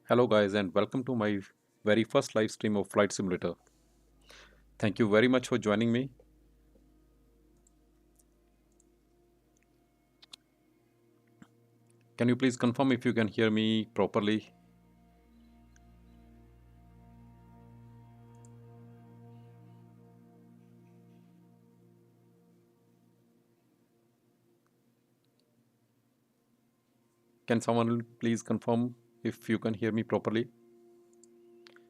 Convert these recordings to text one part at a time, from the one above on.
Hello guys and welcome to my very first live stream of Flight Simulator. Thank you very much for joining me. Can you please confirm if you can hear me properly? Can someone please confirm if you can hear me properly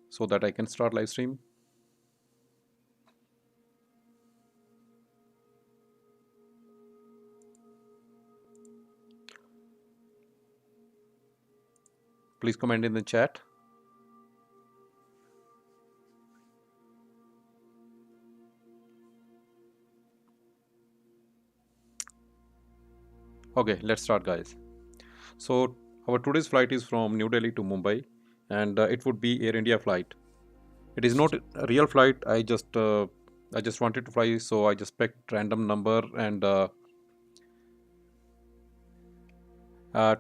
so that I can start live stream? Please comment in the chat. Okay, let's start guys. So our today's flight is from New Delhi to Mumbai and it would be Air India flight. It is not a real flight. I just wanted to fly, so I just picked random number and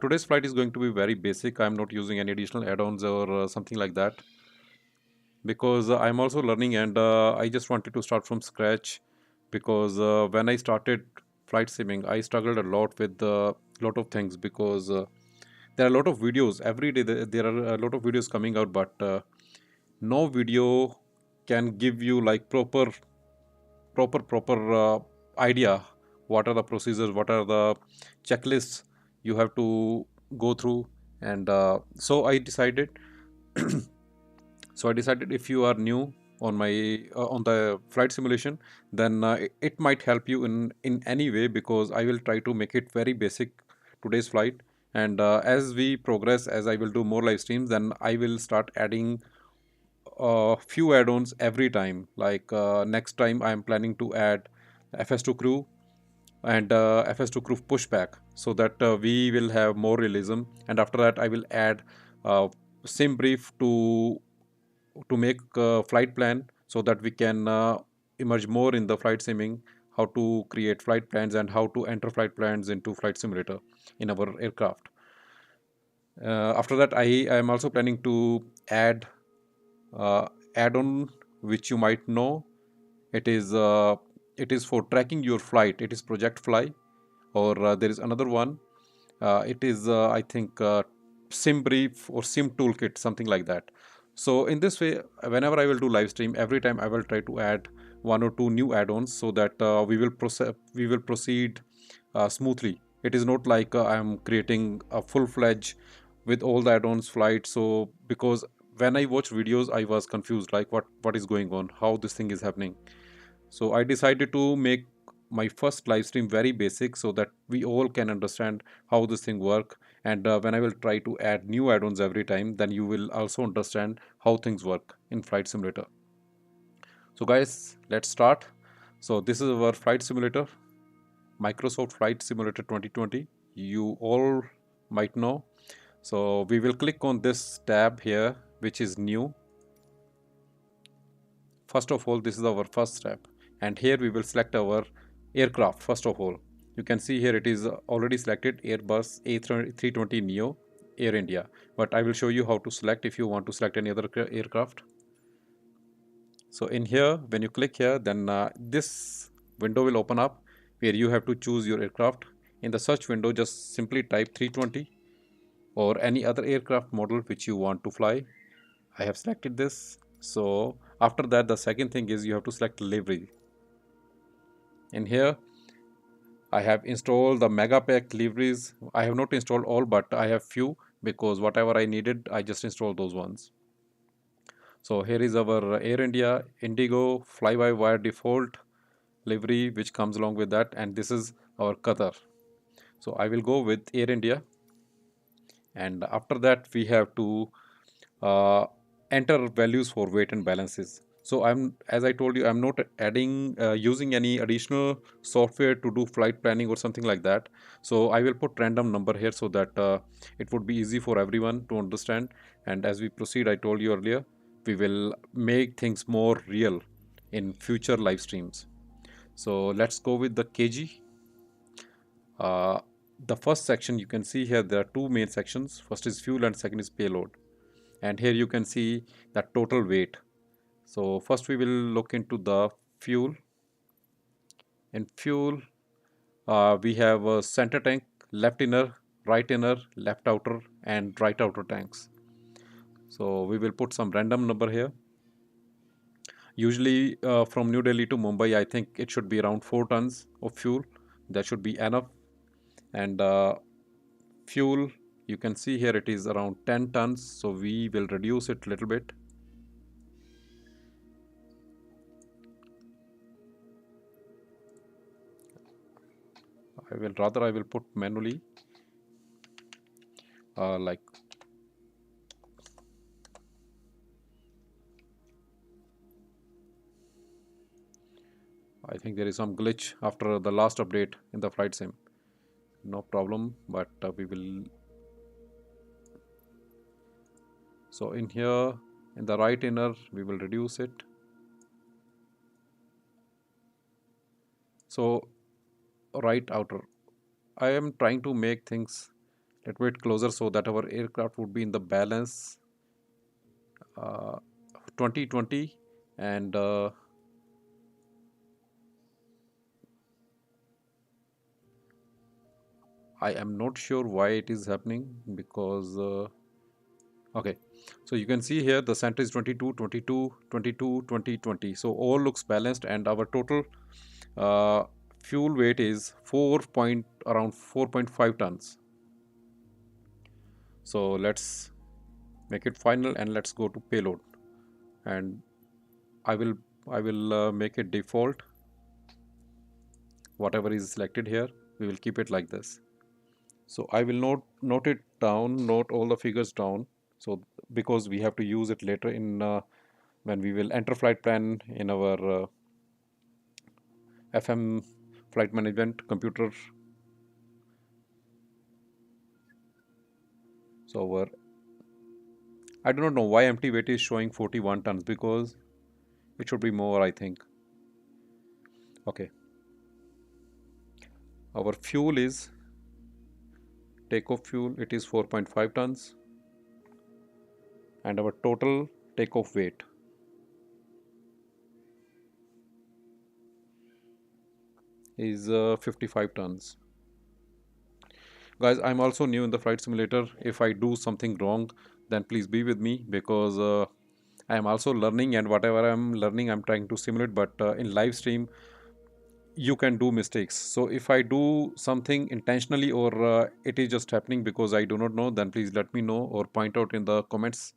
today's flight is going to be very basic. I'm not using any additional add-ons or something like that because I'm also learning and I just wanted to start from scratch because when I started flight simming, I struggled a lot with a lot of things because there are a lot of videos every day. There are a lot of videos coming out, but no video can give you like proper idea what are the procedures, what are the checklists you have to go through, and so I decided if you are new on my on the flight simulation, then it might help you in any way because I will try to make it very basic today's flight. And as we progress, as I will do more live streams, then I will start adding few add-ons every time. Like next time I am planning to add FS2 crew and FS2 crew pushback so that we will have more realism. And after that I will add sim brief to make flight plan so that we can emerge more in the flight simming, how to create flight plans and how to enter flight plans into flight simulator in our aircraft. After that, I am also planning to add uh, add-on which you might know. It is for tracking your flight. It is Project Fly, or there is another one. It is I think Sim Brief or Sim Toolkit, something like that. So in this way, whenever I will do live stream, every time I will try to add one or two new add-ons so that we will proceed smoothly. It is not like I am creating a full-fledged with all the add-ons flight. So because when I watch videos, I was confused like what is going on, how this thing is happening. So I decided to make my first live stream very basic so that we all can understand how this thing work. And when I will try to add new add-ons every time, then you will also understand how things work in flight simulator. So guys, let's start. So this is our flight simulator, Microsoft Flight Simulator 2020. You all might know. So we will click on this tab here, which is new. First of all, this is our first step, and here we will select our aircraft. First of all, you can see here it is already selected Airbus A320 Neo Air India, but I will show you how to select if you want to select any other aircraft. So in here, when you click here, then this window will open up where you have to choose your aircraft. In the search window, just simply type 320 or any other aircraft model which you want to fly. I have selected this. So after that, the second thing is you have to select livery. In here, I have installed the mega pack liveries. I have not installed all, but I have few because whatever I needed, I just installed those ones. So here is our Air India Indigo fly-by-wire default livery, which comes along with that, and this is our Qatar. So I will go with Air India, and after that we have to uh, enter values for weight and balances. So as I told you, I'm not adding using any additional software to do flight planning or something like that. So I will put random number here so that it would be easy for everyone to understand. And as we proceed, I told you earlier, we will make things more real in future live streams. So let's go with the kg. The first section, you can see here there are two main sections. First is fuel and second is payload. and here you can see the total weight. So first we will look into the fuel. In fuel, we have a center tank, left inner, right inner, left outer, and right outer tanks. So we will put some random number here. Usually from New Delhi to Mumbai, I think it should be around 4 tons of fuel. That should be enough. And fuel, you can see here it is around 10 tons. So we will reduce it a little bit. I will put manually like I think there is some glitch after the last update in the flight sim. No problem, but we will. So in here, in the right inner, we will reduce it. So right outer, I am trying to make things a little bit closer so that our aircraft would be in the balance uh, 2020 and I am not sure why it is happening because okay, so you can see here the center is 22, 22, 22, 20, 20. So all looks balanced and our total uh, fuel weight is 4 point around 4.5 tons. So let's make it final and let's go to payload, and I will make it default. Whatever is selected here, we will keep it like this. So I will note it down, note all the figures down. So because we have to use it later in when we will enter flight plan in our FM flight management computer. So our I do not know why empty weight is showing 41 tons because it should be more, I think. Okay. Our fuel is takeoff fuel, it is 4.5 tons, and our total takeoff weight is 55 tons. Guys, I'm also new in the flight simulator. If I do something wrong, then please be with me because I am also learning, and whatever I'm learning, I'm trying to simulate. But in live stream, you can do mistakes. So if I do something intentionally or it is just happening because I do not know, then please let me know or point out in the comments.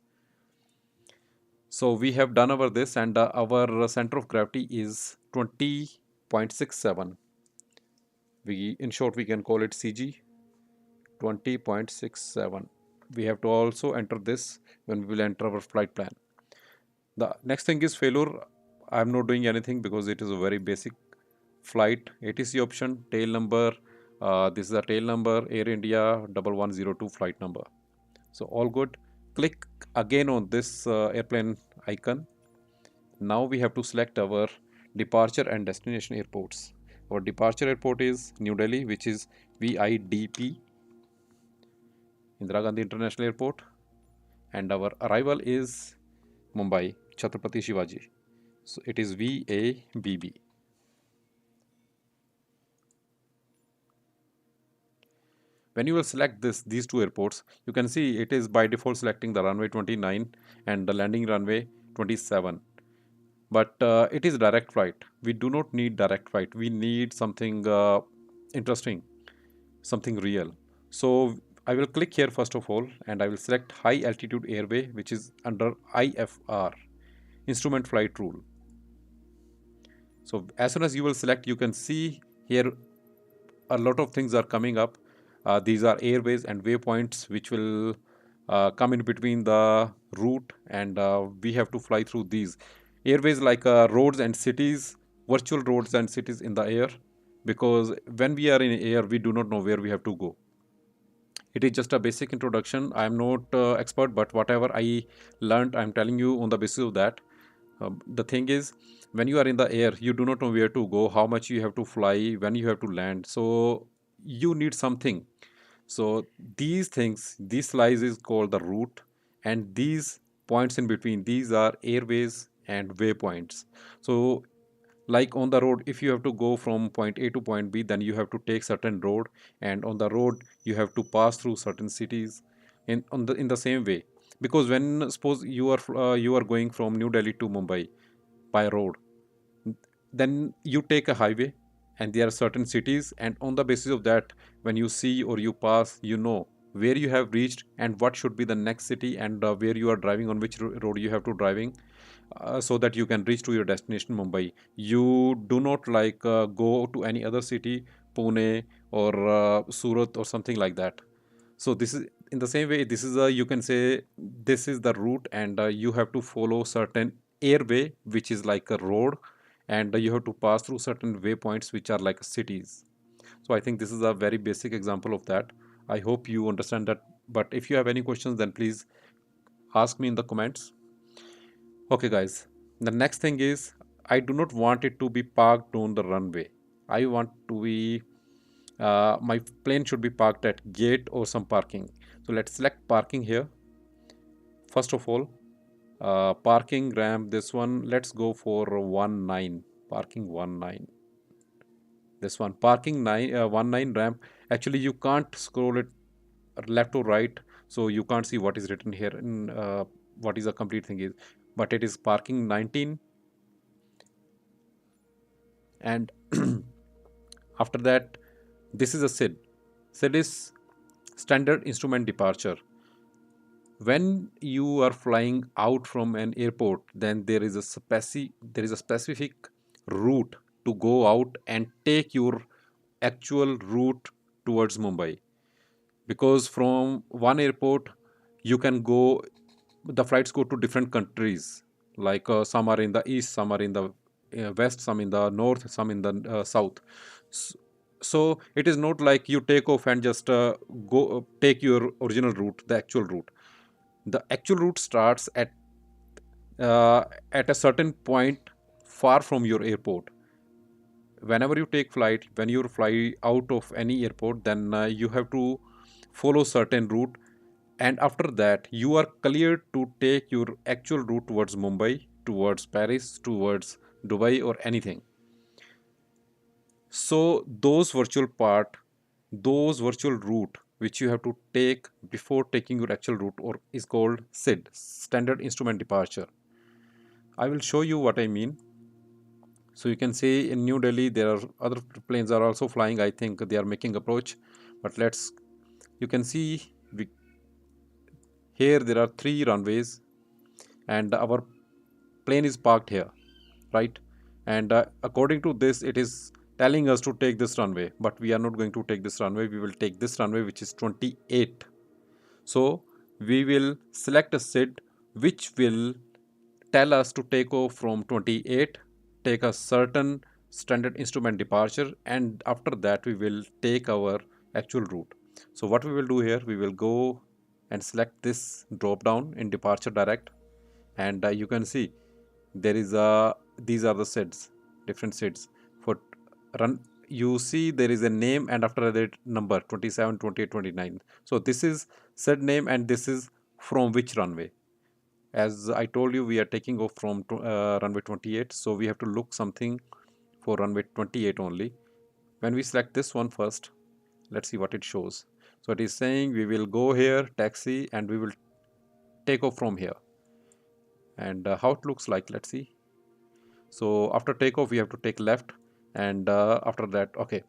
So we have done our this, and our center of gravity is 20.67. We, in short, we can call it CG 20.67. We have to also enter this when we will enter our flight plan. The next thing is failure. I'm not doing anything because it is a very basic flight. ATC option, tail number. This is the tail number, Air India 1102 flight number. So all good. Click again on this airplane icon. Now we have to select our departure and destination airports. Our departure airport is New Delhi, which is VIDP, Indira Gandhi International Airport, and our arrival is Mumbai, Chhatrapati Shivaji. So it is VABB. When you will select these two airports, you can see it is by default selecting the runway 29 and the landing runway 27. But it is direct flight. We do not need direct flight. We need something interesting, something real. So I will click here first of all, and I will select high altitude airway, which is under IFR, instrument flight rule. So as soon as you will select, you can see here a lot of things are coming up. These are airways and waypoints which will come in between the route, and we have to fly through these airways like roads and cities, virtual roads and cities in the air, because when we are in air we do not know where we have to go. It is just a basic introduction. I am not expert, but whatever I learned, I'm telling you on the basis of that. The thing is, when you are in the air, you do not know where to go, how much you have to fly, when you have to land, so you need something. So these things, these slice is called the route, and these points in between, these are airways and waypoints. So like on the road, if you have to go from point A to point B, then you have to take certain road, and on the road you have to pass through certain cities in the same way. Because when suppose you are going from New Delhi to Mumbai by road, then you take a highway, and there are certain cities, and on the basis of that, when you see or you pass, you know where you have reached and what should be the next city, and where you are driving, on which road you have to driving, so that you can reach to your destination Mumbai. You do not like go to any other city, Pune or Surat or something like that. So this is in the same way, this is a, you can say, this is the route, and you have to follow certain airway which is like a road, and you have to pass through certain waypoints which are like cities. So I think this is a very basic example of that. I hope you understand that, but if you have any questions, then please ask me in the comments. Okay, guys. The next thing is, I do not want it to be parked on the runway. I want to be, my plane should be parked at gate or some parking. So let's select parking here. First of all, parking ramp, this one, let's go for 19, parking 19. This one, parking 19 ramp. Actually, you can't scroll it left or right, so you can't see what is written here in what is the complete thing is, but it is parking 19. And after that, this is a SID. SID is standard instrument departure. When you are flying out from an airport, then there is a specific route to go out and take your actual route towards Mumbai. Because from one airport you can go, the flights go to different countries, like some are in the east, some are in the west, some in the north, some in the south. S- so it is not like you take off and just go take your original route, the actual route. The actual route starts uh, at a certain point far from your airport. Whenever you take flight, when you fly out of any airport, then you have to follow certain route, and after that you are cleared to take your actual route towards Mumbai, towards Paris, towards Dubai or anything. So those virtual route which you have to take before taking your actual route, or is called SID, standard instrument departure. I will show you what I mean. So you can see in New Delhi there are other planes are also flying. I think they are making approach, but let's, you can see here there are three runways, and our plane is parked here, right? And according to this, it is telling us to take this runway, but we are not going to take this runway. We will take this runway, which is 28. So we will select a SID which will tell us to take off from 28, take a certain standard instrument departure, and after that we will take our actual route. So what we will do here, we will go and select this drop down in departure direct, and you can see there is a, these are the SIDs, different SIDs for run. You see there is a name, and after that number 27, 28, 29. So this is SID name, and this is from which runway. As I told you, we are taking off from runway 28, so we have to look something for runway 28 only. When we select this one first, let's see what it shows. So it is saying we will go here, taxi, and we will take off from here. And how it looks like, let's see. So after takeoff, we have to take left, and after that, okay.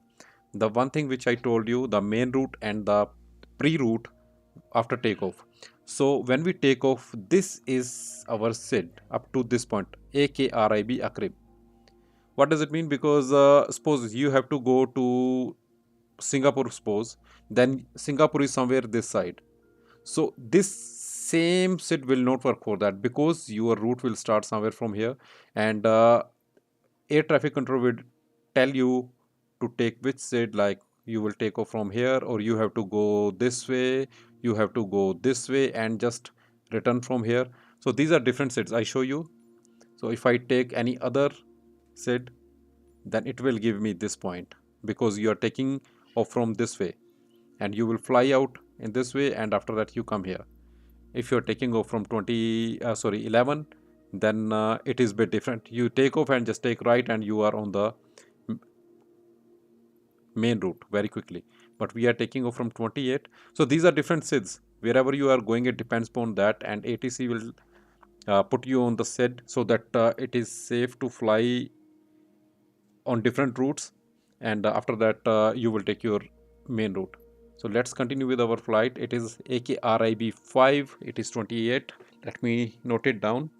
The one thing which I told you, the main route and the pre-route after takeoff. So when we take off, this is our SID up to this point, AKRIB, AKRIB. What does it mean? Because suppose you have to go to Singapore, suppose, then Singapore is somewhere this side. So this same SID will not work for that, because your route will start somewhere from here, and air traffic control will tell you to take which SID, like you will take off from here, or you have to go this way, you have to go this way, and just return from here. So these are different SIDs I show you. So if I take any other SID, then it will give me this point, because you are taking off from this way, and you will fly out in this way, and after that you come here. If you're taking off from 11, then it is a bit different. You take off and just take right and you are on the main route very quickly. But we are taking off from 28. So these are different SIDs. Wherever you are going, it depends upon that, and ATC will put you on the SID so that it is safe to fly on different routes, and after that you will take your main route. So let's continue with our flight. It is AKRIB 5, it is 28. Let me note it down.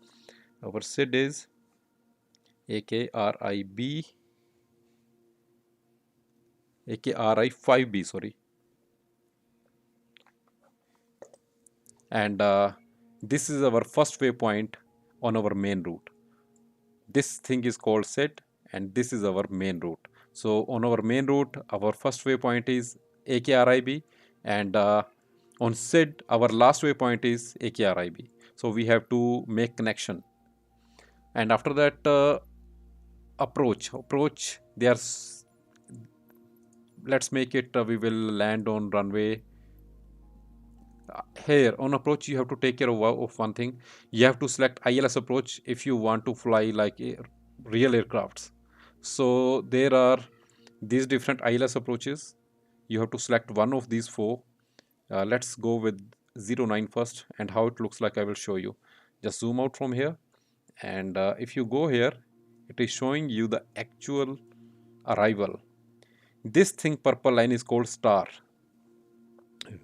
Our SID is AKRI 5B, sorry. And this is our first waypoint on our main route. This thing is called SID, and this is our main route. So on our main route, our first waypoint is AKRIB, and on SID, our last waypoint is AKRIB. So we have to make connection. And after that, approach. Let's make it. We will land on runway. Here on approach, you have to take care of one thing. You have to select ILS approach if you want to fly like real aircrafts. So there are these different ILS approaches. You have to select one of these four. Let's go with 09 first, and how it looks like I will show you. Just zoom out from here, and if you go here, it is showing you the actual arrival. This thing purple line is called star.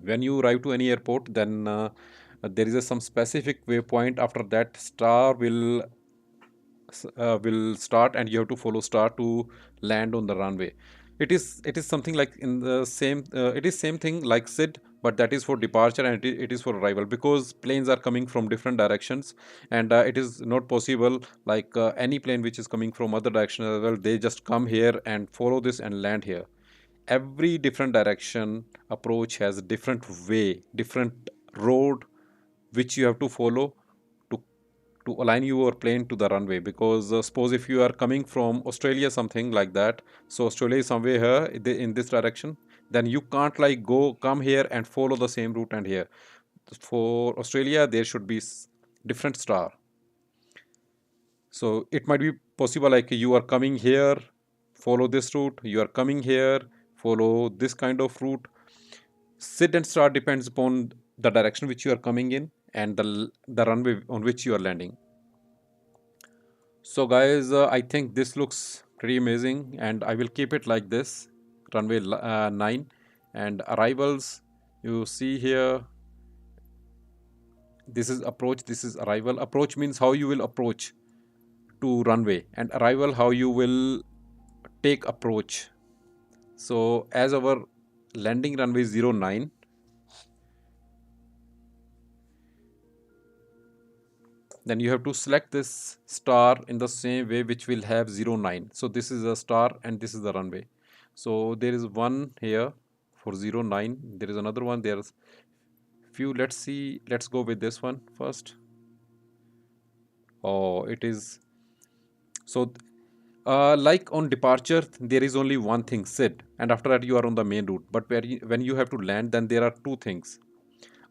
When you arrive to any airport, then there is some specific waypoint. After that, star will start, and you have to follow star to land on the runway. It is something like in the same it is same thing like SID, but that is for departure, and it is for arrival, because planes are coming from different directions, and it is not possible like any plane which is coming from other direction as well, they just come here and follow this and land here. Every different direction approach has a different way, different road which you have to follow to to align your plane to the runway. Because suppose if you are coming from Australia, something like that, so Australia is somewhere here in this direction, then you can't like go come here and follow the same route. And here for Australia there should be different star. So it might be possible like you are coming here, follow this route, you are coming here, follow this kind of route. SID and star depends upon the direction which you are coming in and the runway on which you are landing. So guys, I think this looks pretty amazing, and I will keep it like this. Runway 9 and arrivals, you see here, this is approach, this is arrival. Approach means how you will approach to runway, and arrival how you will take approach. So as our landing runway 09, then you have to select this star in the same way which will have 09. So this is a star and this is the runway. So there is one here for 09, there is another one, there's few. Let's see, let's go with this one first. Oh, it is so like on departure there is only one thing, SID, and after that you are on the main route. But when you have to land, then there are two things,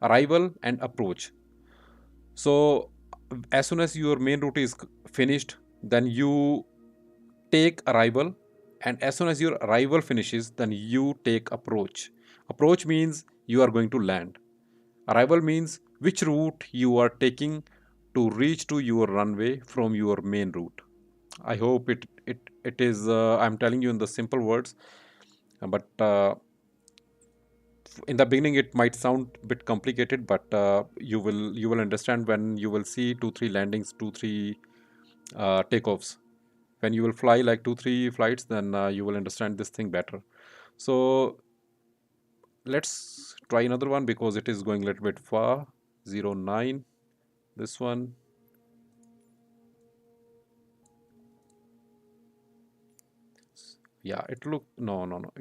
arrival and approach. So as soon as your main route is finished, then you take arrival, and as soon as your arrival finishes, then you take approach. Approach means you are going to land. Arrival means which route you are taking to reach to your runway from your main route. I hope it is I'm telling you in the simple words, but in the beginning it might sound a bit complicated, but you will understand when you will see 2 3 landings, 2 3 takeoffs. When you will fly like 2 3 flights, then you will understand this thing better. So let's try another one because it is going a little bit far. 09, this one. Yeah, it look, no.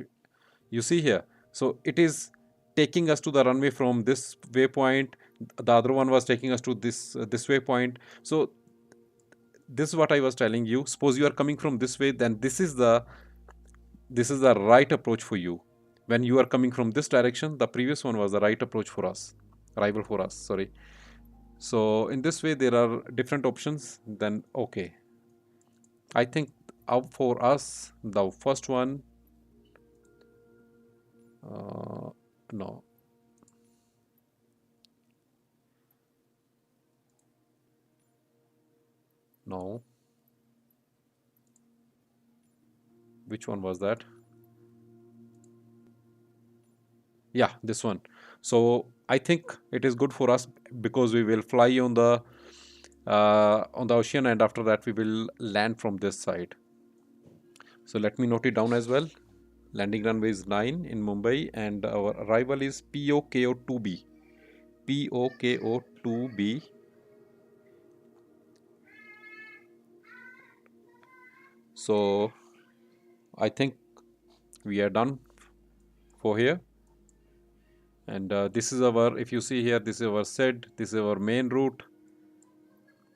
You see here, so it is taking us to the runway from this waypoint. The other one was taking us to this waypoint. So this is what I was telling you. Suppose you are coming from this way, then this is the right approach for you. When you are coming from this direction, the previous one was the right approach for us, arrival for us, sorry. So in this way there are different options. Then okay, I think for us the first one, uh, no, no, which one was that? Yeah, this one. So I think it is good for us because we will fly on the ocean, and after that we will land from this side. So let me note it down as well. Landing runway is 9 in Mumbai, and our arrival is POKO2B. POKO2B. So I think we are done for here. And this is our, if you see here, this is our set, this is our main route.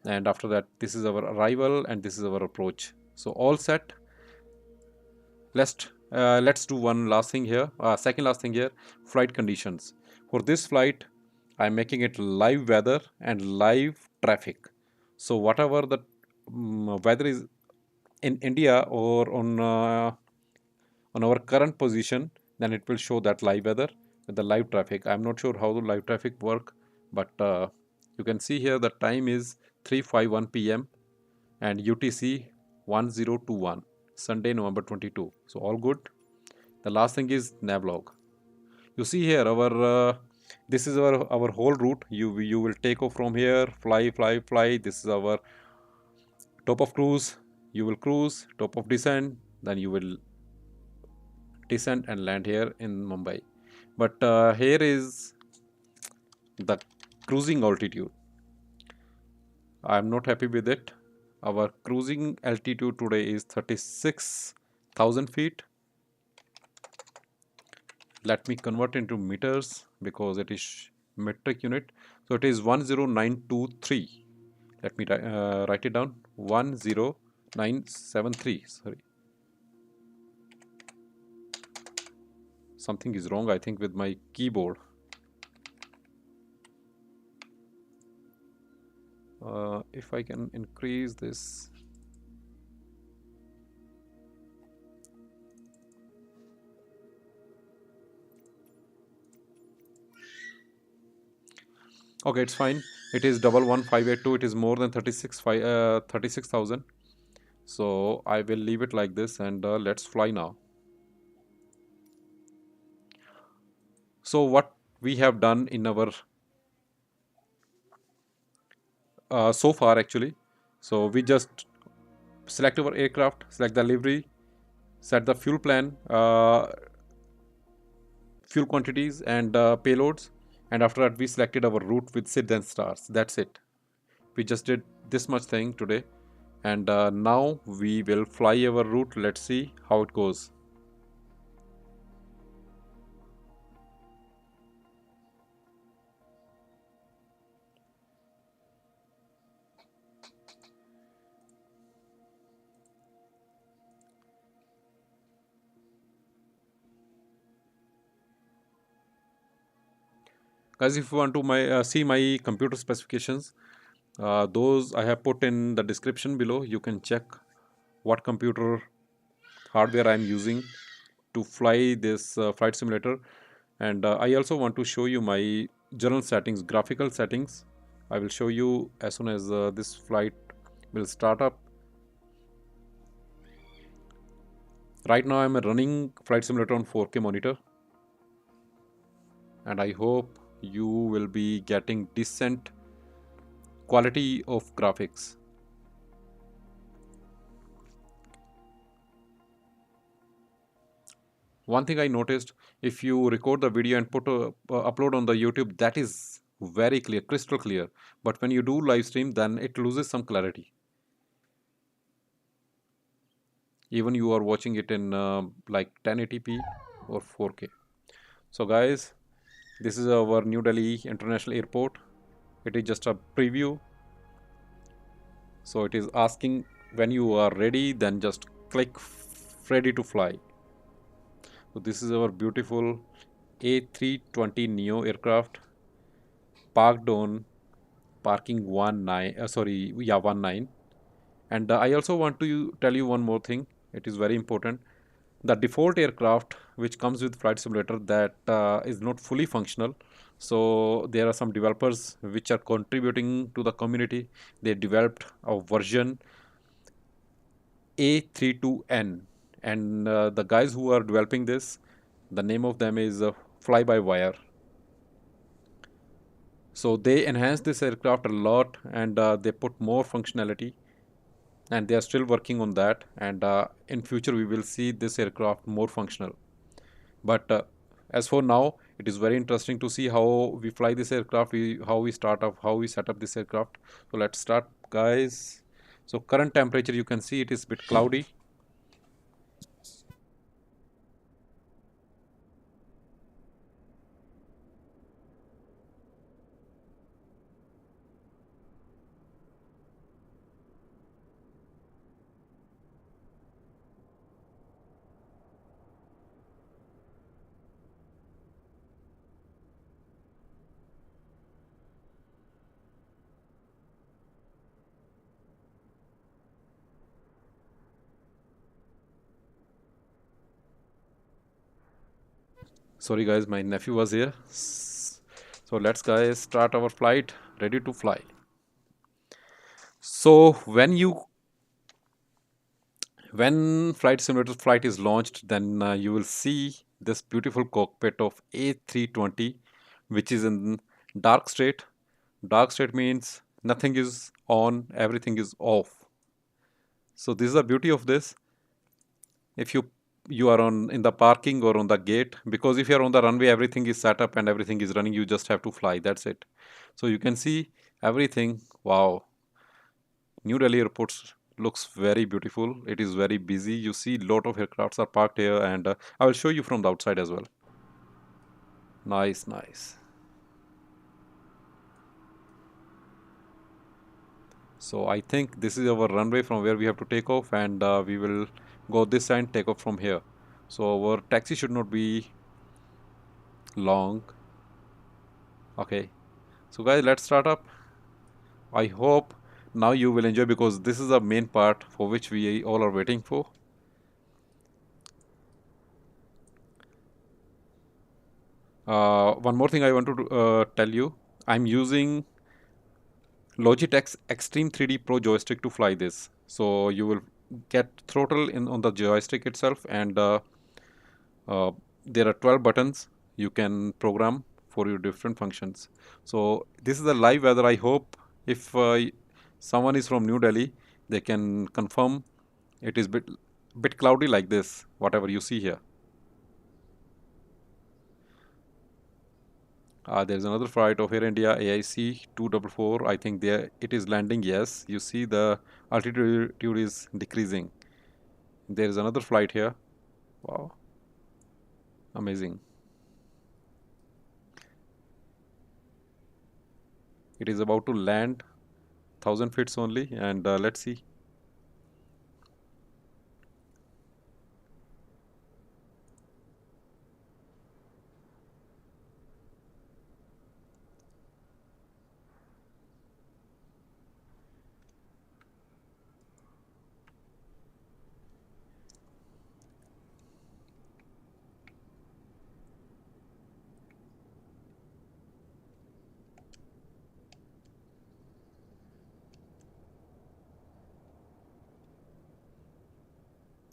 And after that, this is our arrival and this is our approach. So all set. Let's do one last thing here. Second last thing here, flight conditions. For this flight, I'm making it live weather and live traffic. So whatever the weather is in India or on our current position, then it will show that live weather with the live traffic. I'm not sure how the live traffic work, but you can see here the time is 3:51 p.m. and UTC 1021, Sunday, November 22. So all good. The last thing is navlog. You see here our this is our whole route. You will take off from here, fly. This is our top of cruise. You will cruise, top of descent, then you will descend and land here in Mumbai. But here is the cruising altitude. I am not happy with it. Our cruising altitude today is 36,000 feet. Let me convert into meters because it is metric unit. So it is 10923. Let me write it down. 10973. Sorry. Something is wrong, I think, with my keyboard. If I can increase this. Okay, it's fine. It is 11582. It is more than 36,000. So I will leave it like this, and let's fly now. So what we have done in our so far actually, so we just select our aircraft, select the livery, set the fuel plan, fuel quantities and payloads, and after that we selected our route with SID and stars. That's it. We just did this much thing today, and now we will fly our route. Let's see how it goes. Guys, if you want to see my computer specifications, those I have put in the description below. You can check what computer hardware I am using to fly this flight simulator. And I also want to show you my general settings, graphical settings. I will show you as soon as this flight will start up. Right now I'm running flight simulator on 4K monitor, and I hope you will be getting decent quality of graphics. One thing I noticed, if you record the video and upload on the YouTube, that is very clear, crystal clear. But when you do live stream, then it loses some clarity. Even you are watching it in like 1080p or 4K. So guys, this is our New Delhi International Airport. It is just a preview. So it is asking when you are ready, then just click ready to fly. So this is our beautiful A320 Neo aircraft parked on parking 19, sorry, yeah, 19. And I also want to tell you one more thing. It is very important. The default aircraft which comes with flight simulator, that is not fully functional. So there are some developers which are contributing to the community. They developed a version A32N, and the guys who are developing this, the name of them is fly by wire. So they enhance this aircraft a lot, and they put more functionality, and they are still working on that. And in future we will see this aircraft more functional. But as for now, it is very interesting to see how we fly this aircraft, how we start up, how we set up this aircraft. So let's start, guys. So current temperature, you can see it is a bit cloudy. Sorry guys, my nephew was here. So let's guys start our flight, ready to fly. So when flight simulator flight is launched, then you will see this beautiful cockpit of A320, which is in dark state. Dark state means nothing is on, everything is off. So this is the beauty of this. If you are on in the parking or on the gate, because if you are on the runway, everything is set up and everything is running. You just have to fly. That's it. So you can see everything. Wow, New Delhi airport looks very beautiful. It is very busy. You see lot of aircrafts are parked here, and I will show you from the outside as well. Nice, nice. So I think this is our runway from where we have to take off, and we will go this side, take off from here. So our taxi should not be long. Okay. So guys, let's start up. I hope now you will enjoy, because this is the main part for which we all are waiting for. One more thing I want to tell you. I'm using Logitech's Extreme 3D Pro joystick to fly this. So you will get throttle in on the joystick itself, and uh, there are 12 buttons you can program for your different functions. So this is the live weather. I hope if someone is from New Delhi, they can confirm it is bit cloudy like this, whatever you see here. There's another flight of Air India AIC 244. I think there it is landing. Yes, you see the altitude is decreasing. There is another flight here. Wow, amazing. It is about to land 1,000 feet only, and let's see.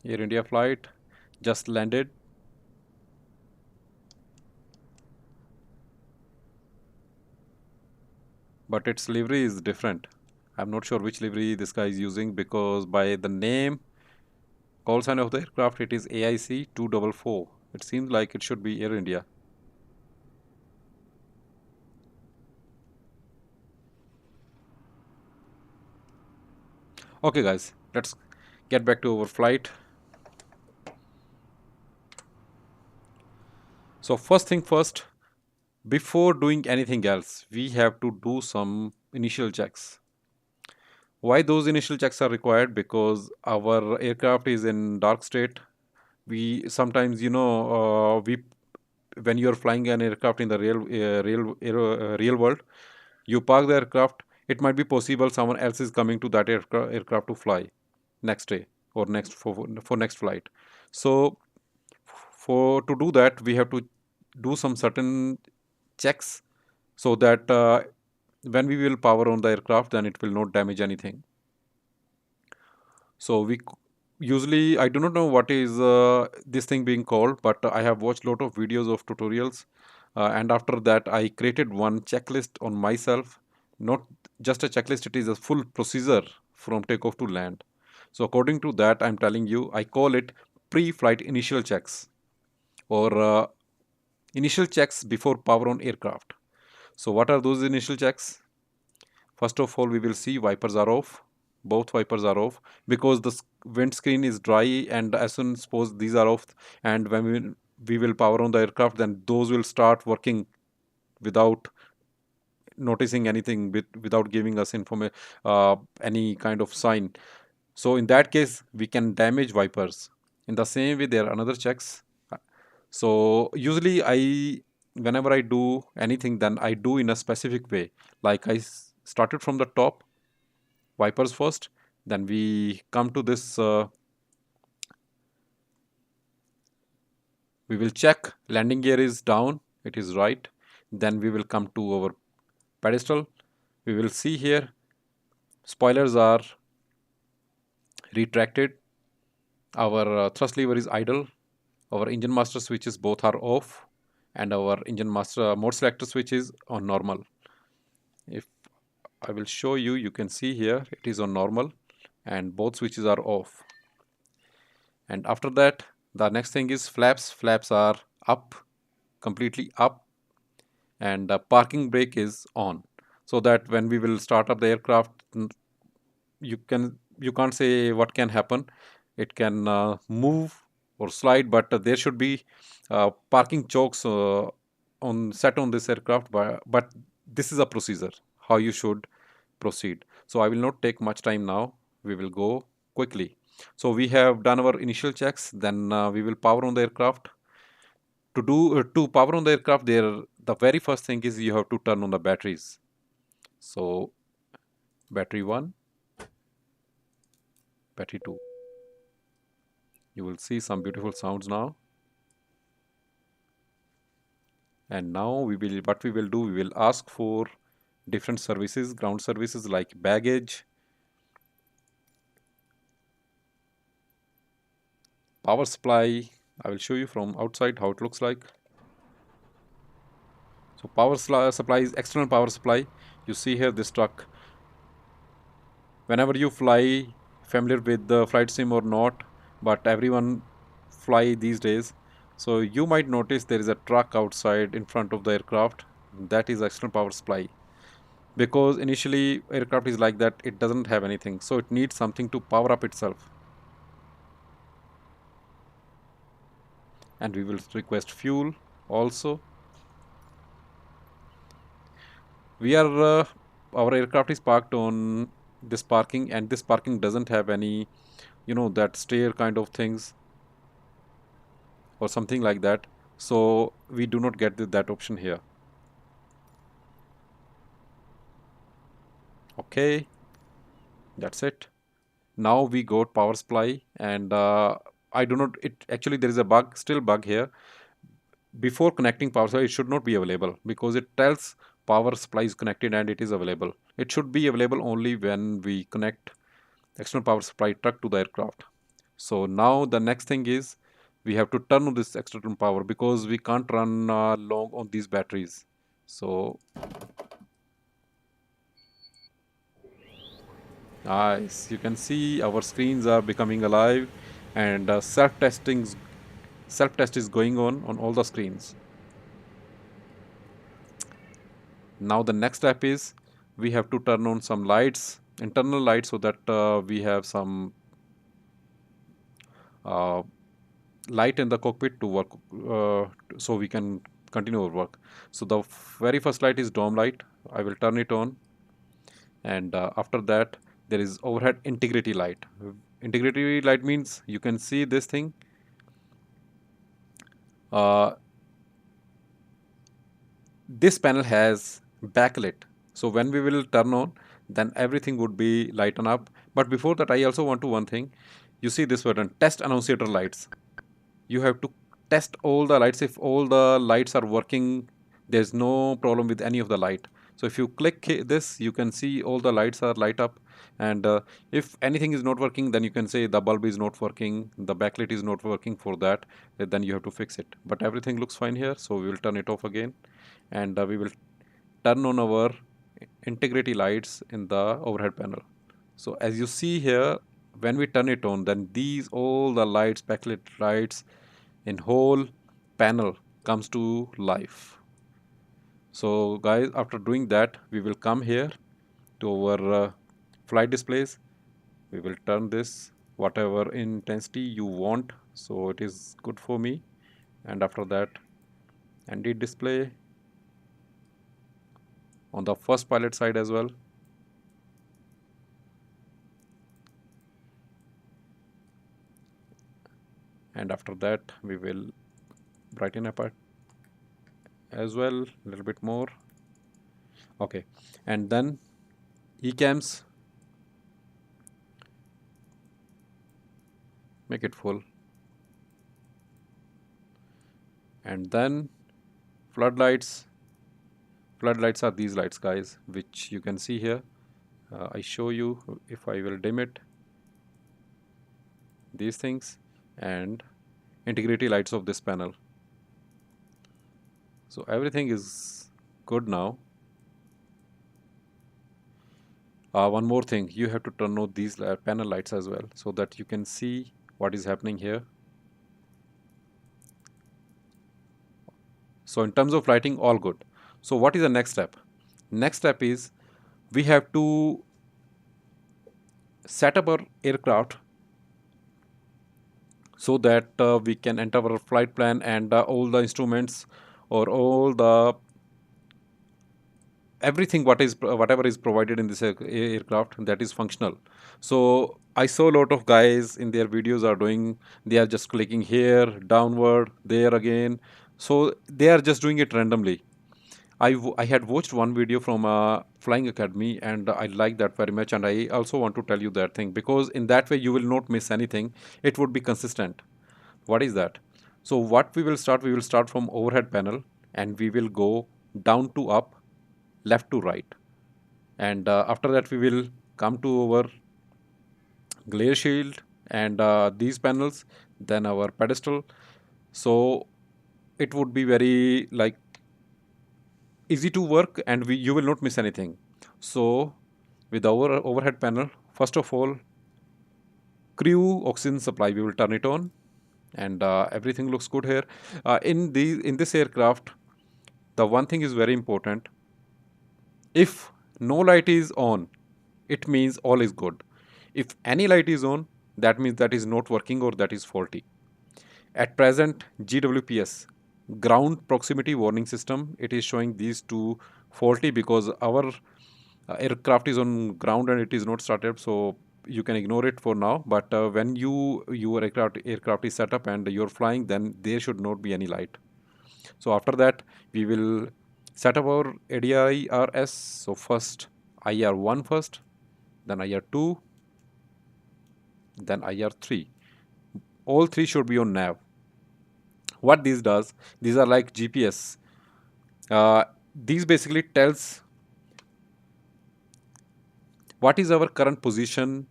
Air India flight just landed. But its livery is different. I'm not sure which livery this guy is using, because by the name, call sign of the aircraft, it is AIC 244. It seems like it should be Air India. Okay, guys, let's get back to our flight. So first thing first, before doing anything else, we have to do some initial checks. Why those initial checks are required? Because our aircraft is in dark state. We sometimes, we when you're flying an aircraft in the real world, you park the aircraft. it might be possible someone else is coming to that aircraft to fly next day or next for next flight. So for to do that, we have to do some certain checks so that when we will power on the aircraft, then it will not damage anything. So usually I do not know what is this thing being called, but I have watched lot of videos of tutorials, and after that I created one checklist on myself. Not just a checklist; it is a full procedure from takeoff to land. So according to that, I'm telling you, I call it pre-flight initial checks or initial checks before power on aircraft. So what are those initial checks? First of all, we will see wipers are off. Both wipers are off because the windscreen is dry, and as soon suppose these are off, and when we will power on the aircraft, then those will start working without noticing anything, without giving us any kind of sign. So in that case, we can damage wipers. In the same way, there are another checks. So usually whenever I do anything, then I do in a specific way. Like started from the top, wipers first, then we come to this, we will check landing gear is down, it is right. Then we will come to our pedestal. We will see here spoilers are retracted, our thrust lever is idle, our engine master switches both are off, and our engine master mode selector switch is on normal. If I will show you, you can see here it is on normal and both switches are off. And after that, the next thing is flaps are up, completely up, and the parking brake is on, so that when we will start up the aircraft, you can't say what can happen. It can move or slide, but there should be parking chokes on set on this aircraft, but this is a procedure how you should proceed. So I will not take much time now, we will go quickly. So we have done our initial checks, then we will power on the aircraft. To power on the aircraft, there the very first thing is you have to turn on the batteries. So battery 1, battery 2, you will see some beautiful sounds now. And now what we will do, we will ask for different services, ground services like baggage, power supply. I will show you from outside how it looks like. So supply is external power supply. You see here this truck. Whenever you fly, familiar with the flight sim or not, but everyone fly these days. So you might notice there is a truck outside in front of the aircraft. That is external power supply. Because initially aircraft is like that, it doesn't have anything. So it needs something to power up itself. And we will request fuel also. We are our aircraft is parked on this parking, and this parking doesn't have any, that stair kind of things or something like that. So we do not get that option here. Okay, that's it. Now we got power supply, and I do not it actually there is a bug here. Before connecting power supply, it should not be available because it tells power supply is connected and it is available. It should be available only when we connect external power supply truck to the aircraft. So now the next thing is we have to turn on this external power because we can't run long on these batteries. So nice, you can see our screens are becoming alive, and self test is going on all the screens. Now the next step is we have to turn on some lights, internal lights, so that we have some uh, light in the cockpit to work, so we can continue our work. So the very first light is dome light. I will turn it on, and after that there is overhead integrity light. Integrity light means you can see this thing. Uh, this panel has backlit. So when we will turn on, then everything would be lighten up. But before that, I also want to one thing. You see this button, test annunciator lights. You have to test all the lights. If all the lights are working, there's no problem with any of the light. So if you click this, you can see all the lights are light up. And if anything is not working, then you can say the bulb is not working, the backlight is not working. For that, then you have to fix it. But everything looks fine here, so we will turn it off again, and we will turn on our integrity lights in the overhead panel. So as you see here, when we turn it on, then these all the lights, backlit lights in whole panel comes to life. So guys, after doing that, we will come here to our flight displays. We will turn this whatever intensity you want, so it is good for me. And after that, ND display on the first pilot side as well. And after that, we will brighten up it as well a little bit more. Okay, and then eCams, make it full, and then floodlights. Floodlights are these lights, guys, which you can see here. I show you if I will dim it, these things, and integrity lights of this panel. So everything is good now. One more thing, you have to turn on these panel lights as well, so that you can see what is happening here. So in terms of lighting, all good. So what is the next step? Next step is we have to set up our aircraft so that we can enter our flight plan, and all the instruments or all the everything whatever is provided in this aircraft, that is functional. So I saw a lot of guys in their videos are doing, they are just clicking here, downward, there again. So they are just doing it randomly. I had watched one video from a flying academy, and I like that very much, and I also want to tell you that thing, because in that way you will not miss anything. It would be consistent. What is that? So what we will start from overhead panel, and we will go down to up, left to right, and after that we will come to our glare shield and these panels, then our pedestal. So it would be very like easy to work, and you will not miss anything. So with our overhead panel, first of all, crew oxygen supply, we will turn it on, and everything looks good here. In this aircraft, the one thing is very important. If no light is on, it means all is good. If any light is on, that means that is not working or that is faulty. At present, GWPS, ground proximity warning system, it is showing these two faulty because our aircraft is on ground and it is not started. So you can ignore it for now. But when your aircraft is set up and you're flying, then there should not be any light. So after that, we will set up our ADIRS. So first IR1 first, then IR2, then IR3. All three should be on nav. What these does, these are like GPS. These basically tells what is our current position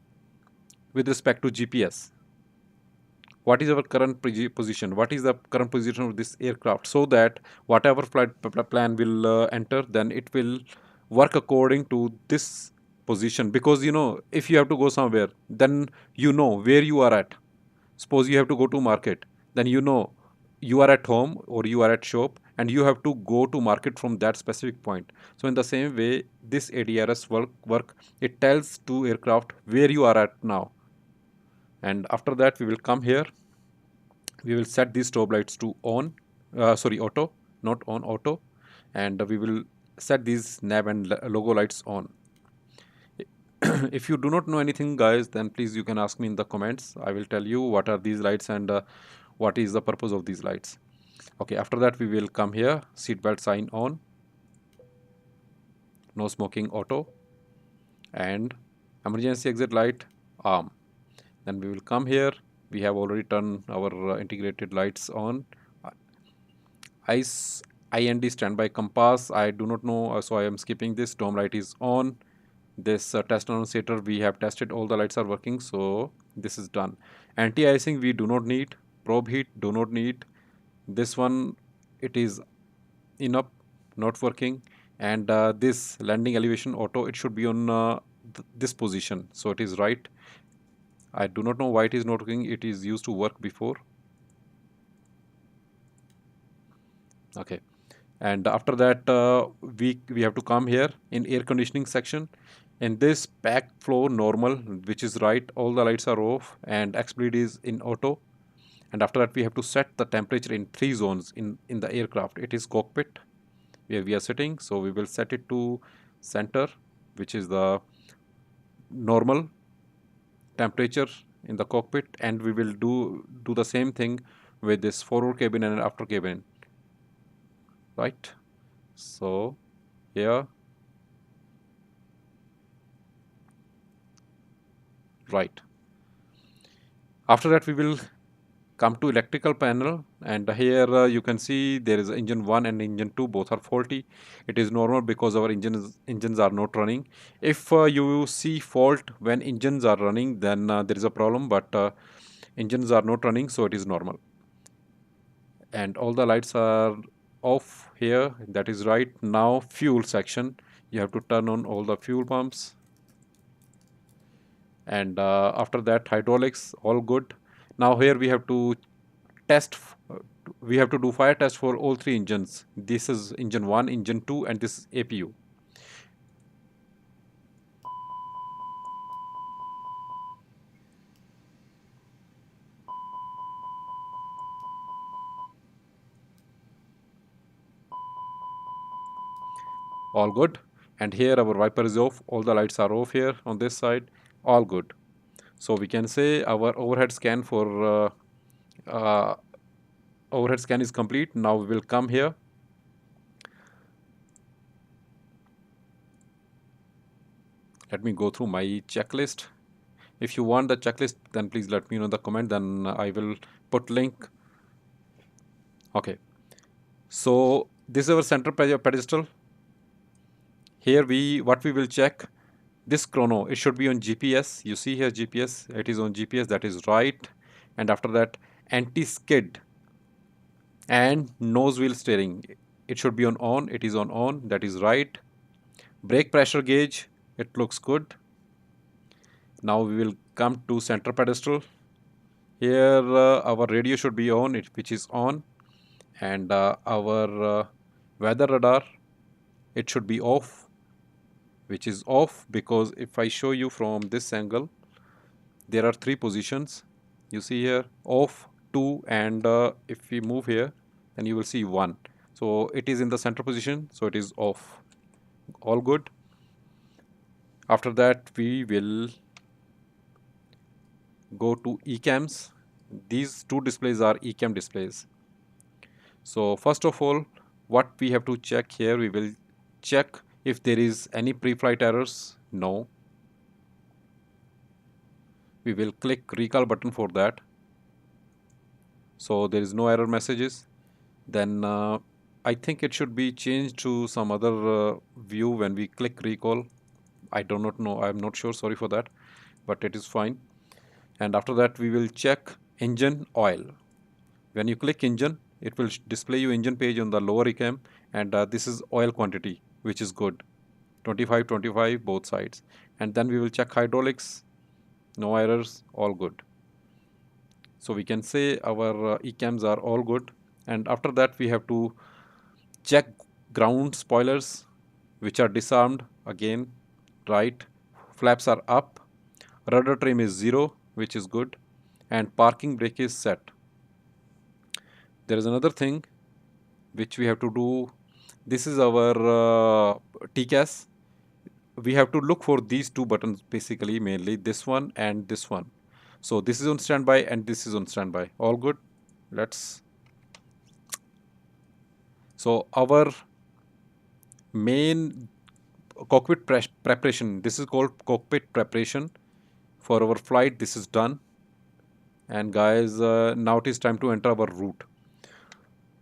with respect to GPS. What is our current position? What is the current position of this aircraft? So that whatever flight plan will enter, then it will work according to this position. Because if you have to go somewhere, then you know where you are at. Suppose you have to go to market, then you are at home or you are at shop, and you have to go to market from that specific point. So in the same way, this ADRS work, it tells to aircraft where you are at now. And after that, we will come here. We will set these strobe lights to on, sorry, auto, not on, auto. And we will set these nav and logo lights on. If you do not know anything, guys, then please you can ask me in the comments. I will tell you what are these lights and what is the purpose of these lights. Okay, after that we will come here, seatbelt sign on, no smoking auto, and emergency exit light arm. Then we will come here. We have already turned our integrated lights on. Uh, ice IND standby compass, I do not know, so I am skipping this. Dome light is on. This test annunciator, we have tested, all the lights are working, so this is done. Anti-icing we do not need. Probe heat do not need. This one, it is enough, not working. And this landing elevation auto, it should be on this position, so it is right. I do not know why it is not working. It is used to work before. Okay. And after that, we have to come here in air conditioning section. In this pack flow normal, which is right, all the lights are off and XBLED is in auto. And after that, we have to set the temperature in 3 zones in the aircraft. It is cockpit where we are sitting, so we will set it to center, which is the normal temperature in the cockpit, and we will do the same thing with this forward cabin and after cabin, right? So here, right. After that, we will come to electrical panel, and here you can see there is engine 1 and engine 2, both are faulty. It is normal because our engines are not running. If you see fault when engines are running, then there is a problem, but engines are not running, so it is normal. And all the lights are off here, that is right. Now fuel section, you have to turn on all the fuel pumps, and after that hydraulics all good. Now here we have to test we have to do fire test for all 3 engines. This is engine 1, engine 2, and this is APU. All good. And here our wiper is off, all the lights are off here on this side, all good. So we can say our overhead scan for uh, overhead scan is complete. Now we will come here. Let me go through my checklist. If you want the checklist, then please let me know in the comment, then I will put link. Okay, so this is our center pedestal. Here what we will check, this chrono, it should be on GPS. You see here GPS, it is on GPS, that is right. And after that, anti-skid and nose wheel steering, it should be on, it is on, that is right. Brake pressure gauge, it looks good. Now we will come to center pedestal. Here our radio should be on, which is on. And our weather radar, it should be off, which is off, because if I show you from this angle, there are 3 positions. You see here off, 2, and if we move here, then you will see 1. So it is in the center position, so it is off. All good. After that, we will go to eCams. These 2 displays are eCam displays. So first of all, what we have to check here, we will check if there is any pre-flight errors. No. We will click recall button for that. So there is no error messages. Then I think it should be changed to some other view when we click recall. I do not know, I'm not sure, sorry for that, but it is fine. And after that, we will check engine oil. When you click engine, it will display you engine page on the lower ecam, and this is oil quantity, which is good, 25 25 both sides. And then we will check hydraulics, no errors, all good. So we can say our ecams are all good. And after that, we have to check ground spoilers, which are disarmed again, right. Flaps are up, rudder trim is 0, which is good, and parking brake is set. There is another thing which we have to do. This is our TCAS. We have to look for these 2 buttons, basically, mainly this one and this one. So this is on standby and this is on standby. All good. Let's. So our main preparation. This is called cockpit preparation for our flight. This is done. And guys, now it is time to enter our route.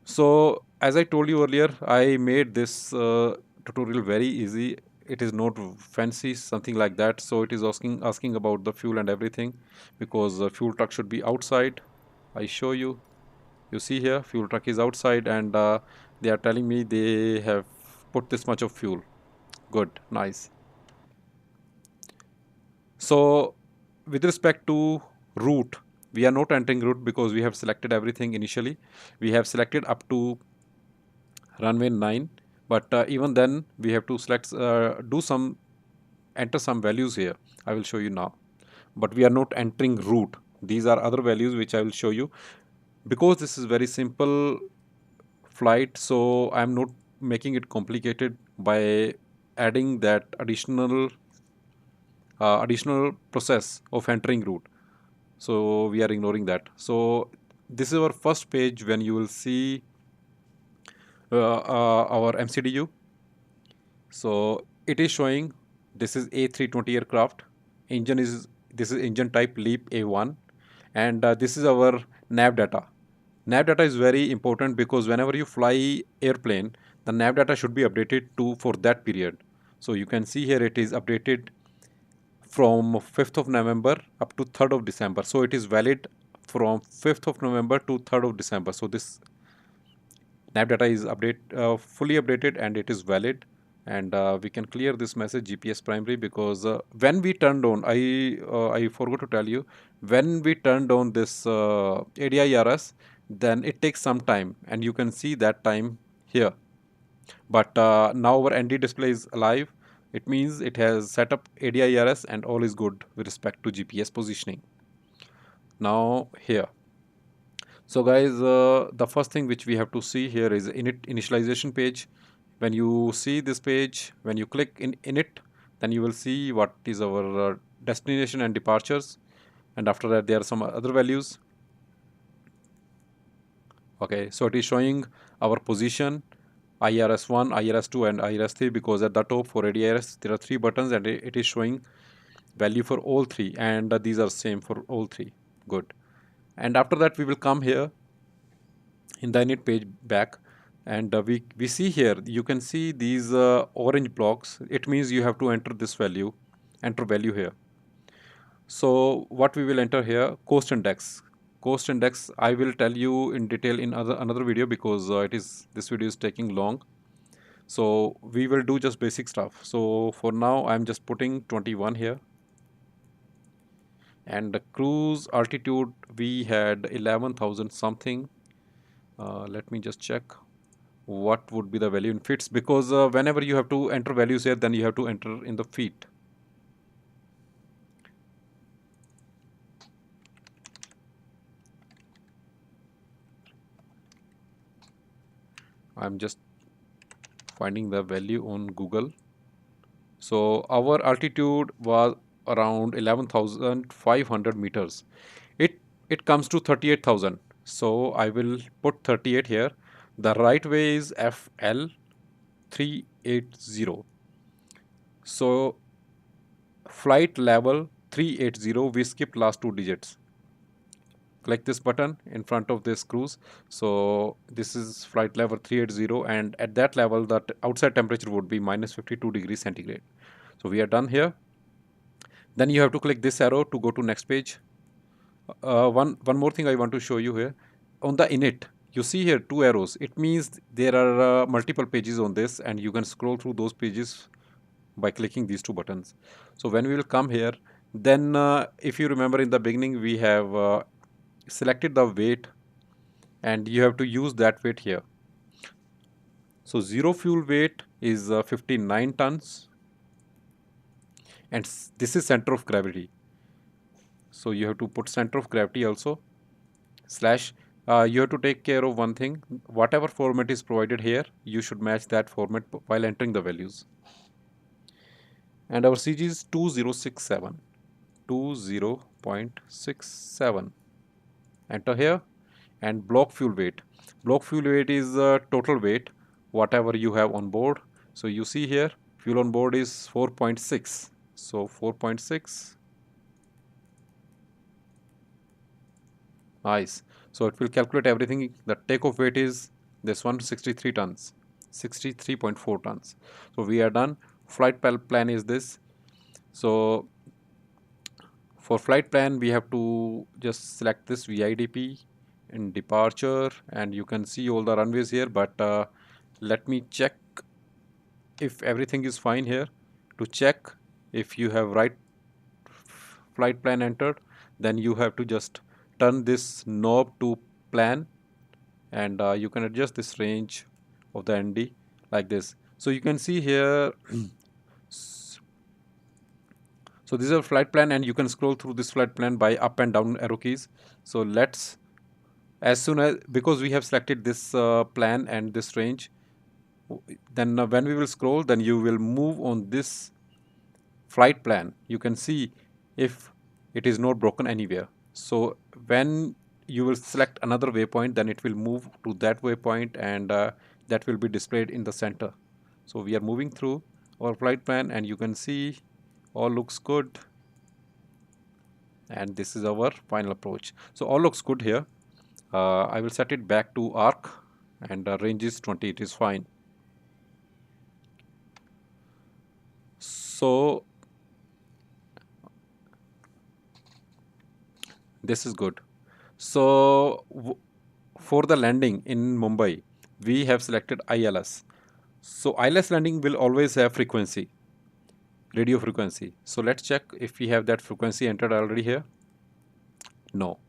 So as I told you earlier, I made this tutorial very easy. It is not fancy, something like that. So it is asking about the fuel and everything, because the fuel truck should be outside. I show you. You see here, fuel truck is outside, and they are telling me they have put this much of fuel. Good, nice. So with respect to route, we are not entering route because we have selected everything initially. We have selected up to runway 9, but even then we have to select enter some values here. I will show you now, but we are not entering route. These are other values which I will show you, because this is very simple flight, so I am not making it complicated by adding that additional process of entering route. So we are ignoring that. So this is our first page when you will see our MCDU. So it is showing this is A320 aircraft. This is engine type LEAP A1, and this is our nav data. Nav data is very important because whenever you fly airplane, the nav data should be updated to for that period. So you can see here it is updated from 5th of November up to 3rd of December. So it is valid from 5th of November to 3rd of December. So this nav data is fully updated and it is valid. And we can clear this message GPS primary, because when we turned on, I forgot to tell you, when we turned on this ADIRS, then it takes some time, and you can see that time here. But now our ND display is alive. It means it has set up ADIRS and all is good with respect to GPS positioning. Now here. So guys, the first thing which we have to see here is initialization page. When you see this page, when you click in it, then you will see what is our destination and departures. And after that, there are some other values. Okay, so it is showing our position, IRS1, IRS2 and IRS3, because at the top for ADIRS there are 3 buttons and it is showing value for all 3, and these are same for all 3. Good. And after that we will come here in the init page back, and we see here, you can see these orange blocks. It means you have to enter this value, enter value here. So what we will enter here, cost index. Cost index I will tell you in detail in another video, because this video is taking long. So we will do just basic stuff. So for now I'm just putting 21 here, and the cruise altitude we had 11,000 something. Let me just check what would be the value in fits, because whenever you have to enter values here, then you have to enter in the feet. I'm just finding the value on Google. So our altitude was around 11,500 meters. It comes to 38,000. So I will put 38 here. The right way is FL 380. So flight level 380, we skipped last 2 digits. Click this button in front of this cruise. So this is flight level 380, and at that level that outside temperature would be minus 52 degrees centigrade. So we are done here. Then you have to click this arrow to go to next page. One more thing I want to show you here. On the init, you see here 2 arrows. It means there are multiple pages on this, and you can scroll through those pages by clicking these 2 buttons. So when we will come here, then if you remember in the beginning, we have selected the weight, and you have to use that weight here. So zero fuel weight is 59 tons, and this is center of gravity. So you have to put center of gravity also, slash. You have to take care of one thing. Whatever format is provided here, you should match that format while entering the values. And our CG is 2067. 20.67. Enter here. And block fuel weight. Block fuel weight is total weight, whatever you have on board. So you see here Fuel on board is 4.6. So 4.6. Nice. So it will calculate everything. The takeoff weight is this one, 63 tons, 63.4 tons. So we are done. Flight plan is this. So for flight plan, we have to just select this VIDP in departure, and you can see all the runways here. But let me check if everything is fine here. To check if you have right flight plan entered, then you have to just turn this knob to plan, and you can adjust this range of the ND like this. So you can see here. So this is a flight plan, and you can scroll through this flight plan by up and down arrow keys. So let's, as soon as, because we have selected this plan and this range, then when we will scroll, then you will move on this flight plan. You can see if it is not broken anywhere. So when you will select another waypoint, then it will move to that waypoint, and that will be displayed in the center. So we are moving through our flight plan, and you can see all looks good, and this is our final approach. So all looks good here. I will set it back to arc, and range is 20. It is fine. So this is good. So for the landing in Mumbai, we have selected ILS. So ILS landing will always have frequency, radio frequency. So let's check if we have that frequency entered already here. No.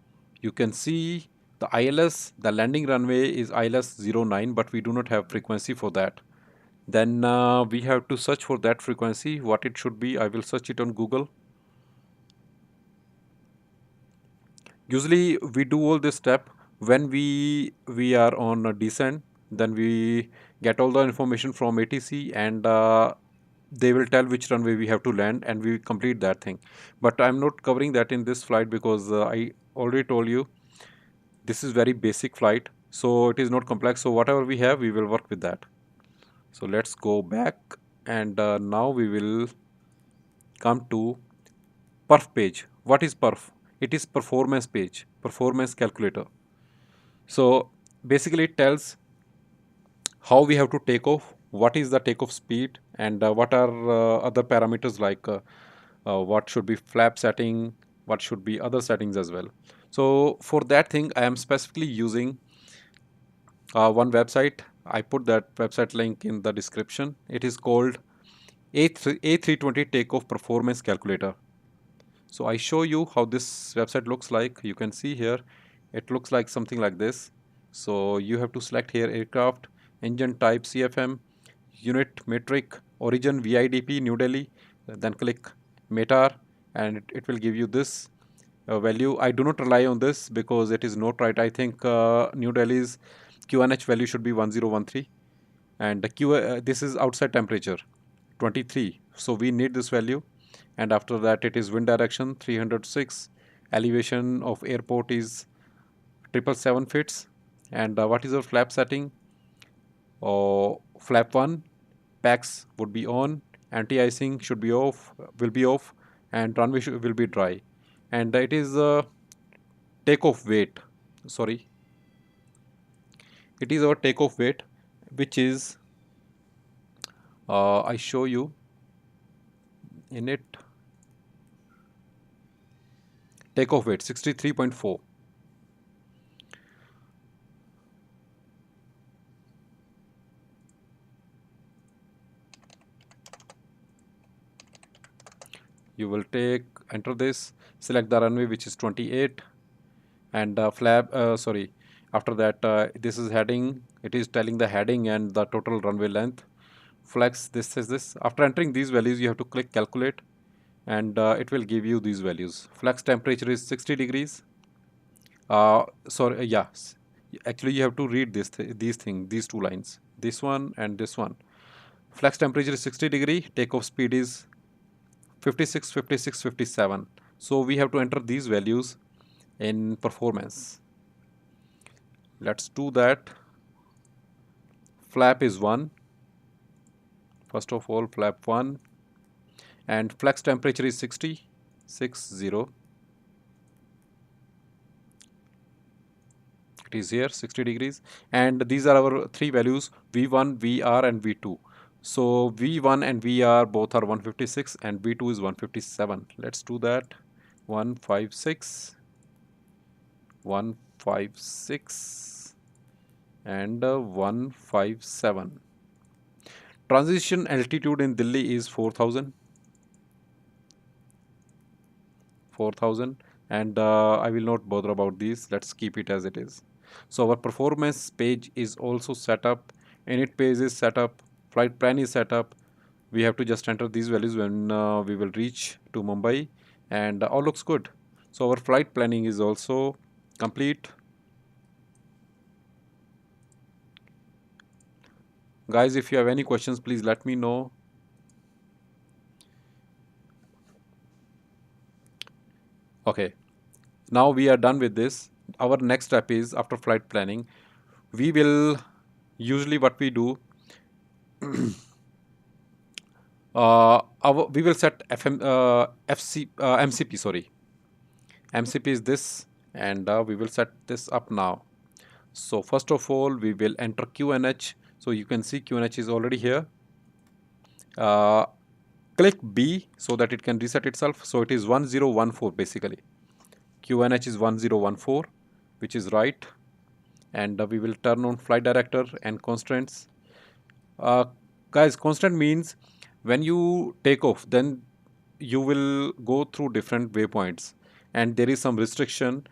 You can see the ILS, the landing runway is ILS 09, but we do not have frequency for that. Then we have to search for that frequency, what it should be. I will search it on Google. Usually we do all this step when we are on a descent. Then we get all the information from ATC, and they will tell which runway we have to land, and we complete that thing. But I'm not covering that in this flight, because I already told you this is very basic flight, so it is not complex. So whatever we have, we will work with that. So let's go back, and now we will come to perf page. What is perf? It is performance page, performance calculator. So basically it tells how we have to take off, what is the takeoff speed, and what are other parameters, like what should be flap setting, what should be other settings as well. So for that thing, I am specifically using one website. I put that website link in the description. It is called A320 Takeoff Performance Calculator. So I show you how this website looks like. You can see here, it looks like something like this. So you have to select here aircraft, engine type CFM, unit metric, origin VIDP New Delhi, then click METAR, and it will give you this value. I do not rely on this because it is not right. I think New Delhi's QNH value should be 1013, and this is outside temperature 23, so we need this value. And after that, it is wind direction 306, elevation of airport is 777 fits, and what is our flap setting? Flap 1, packs would be on, anti-icing should be off, will be off, and runway will be dry. And it is takeoff weight, sorry, it is our takeoff weight, which is I show you in it, takeoff weight 63.4. You will enter this, select the runway, which is 28, and flap, sorry, after that, this is heading, it is telling the heading and the total runway length. Flex, this is this. After entering these values, you have to click calculate, and it will give you these values. Flex temperature is 60 degrees. Sorry, yes. Actually, you have to read these two lines, this one and this one. Flex temperature is 60 degree. Takeoff speed is 56, 56, 57. So we have to enter these values in performance. Let's do that. Flap is 1. First of all, flap 1, and flex temperature is 60. It is here 60 degrees, and these are our three values, V1, VR, and V2. So V1 and VR both are 156 and V2 is 157. Let's do that. 156, 156, and 157. Transition altitude in Delhi is 4,000. 4,000, and I will not bother about these. Let's keep it as it is. So our performance page is also set up, init page is set up, flight plan is set up. We have to just enter these values when we will reach to Mumbai, and all looks good. So our flight planning is also complete. Guys, if you have any questions, please let me know. Okay, now we are done with this. Our next step is, after flight planning, we will usually what we do, we will set MCP, sorry. MCP is this, and we will set this up now. So first of all, we will enter QNH. So you can see QNH is already here. Click B so that it can reset itself. So it is 1014 basically. QNH is 1014, which is right. And we will turn on flight director and constraints. Guys, constant means when you take off, then you will go through different waypoints, and there is some restriction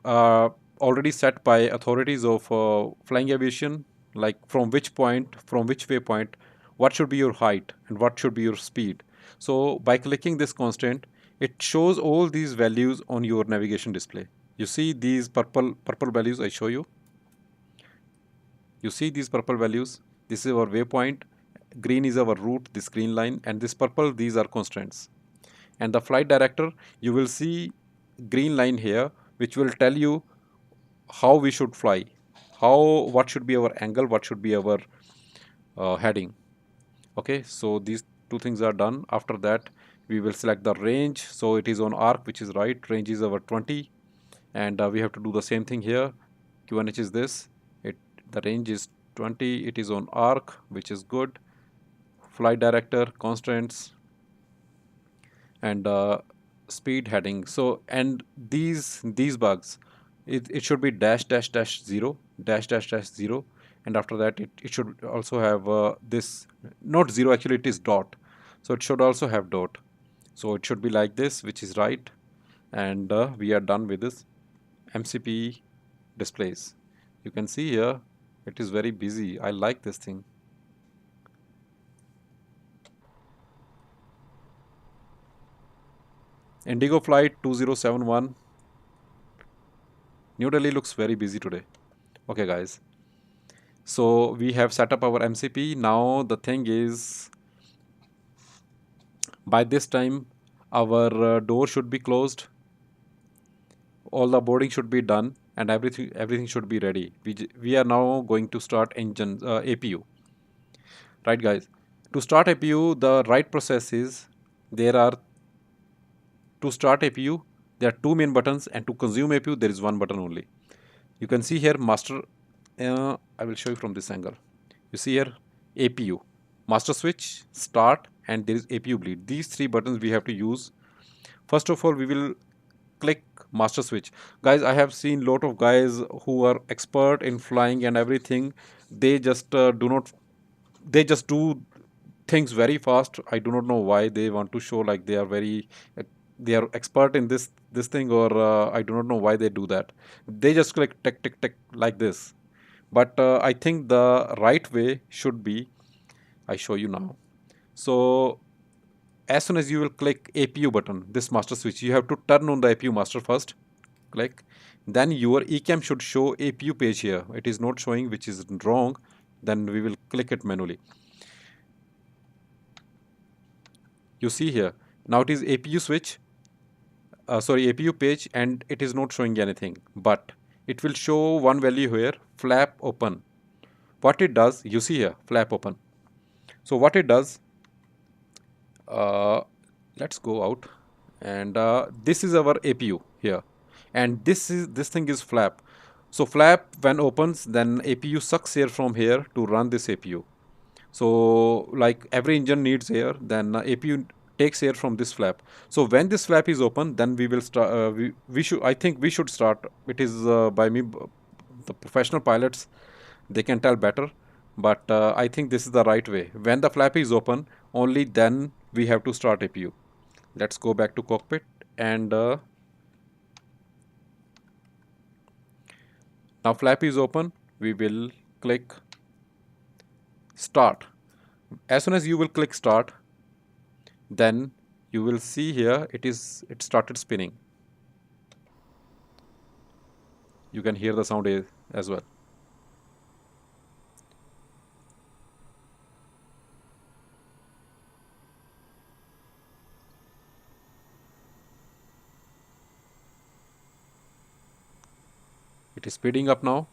already set by authorities of flying aviation, like from which point, from which waypoint, what should be your height and what should be your speed. So by clicking this constant, it shows all these values on your navigation display. You see these purple values I show you. You see these purple values. This is our waypoint. Green is our route, this green line, and this purple, these are constraints. And the flight director, you will see green line here, which will tell you how we should fly, what should be our angle, what should be our heading. Okay, so these two things are done. After that, we will select the range. So it is on arc, which is right. Range is our 20, and we have to do the same thing here. QNH is this. The range is 20. It is on arc, which is good. Flight director, constraints, and speed, heading. So, and these bugs, it should be dash dash dash 0, dash dash dash 0, and after that it should also have this, not 0, actually it is dot, so it should also have dot. So it should be like this, which is right. And we are done with this MCP displays. You can see here it is very busy. I like this thing. Indigo flight 2071. New Delhi looks very busy today. Okay guys, so we have set up our MCP. Now the thing is, by this time our door should be closed, all the boarding should be done, and everything should be ready. We are now going to start engine APU. Right guys, to start APU, the right process is, to start APU there are two main buttons, and to consume APU there is one button only. You can see here master, I will show you from this angle. You see here APU, master switch, start, and there is APU bleed. These three buttons we have to use. First of all, we will click master switch. Guys, I have seen lot of guys who are expert in flying and everything. They just they just do things very fast. I do not know why they want to show like they are very they are expert in this thing, or I do not know why they do that. They just click tick tick tick like this. But I think the right way should be, I show you now. So as soon as you will click APU button, this master switch, you have to turn on the APU master first. Click. Then your ECAM should show APU page here. It is not showing, which is wrong. Then we will click it manually. You see here. Now it is APU switch. APU page, and it is not showing anything. But it will show one value here, flap open. What it does, you see here, flap open. So what it does, uh, let's go out, and this is our APU here, and this thing is flap. So flap when opens, then APU sucks air from here to run this APU. So like every engine needs air, then APU takes air from this flap. So when this flap is open, then we will start. We should. I think we should start. It is by me. The professional pilots, they can tell better, but I think this is the right way. When the flap is open, only then we have to start APU. Let's go back to cockpit, and now flap is open. We will click start. As soon as you will click start, then you will see here it started spinning. You can hear the sound as well. It is speeding up now.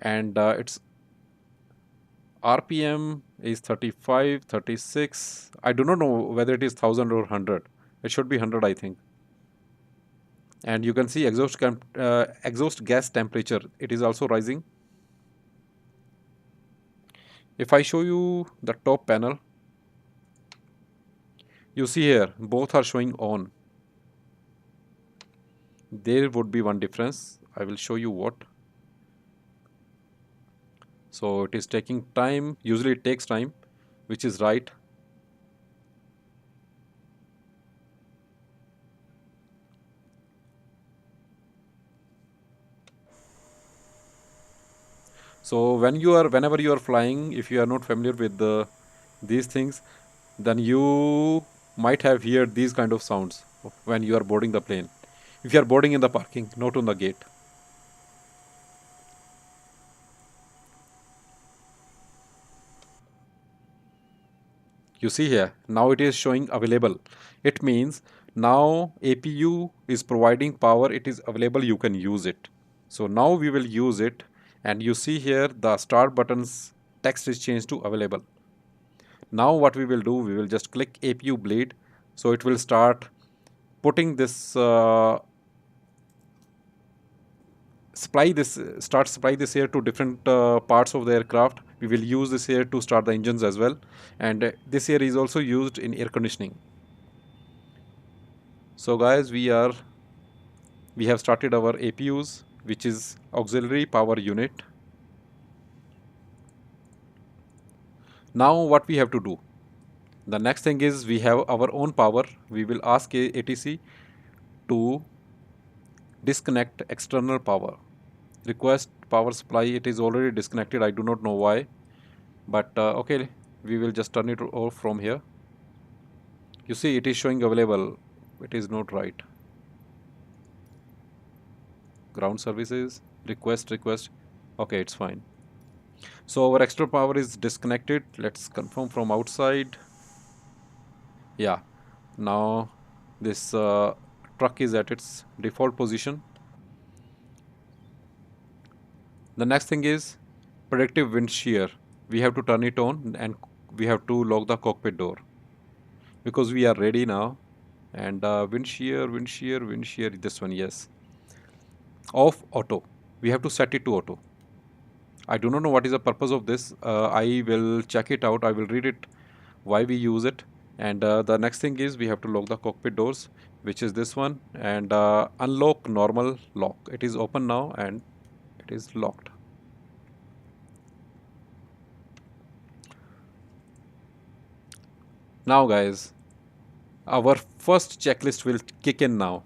And its RPM is 35, 36. I do not know whether it is 1000 or 100. It should be 100, I think. And you can see exhaust gas temperature. It is also rising. If I show you the top panel, you see here both are showing on. There would be one difference. I will show you what. So it is taking time. Usually it takes time, which is right. So whenever you are flying, if you are not familiar with these things, then you might have heard these kind of sounds when you are boarding the plane. If you are boarding in the parking, not on the gate. You see here, now it is showing available. It means now APU is providing power, it is available, you can use it. So now we will use it, and you see here the start button's text is changed to available. Now what we will do, we will just click APU bleed. So it will start putting this supply this air to different parts of the aircraft. We will use this air to start the engines as well, and this air is also used in air conditioning. So guys, we have started our APUs, which is auxiliary power unit. Now what we have to do, the next thing is we have our own power. We will ask ATC to disconnect external power. Request power supply. It is already disconnected. I do not know why, but okay, we will just turn it off from here. You see it is showing available. It is not right. Ground services, request. Okay, it's fine. So our extra power is disconnected. Let's confirm from outside. Yeah, now this truck is at its default position. The next thing is predictive wind shear. We have to turn it on, and we have to lock the cockpit door because we are ready now. And wind shear, this one, yes. Off auto. We have to set it to auto. I do not know what is the purpose of this. I will check it out. I will read it, why we use it. And the next thing is we have to lock the cockpit doors, which is this one, and unlock normal lock. It is open now and it is locked. Now guys, our first checklist will kick in now.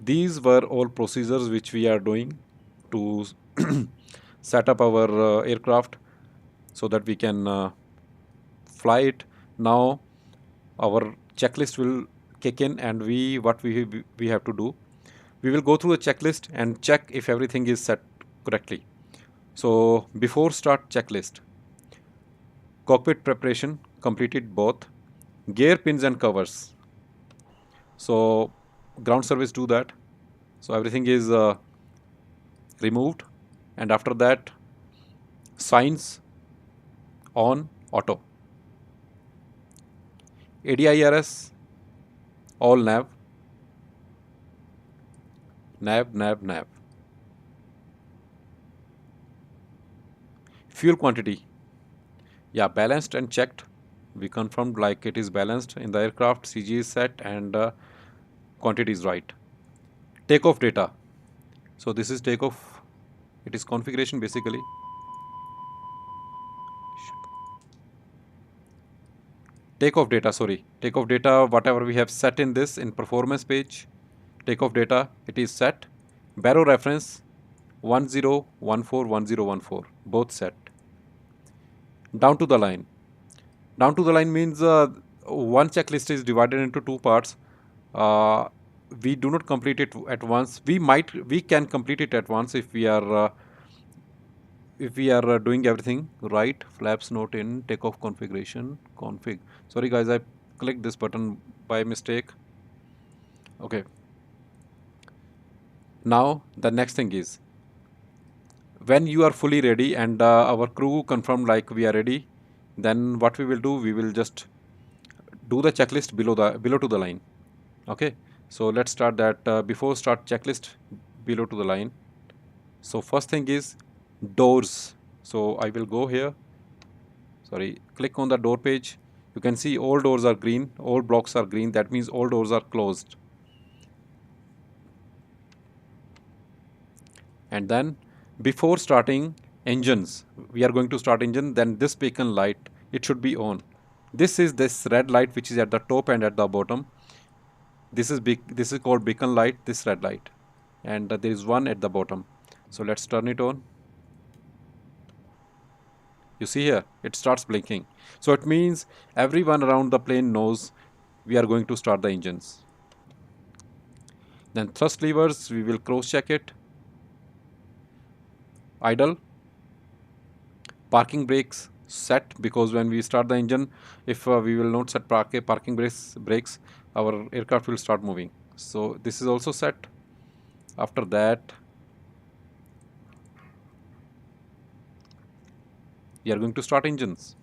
These were all procedures which we are doing to set up our aircraft so that we can fly it. Now our checklist will kick in, and what we have to do, we will go through the checklist and check if everything is set correctly. So before start checklist, cockpit preparation completed both, gear pins and covers. So ground service do that. So everything is removed. and after that signs on auto, ADIRS all nav, nav. Fuel quantity, yeah, balanced and checked. We confirmed like it is balanced in the aircraft, CG is set, and quantity is right. Takeoff data, so this is takeoff, it is configuration basically. Takeoff data, sorry, takeoff data, whatever we have set in this in performance page, takeoff data, it is set. Barrow reference 10141014, both set. Down to the line, down to the line means one checklist is divided into two parts. uh, we do not complete it at once. We can complete it at once if we are doing everything right. Flaps not in takeoff configuration config, sorry guys, I clicked this button by mistake. Okay, now the next thing is, when you are fully ready and our crew confirmed like we are ready, then what we will do, we will just do the checklist below to the line. Okay, so let's start that. Before start checklist below to the line, so first thing is doors. So I will go here, sorry, click on the door page. You can see all doors are green, all blocks are green, that means all doors are closed. And then before starting engines, we are going to start engine, then this beacon light, it should be on. This red light which is at the top and at the bottom, this is called beacon light, this red light, and there is one at the bottom. So let's turn it on. You see here it starts blinking, so it means everyone around the plane knows we are going to start the engines. Then thrust levers, we will cross check it. Idle, parking brakes set, because when we start the engine, if we will not set parking brakes, our aircraft will start moving. So this is also set. After that, we are going to start engines.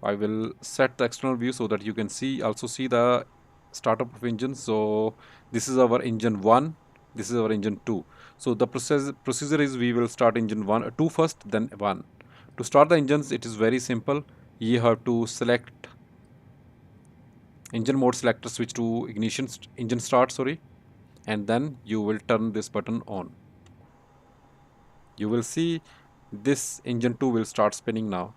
I will set the external view so that you can also see the startup of engine. So this is our engine 1, this is our engine 2. So the procedure is, we will start engine 2 first, then 1. To start the engines, it is very simple. You have to select engine mode selector, switch to ignition engine start, sorry, and then you will turn this button on. You will see this engine 2 will start spinning now.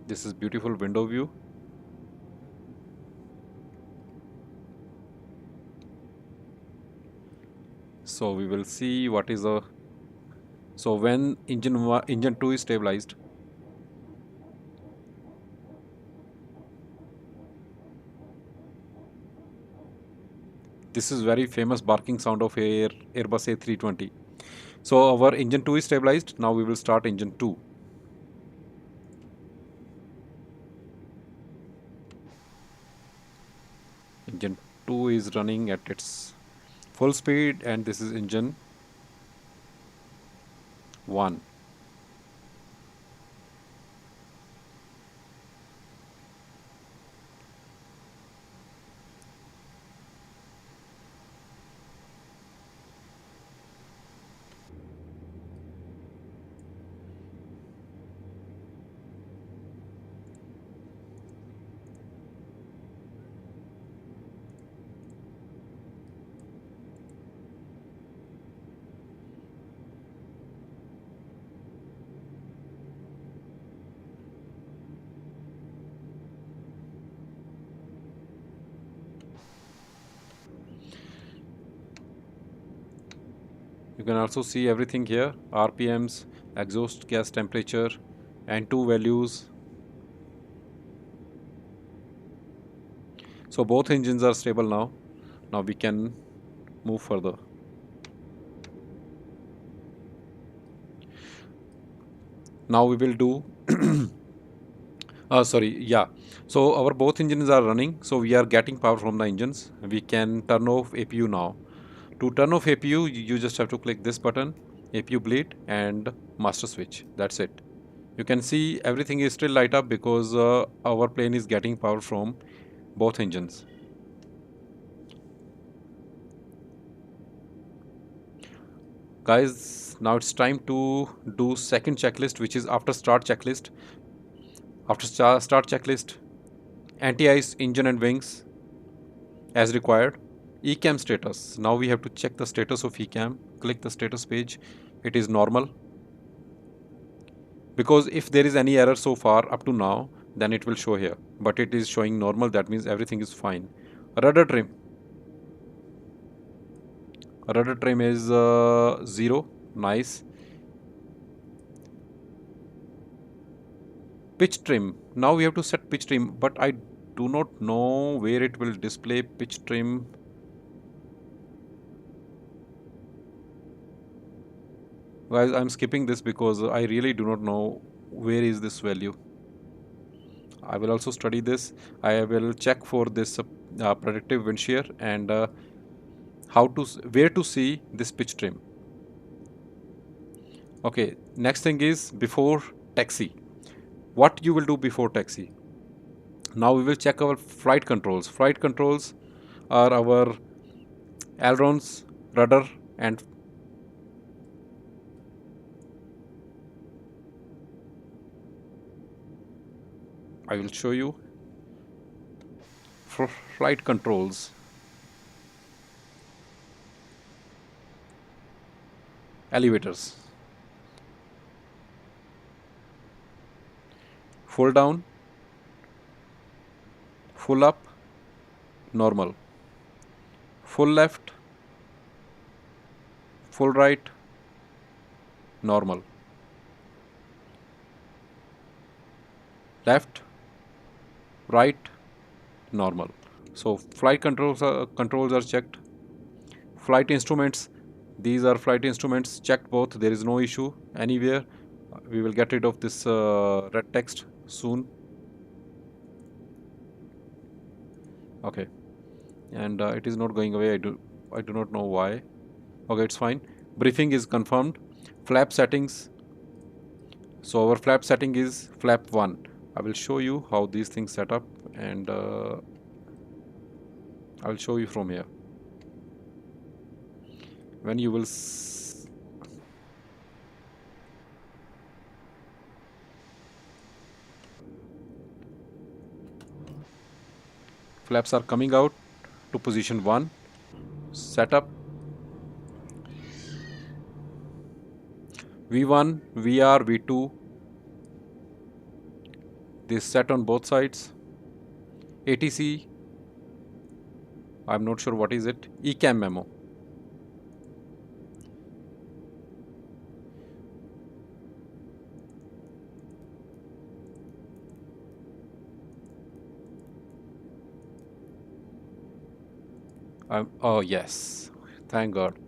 This is beautiful window view. So we will see what is the, so when engine 2 is stabilized, this is very famous barking sound of Airbus A320. So our engine 2 is stabilized. Now we will start engine 2. Engine 2 is running at its full speed, and this is engine 1. You can also see everything here: RPMs, exhaust gas temperature, and two values. So both engines are stable now. Now we can move further. Now we will do sorry, yeah. So our both engines are running, so we are getting power from the engines. We can turn off APU now. To turn off APU, you just have to click this button, APU bleed, and master switch. That's it. You can see everything is still light up because our plane is getting power from both engines. Guys, now it's time to do second checklist, which is after start checklist. After start checklist, anti-ice engine and wings as required. ECAM status. Now we have to check the status of ECAM. Click the status page. It is normal. Because if there is any error so far up to now, then it will show here. But it is showing normal. That means everything is fine. Rudder trim. Rudder trim is 0. Nice. Pitch trim. Now we have to set pitch trim, but I do not know where it will display pitch trim. Guys, I'm skipping this because I really do not know where is this value. I will also study this. I will check for this predictive wind shear and where to see this pitch trim. Okay, next thing is before taxi. What you will do before taxi? Now we will check our flight controls. Flight controls are our ailerons, rudder, and I will show you for flight controls. Elevators. Full down, full up, normal. Full left, full right, normal. Left, right, normal. So flight controls are checked. Flight instruments, these are flight instruments checked both. There is no issue anywhere. We will get rid of this red text soon. Okay, and it is not going away. I do not know why. Okay, it's fine. Briefing is confirmed. Flap settings. So our flap setting is flap 1. I will show you how these things set up, and I will show you from here. When you will flaps are coming out to position 1. Setup. V1, VR, V2. This set on both sides. ATC. I'm not sure what is it. ECAM memo. Oh yes, thank God.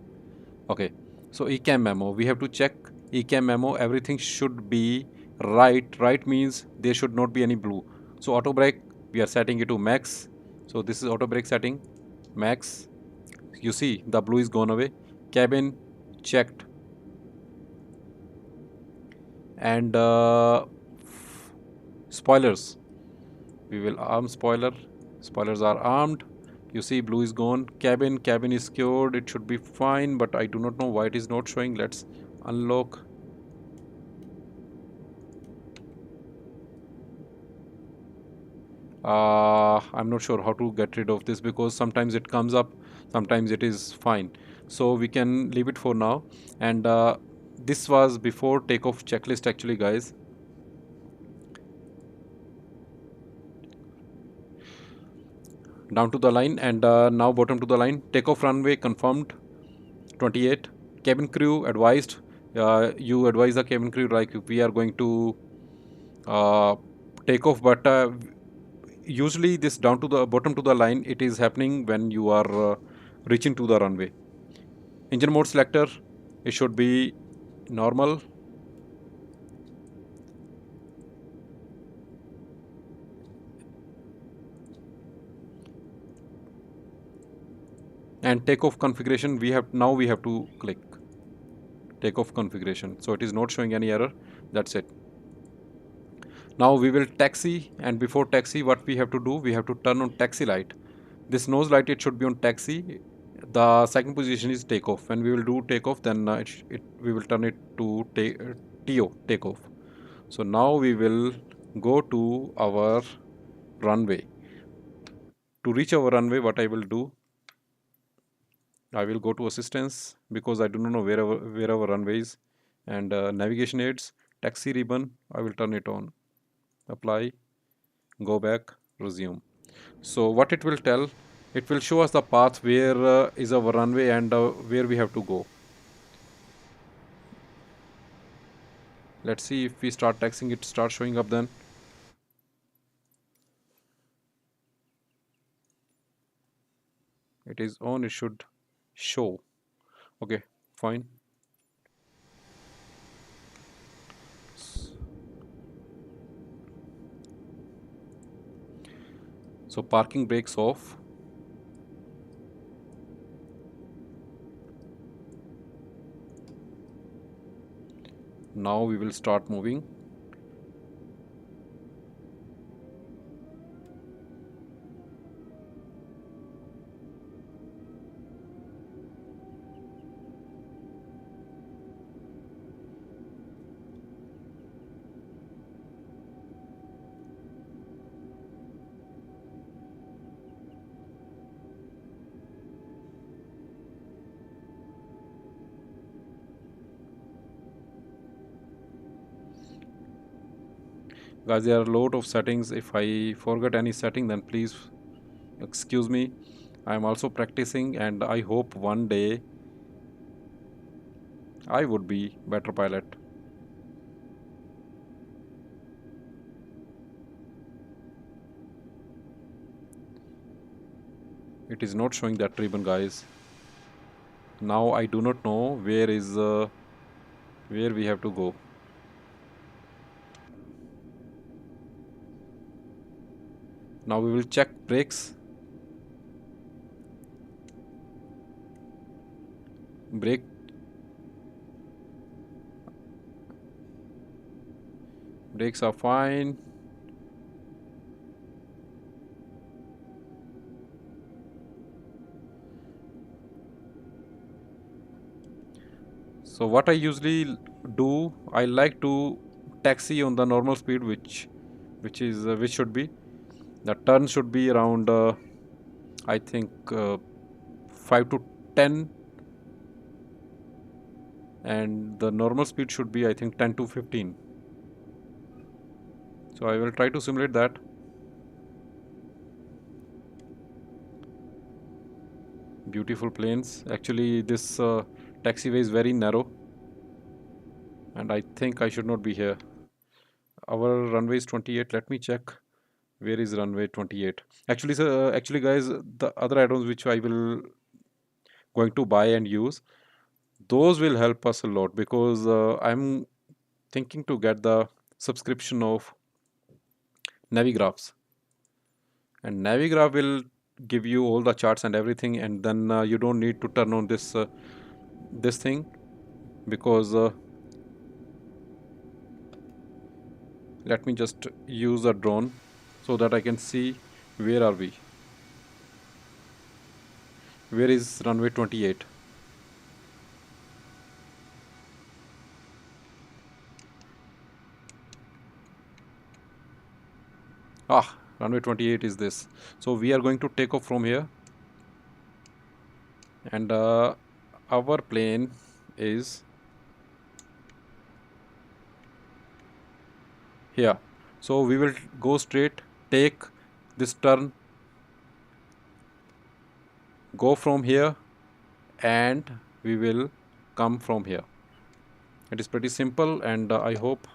Okay, so ECAM memo. We have to check ECAM memo. Everything should be right. Right means there should not be any blue. So auto brake, we are setting it to max. So this is auto brake setting, max. You see the blue is gone away. Cabin checked. And spoilers. We will arm spoiler. Spoilers are armed. You see blue is gone. Cabin is secured. It should be fine, but I do not know why it is not showing. Let's unlock. I'm not sure how to get rid of this because sometimes it comes up, sometimes it is fine. So we can leave it for now. And this was before takeoff checklist actually, guys. Down to the line, and now bottom to the line. Takeoff runway confirmed 28. cabin crew advised, you advise the cabin crew like we are going to uh, take off, but usually this down to the bottom to the line, it is happening when you are reaching to the runway. Engine mode selector, it should be normal, and takeoff configuration, we have to click takeoff configuration, so it is not showing any error. That's it. Now we will taxi, and before taxi what we have to do, we have to turn on taxi light. This nose light, it should be on taxi. The second position is takeoff. When we will do takeoff, then we will turn it to TO, takeoff. So now we will go to our runway. To reach our runway, what I will do, I will go to assistance because I do not know where our runway is, and navigation aids, taxi ribbon, I will turn it on. Apply, go back, resume. So what it will tell, it will show us the path where is our runway and where we have to go. Let's see if we start taxiing, it starts showing up then. It is on, it should show. Okay, fine. So parking brakes off. Now we will start moving. Guys, there are a lot of settings. If I forget any setting, then please excuse me. I am also practicing, and I hope one day I would be better pilot. It is not showing that ribbon, guys. Now I do not know where we have to go. Now we will check brakes. Brake. Brakes are fine. So what I usually do, I like to taxi on the normal speed, which should be, the turn should be around I think 5 to 10, and the normal speed should be I think 10 to 15. So I will try to simulate that. Beautiful planes. Actually this taxiway is very narrow, and I think I should not be here. Our runway is 28. Let me check where is runway 28. Actually, sir, actually guys, the other add-ons which I will going to buy and use, those will help us a lot, because I'm thinking to get the subscription of Navigraphs, and Navigraph will give you all the charts and everything, and then you don't need to turn on this thing, because let me just use a drone so that I can see where are we, where is runway 28. Runway 28 is this. So we are going to take off from here, and our plane is here. So we will go straight, take this turn, go from here, and we will come from here. It is pretty simple, and I hope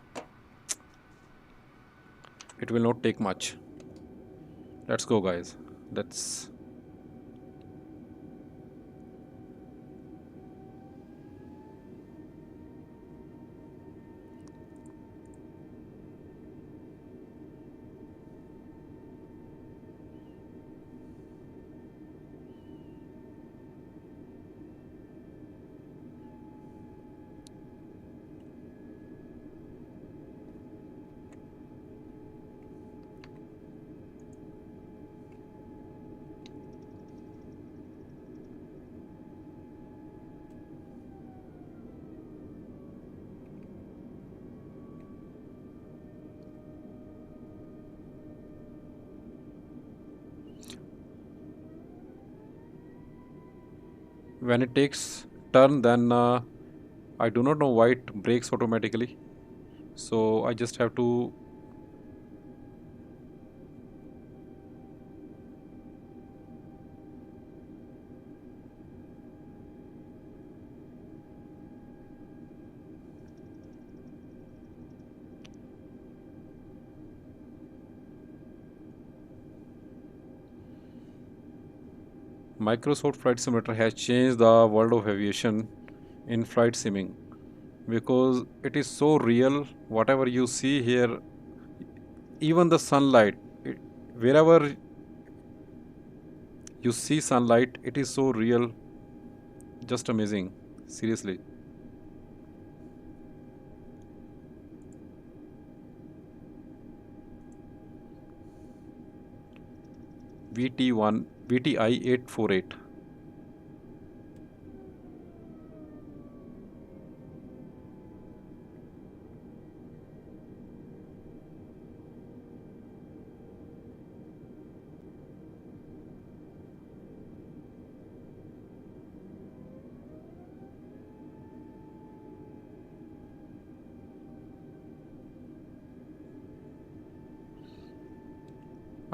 it will not take much. Let's go, guys. Let's. When it takes turn, then I do not know why it brakes automatically. So I just have to. Microsoft Flight Simulator has changed the world of aviation in flight simming because it is so real. Whatever you see here, even the sunlight, wherever you see sunlight, it is so real, just amazing. Seriously. VT1, VTI 848.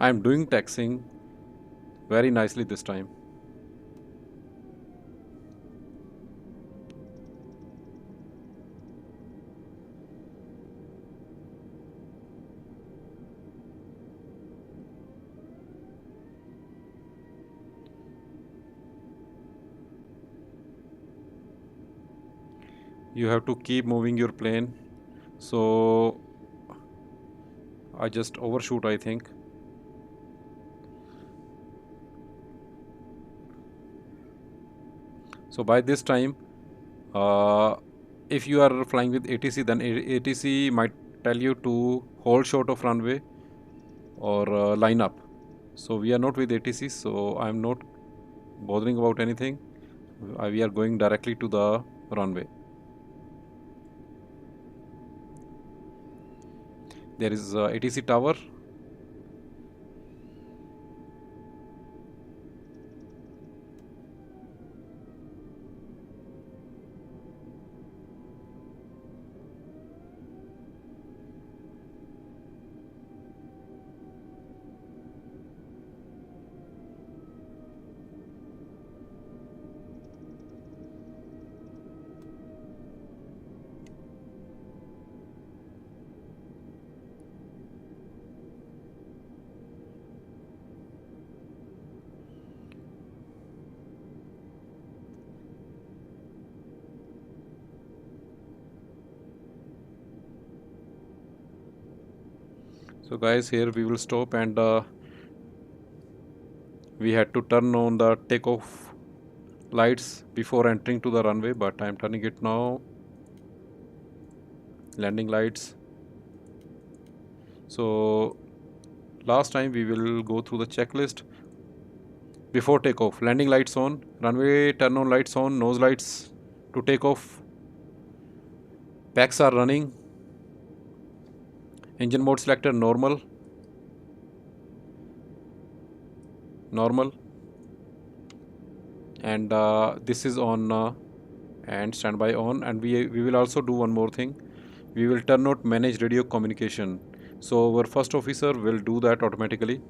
I am doing taxing very nicely this time. You have to keep moving your plane. So I just overshoot, I think. So by this time, uh, if you are flying with ATC, then ATC might tell you to hold short of runway or line up. So we are not with ATC, so I'm not bothering about anything. We are going directly to the runway. There is ATC tower. So guys, here we will stop, and we had to turn on the takeoff lights before entering to the runway, but I'm turning it now. Landing lights. So last time we will go through the checklist. Before takeoff, landing lights on, runway turn on lights on, nose lights to take off, packs are running, engine mode selector normal, and this is on and standby on. And we will also do one more thing. We will turn on manage radio communication. So our first officer will do that automatically.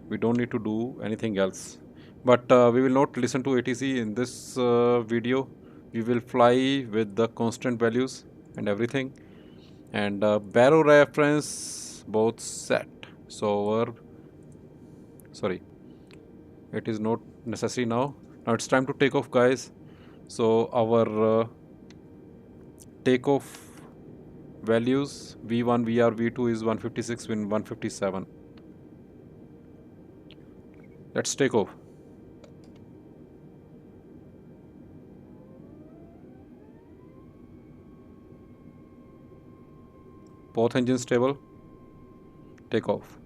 We don't need to do anything else. But we will not listen to ATC in this video. We will fly with the constant values and everything, and barrow reference both set. So our, sorry, it is not necessary now. Now it's time to take off, guys. So our takeoff values V1, VR, V2 is 156 win 157. Let's take off. Both engines stable. Take off.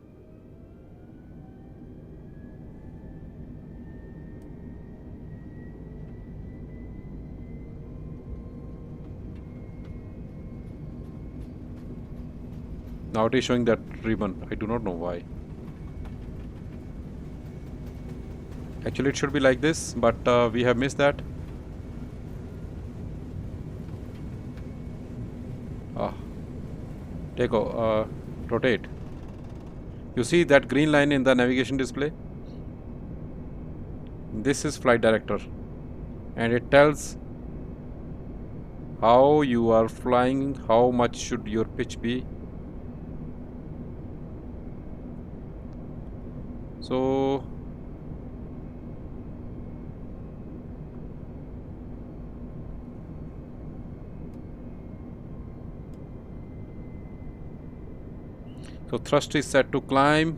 Now it is showing that ribbon. I do not know why. Actually, it should be like this, but we have missed that. Ah, take off. Rotate. You see that green line in the navigation display? This is flight director, and it tells how you are flying, how much should your pitch be. So thrust is set to climb,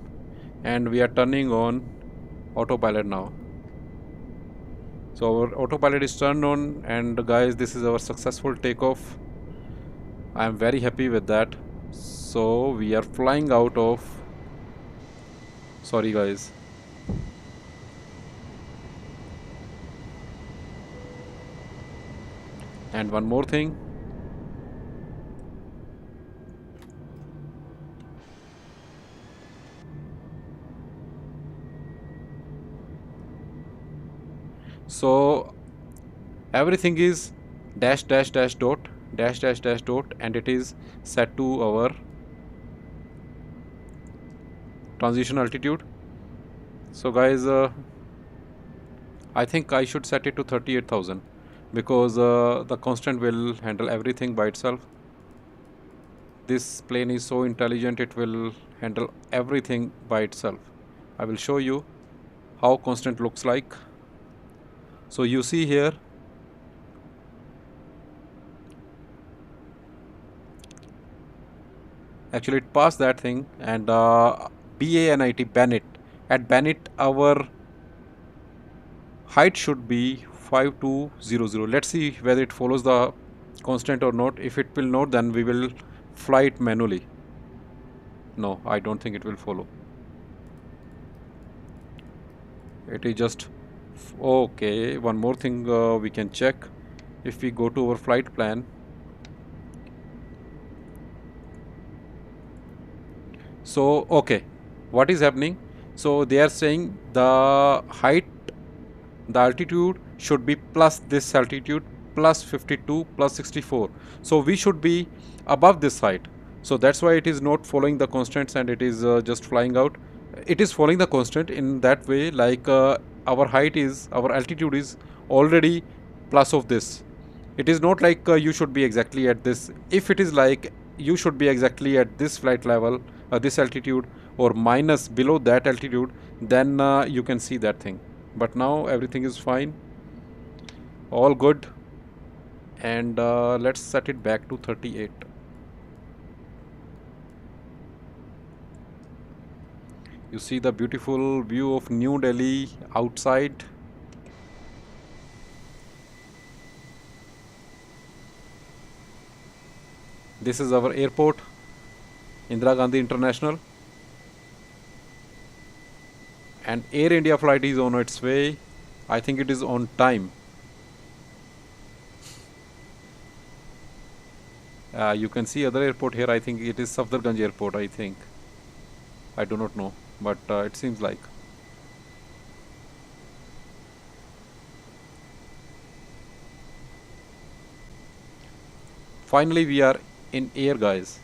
and we are turning on autopilot now. So our autopilot is turned on, and guys, this is our successful takeoff. I am very happy with that. So we are flying out of, sorry guys, and one more thing. So everything is dash dash dash dot dash dash dash dot, and it is set to our transition altitude. So guys, I think I should set it to 38,000 because the constant will handle everything by itself. This plane is so intelligent, it will handle everything by itself. I will show you how constant looks like. So you see here, actually it passed that thing, and BANIT, Bennett. At Bennett, our height should be 5200. Let's see whether it follows the constant or not. If it will not, then we will fly it manually. No, I don't think it will follow. It is just okay. One more thing we can check. If we go to our flight plan, so okay, what is happening? So they are saying the height, the altitude should be plus this altitude, plus 52 plus 64. So we should be above this height. So that's why it is not following the constants, and it is just flying out. It is following the constant in that way, like our height is, our altitude is already plus of this. It is not like you should be exactly at this. If it is like you should be exactly at this flight level, this altitude, or minus below that altitude, then you can see that thing. But now everything is fine, all good, and let's set it back to 38. You see the beautiful view of New Delhi outside. This is our airport, Indira Gandhi International, and Air India flight is on its way. I think it is on time. You can see other airport here. I think it is Safdarganj Airport, I think. I do not know, but it seems like. Finally, we are in air, guys.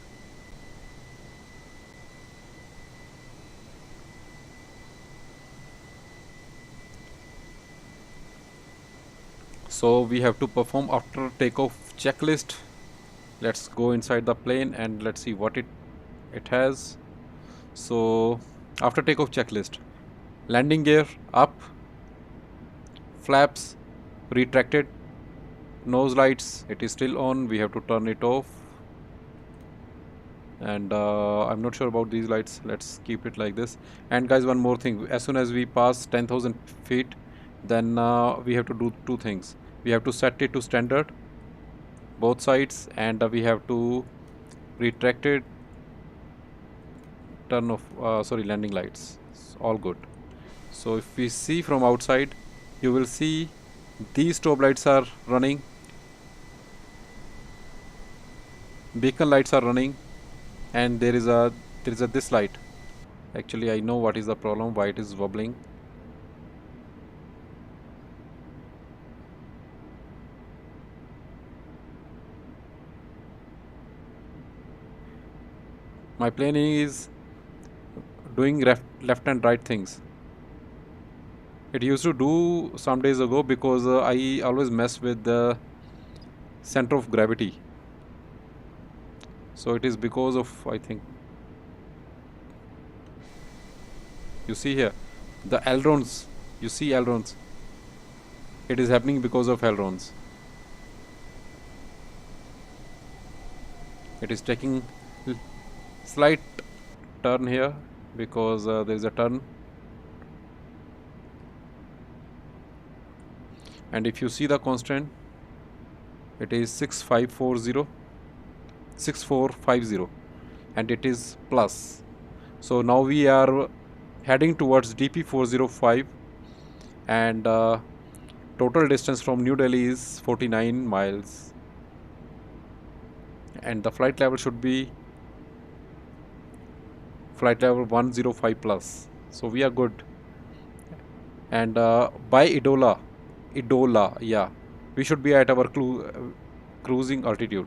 So we have to perform after takeoff checklist. Let's go inside the plane and let's see what it has. So after takeoff checklist, landing gear up, flaps retracted, nose lights it is still on, we have to turn it off. And I'm not sure about these lights, let's keep it like this. And guys, one more thing, as soon as we pass 10,000 feet, then we have to do two things. We have to set it to standard both sides, and we have to retract it, turn off sorry, landing lights. It's all good. So if we see from outside, you will see these strobe lights are running, beacon lights are running, and there is a this light. Actually, I know what is the problem, why it is wobbling. My plane is doing left and right things. It used to do some days ago because I always mess with the center of gravity. So it is because of, I think, you see here the ailerons, you see ailerons, it is happening because of ailerons. It is taking slight turn here because there is a turn. And if you see the constant, it is 6450, and it is plus. So now we are heading towards DP 405, and total distance from New Delhi is 49 miles, and the flight level should be flight level 105 plus. So we are good. And by Idola, yeah, we should be at our cruising altitude.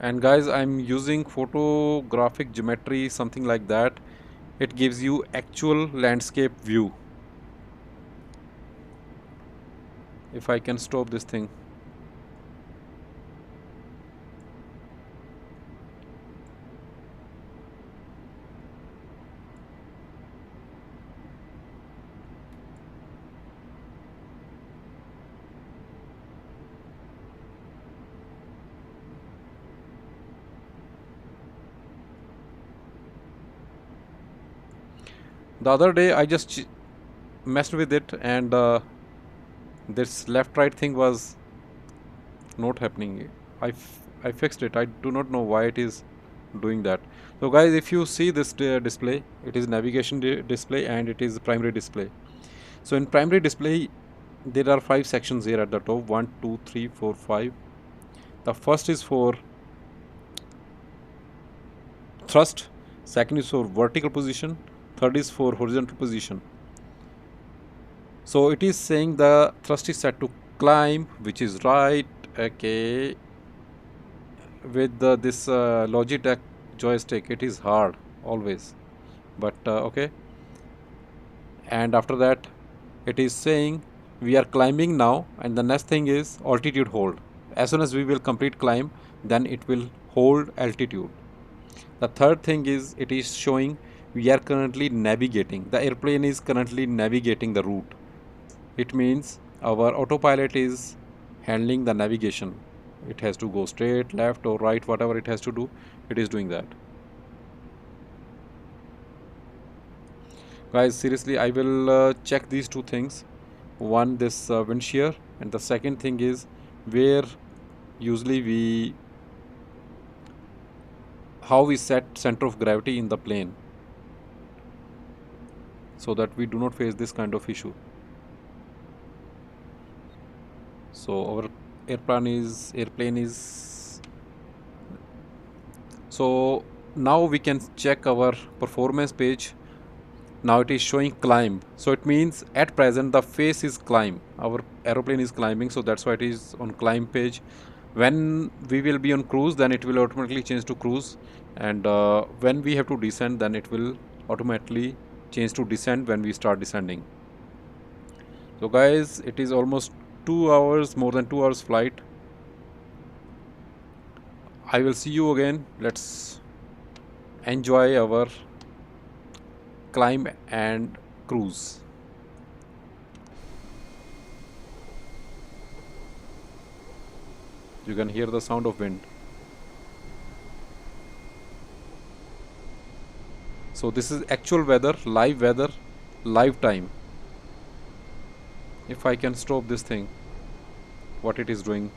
And guys, I'm using photographic geometry, something like that. It gives you actual landscape view. If I can stop this thing. The other day I just messed with it, and this left right thing was not happening. I fixed it. I do not know why it is doing that. So guys, if you see this display, it is navigation display, and it is primary display. So in primary display, there are 5 sections here at the top, 1 2 3 4 5. The first is for thrust, second is for vertical position, third is for horizontal position. So it is saying the thrust is set to climb, which is right. Okay, with this Logitech joystick, it is hard always, but okay. And after that, it is saying we are climbing now, and the next thing is altitude hold. As soon as we will complete climb, then it will hold altitude. The third thing is, it is showing we are currently navigating. The airplane is currently navigating the route. It means our autopilot is handling the navigation. It has to go straight, left, or right, whatever it has to do, it is doing that. Guys, seriously, I will check these two things. One, this wind shear, and the second thing is where usually how we set center of gravity in the plane, so that we do not face this kind of issue. So our airplane is so now we can check our performance page. Now it is showing climb, so it means at present the face is climb, our aeroplane is climbing, so that's why it is on climb page. When we will be on cruise, then it will automatically change to cruise, and when we have to descend, then it will automatically change to descend when we start descending. So guys, it is almost 2 hours, more than 2 hours flight. I will see you again. Let's enjoy our climb and cruise. You can hear the sound of wind. So this is actual weather, live time. If I can stop this thing, what it is doing.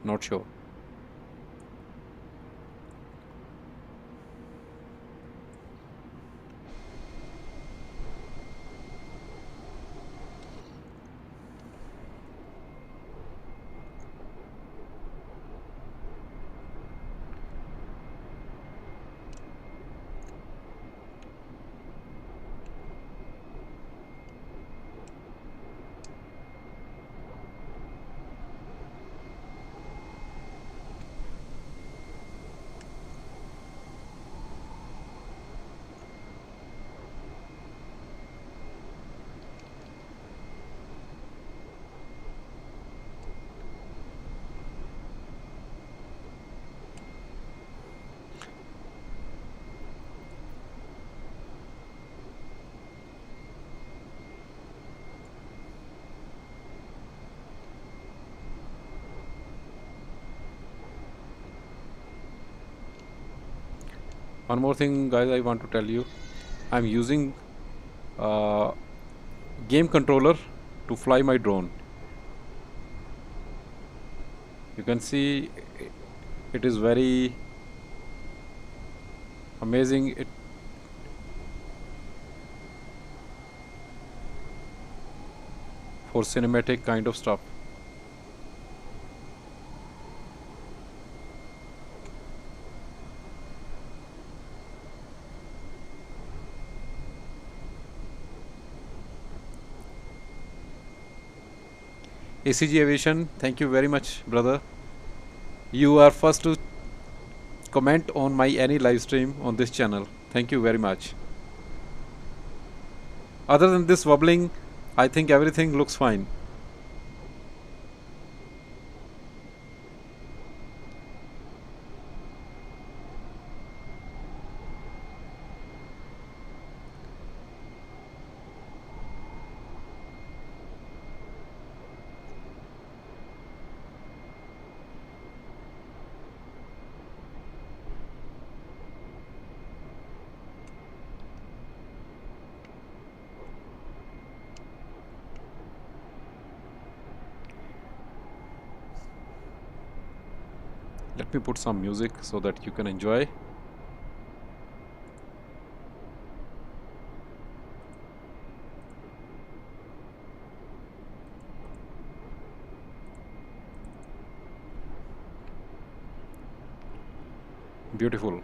Not sure. One more thing, guys, I want to tell you. I'm using uh, game controller to fly my drone. You can see it is very amazing. It for cinematic kind of stuff. ACG Aviation, thank you very much, brother. You are first to comment on my any live stream on this channel. Thank you very much. Other than this wobbling, I think everything looks fine. Let me put some music so that you can enjoy. Beautiful.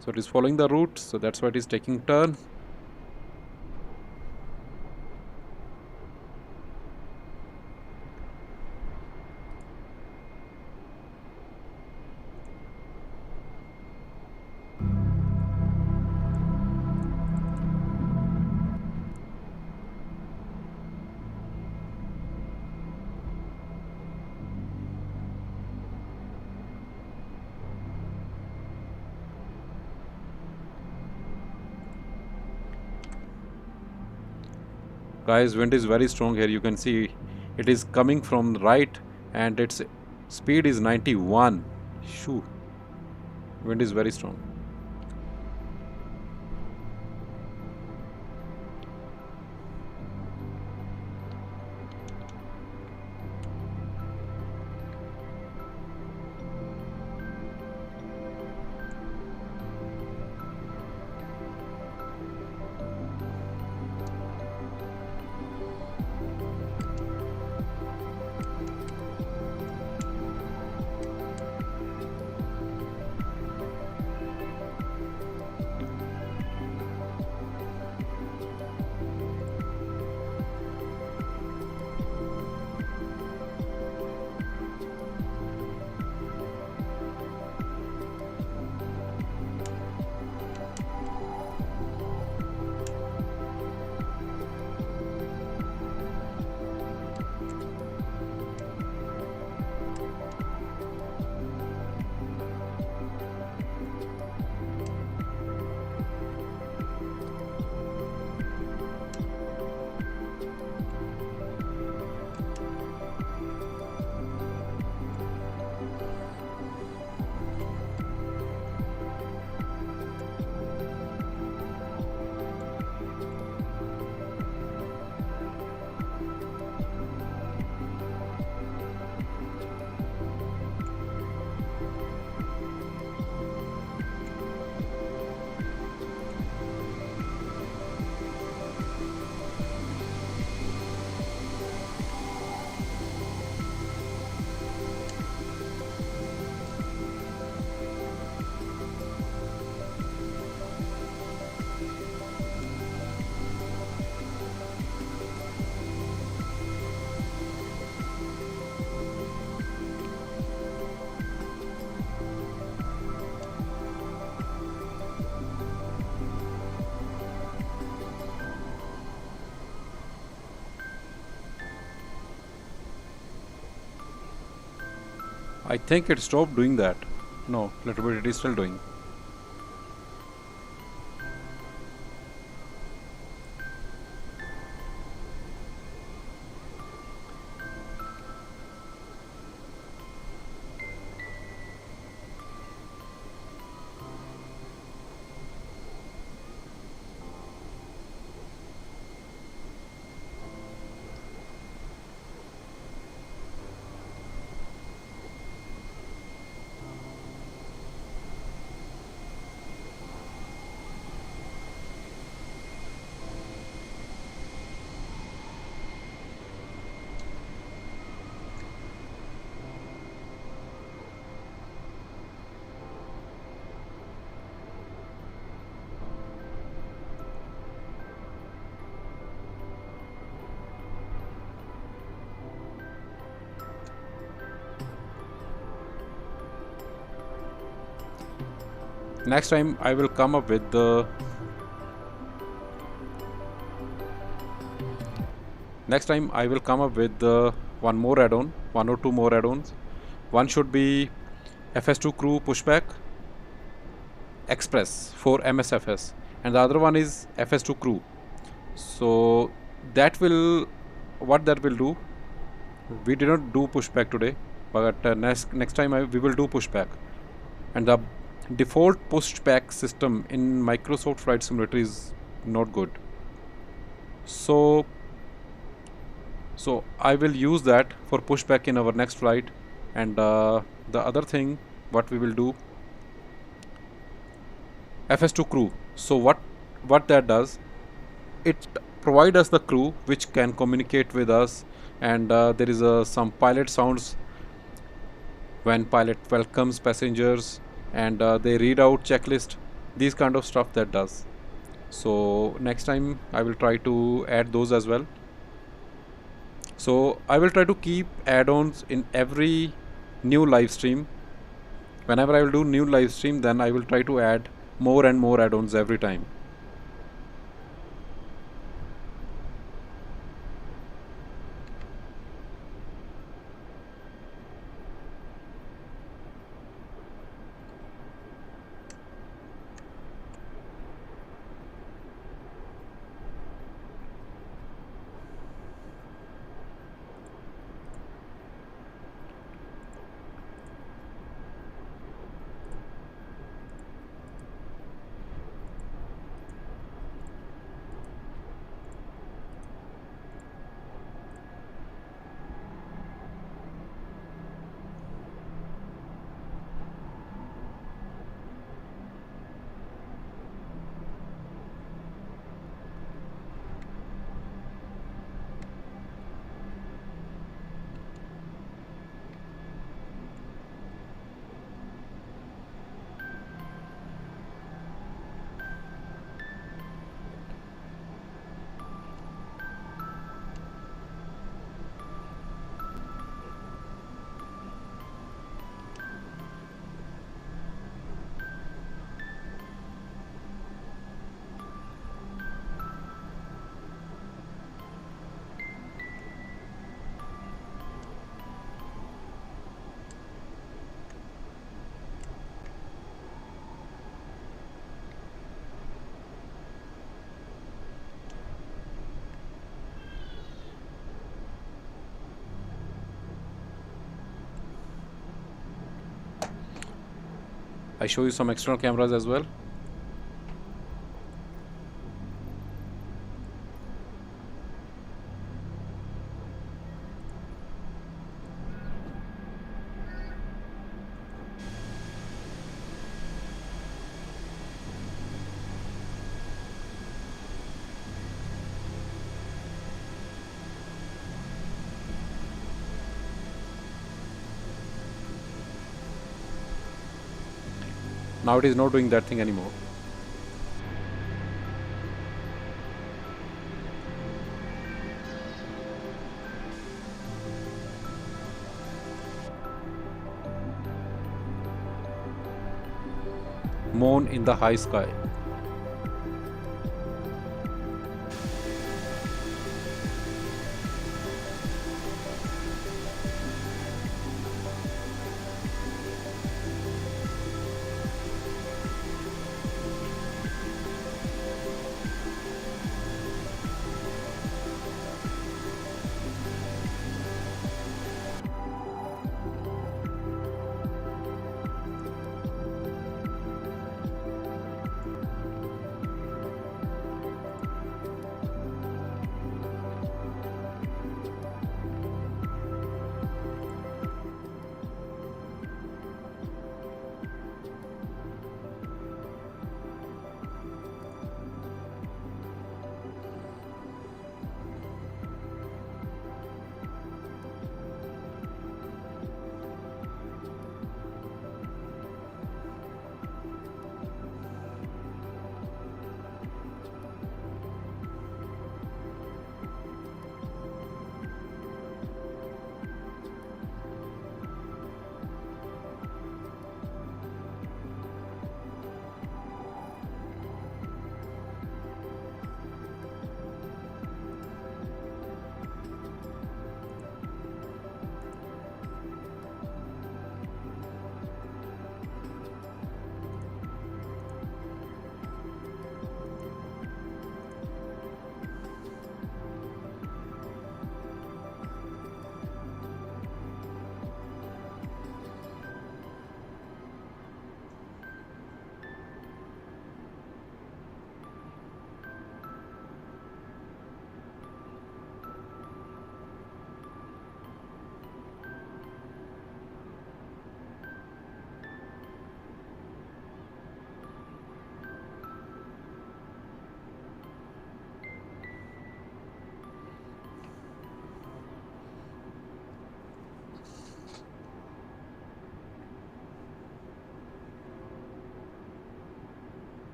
So it is following the route, so that's why it is taking turn. Guys, wind is very strong here. You can see it is coming from right and its speed is 91. Shoo, wind is very strong. I think it stopped doing that. No, little bit it is still doing. Next time I will come up with the one more add-on, one or two more add-ons. One should be FS2 Crew Pushback Express for MSFS, and the other one is FS2 Crew. So that will, what that will do, we did not do pushback today, but next time we will do pushback. And the default pushback system in Microsoft Flight Simulator is not good. So I will use that for pushback in our next flight. And the other thing what we will do, FS2 crew. So what that does, it provides us the crew which can communicate with us, and there is some pilot sounds when pilot welcomes passengers, and they read out checklist, these kind of stuff that does. So next time I will try to add those as well. So I will try to keep add-ons in every new live stream. Whenever I will do new live stream, then I will try to add more and more add-ons every time. I show you some external cameras as well. Now it is not doing that thing anymore. Moon in the high sky.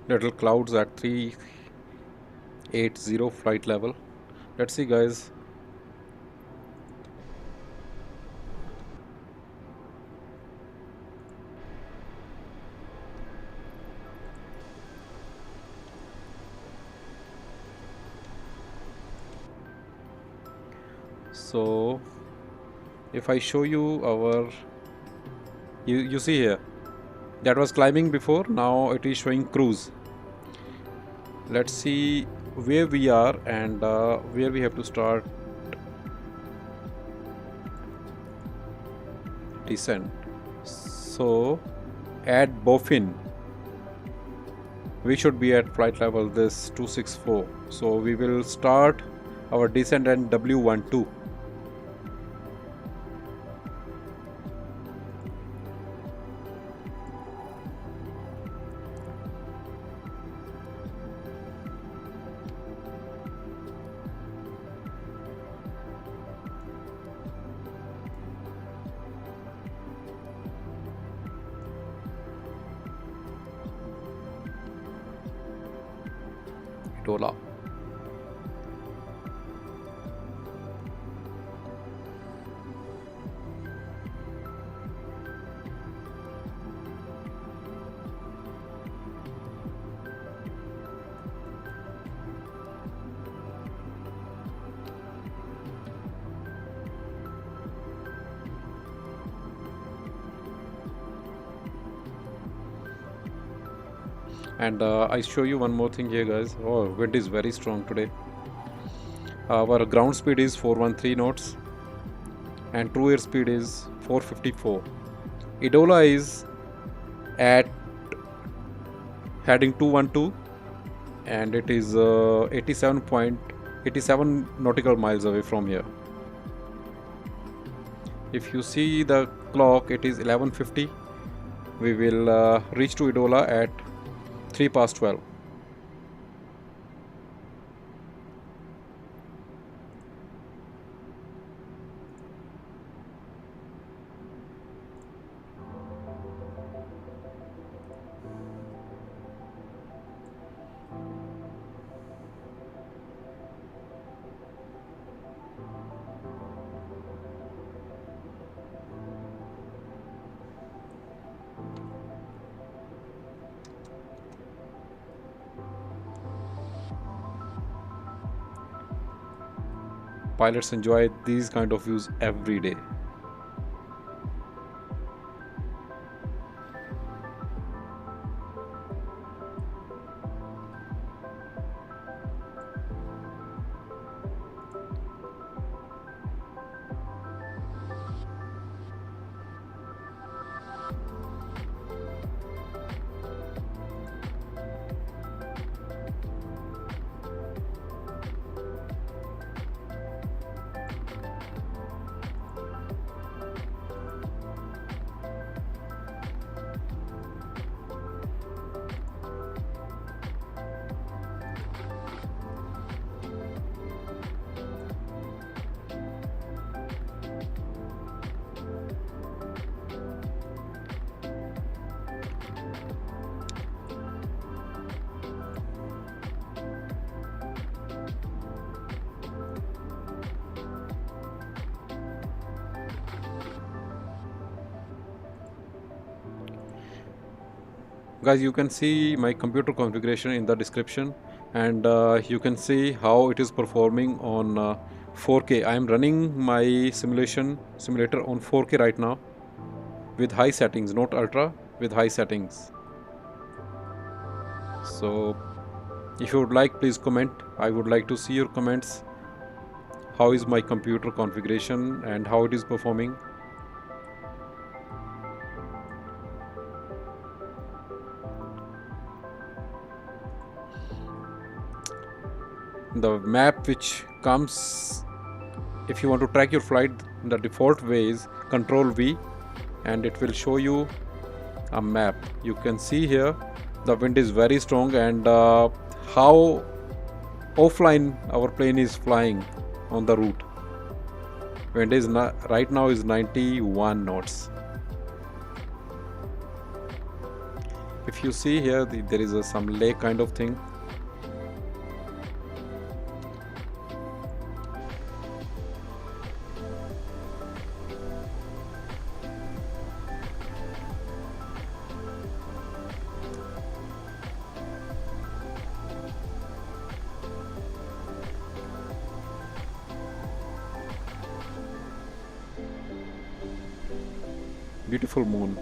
Little clouds at 380 flight level. Let's see, guys. So if I show you our, you see here, that was climbing before, now it is showing cruise. Let's see where we are and where we have to start descent. So at Bofin we should be at flight level this 264, so we will start our descent at W12. Tola. And I show you one more thing here, guys. Oh, wind is very strong today. Our ground speed is 413 knots and true air speed is 454. Idola is at heading 212 and it is 87 nautical miles away from here. If you see the clock, it is 11:50. We will reach to Idola at 3 past 12. Pilots enjoy these kind of views every day. Guys, you can see my computer configuration in the description, and you can see how it is performing on 4K. I am running my simulator on 4K right now with high settings, not ultra, with high settings. So if you would like, please comment. I would like to see your comments. How is my computer configuration and how it is performing? The map which comes, if you want to track your flight, the default way is Control V, and it will show you a map. You can see here the wind is very strong, and how offline our plane is flying on the route. Wind is right now is 91 knots. If you see here, there is some lake kind of thing. Beautiful moon.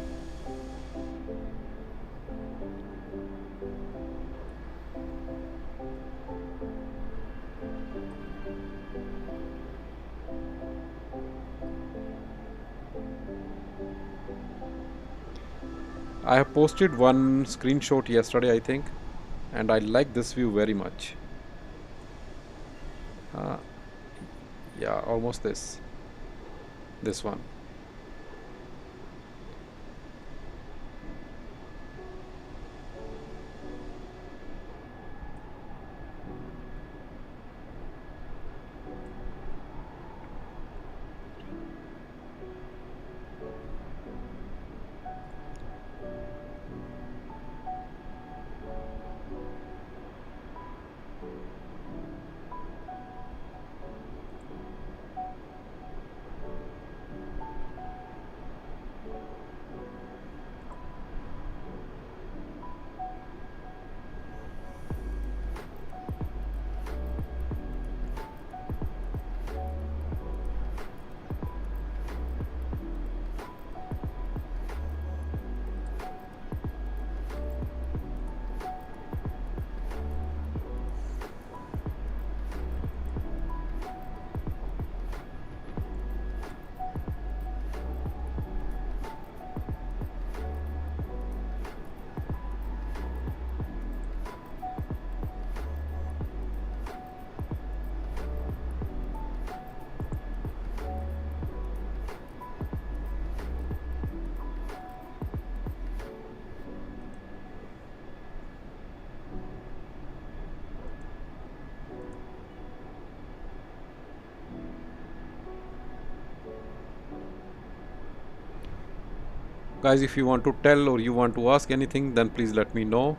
I have posted one screenshot yesterday, I think, and I like this view very much. Uh, yeah, almost this one. Guys, if you want to tell or you want to ask anything, then please let me know.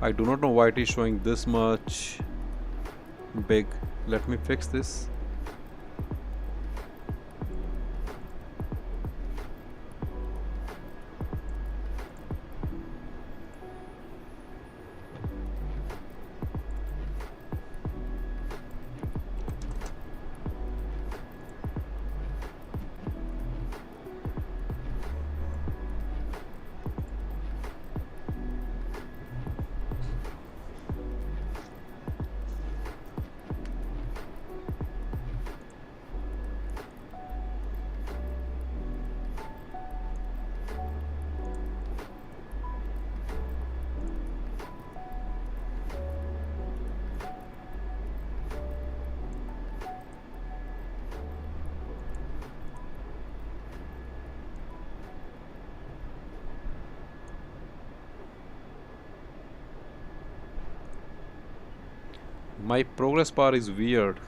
I do not know why it is showing this much big. Let me fix this. My progress bar is weird.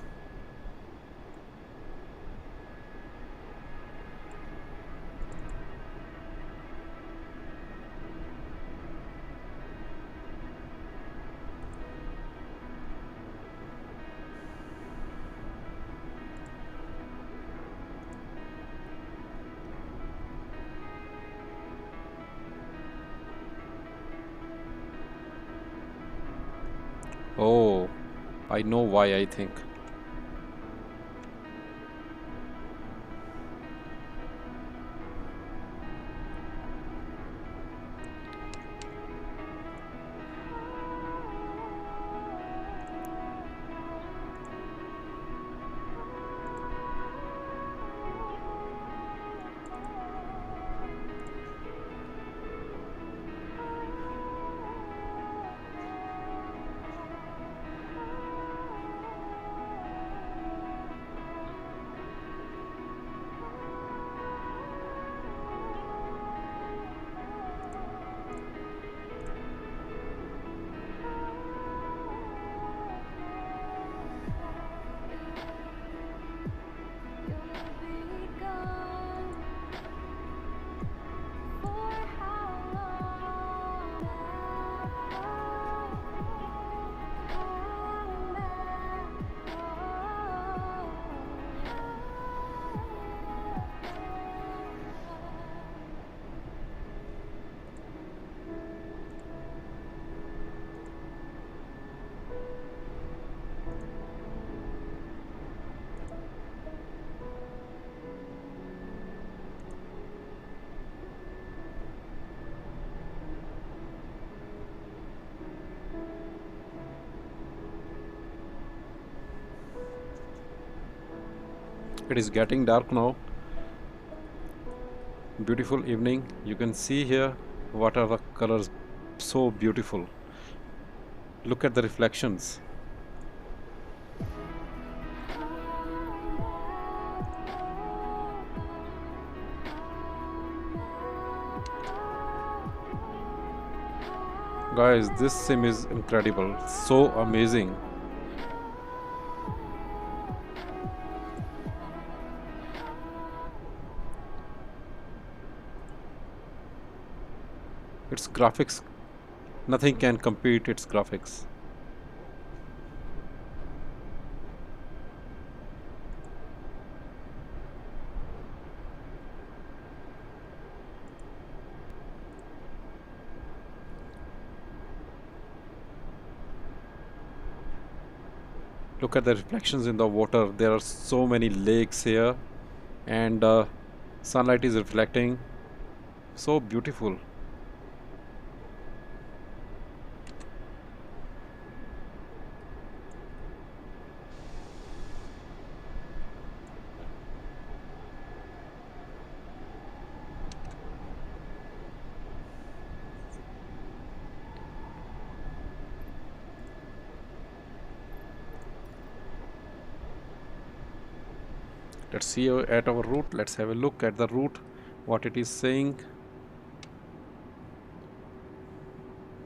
Oh, I know why, I think. It is getting dark now. Beautiful evening. You can see here what are the colors, so beautiful. Look at the reflections. Guys, this sim is incredible, so amazing. Its graphics, nothing can compete its graphics. Look at the reflections in the water. There are so many lakes here, and sunlight is reflecting. So beautiful. Let's see at our route. Let's have a look at the route, what it is saying.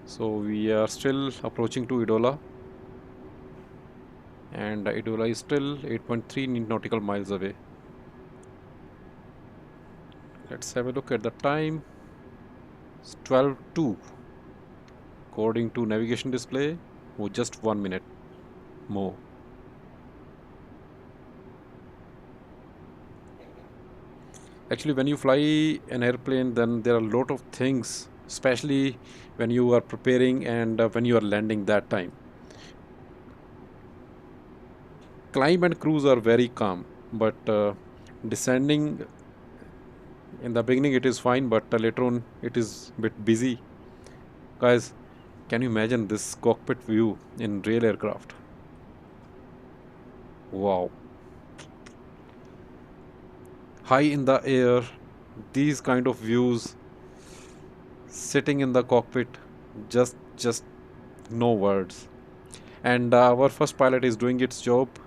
So we are still approaching to Idola, and Idola is still 8.3 nautical miles away. Let's have a look at the time. It's 12:02 according to navigation display. Oh, just 1 minute more. Actually, when you fly an airplane, then there are a lot of things, especially when you are preparing and when you are landing that time. Climb and cruise are very calm, but descending in the beginning it is fine, but later on it is a bit busy. Guys, can you imagine this cockpit view in real aircraft? Wow. High in the air, these kind of views, sitting in the cockpit, just no words. And our first pilot is doing his job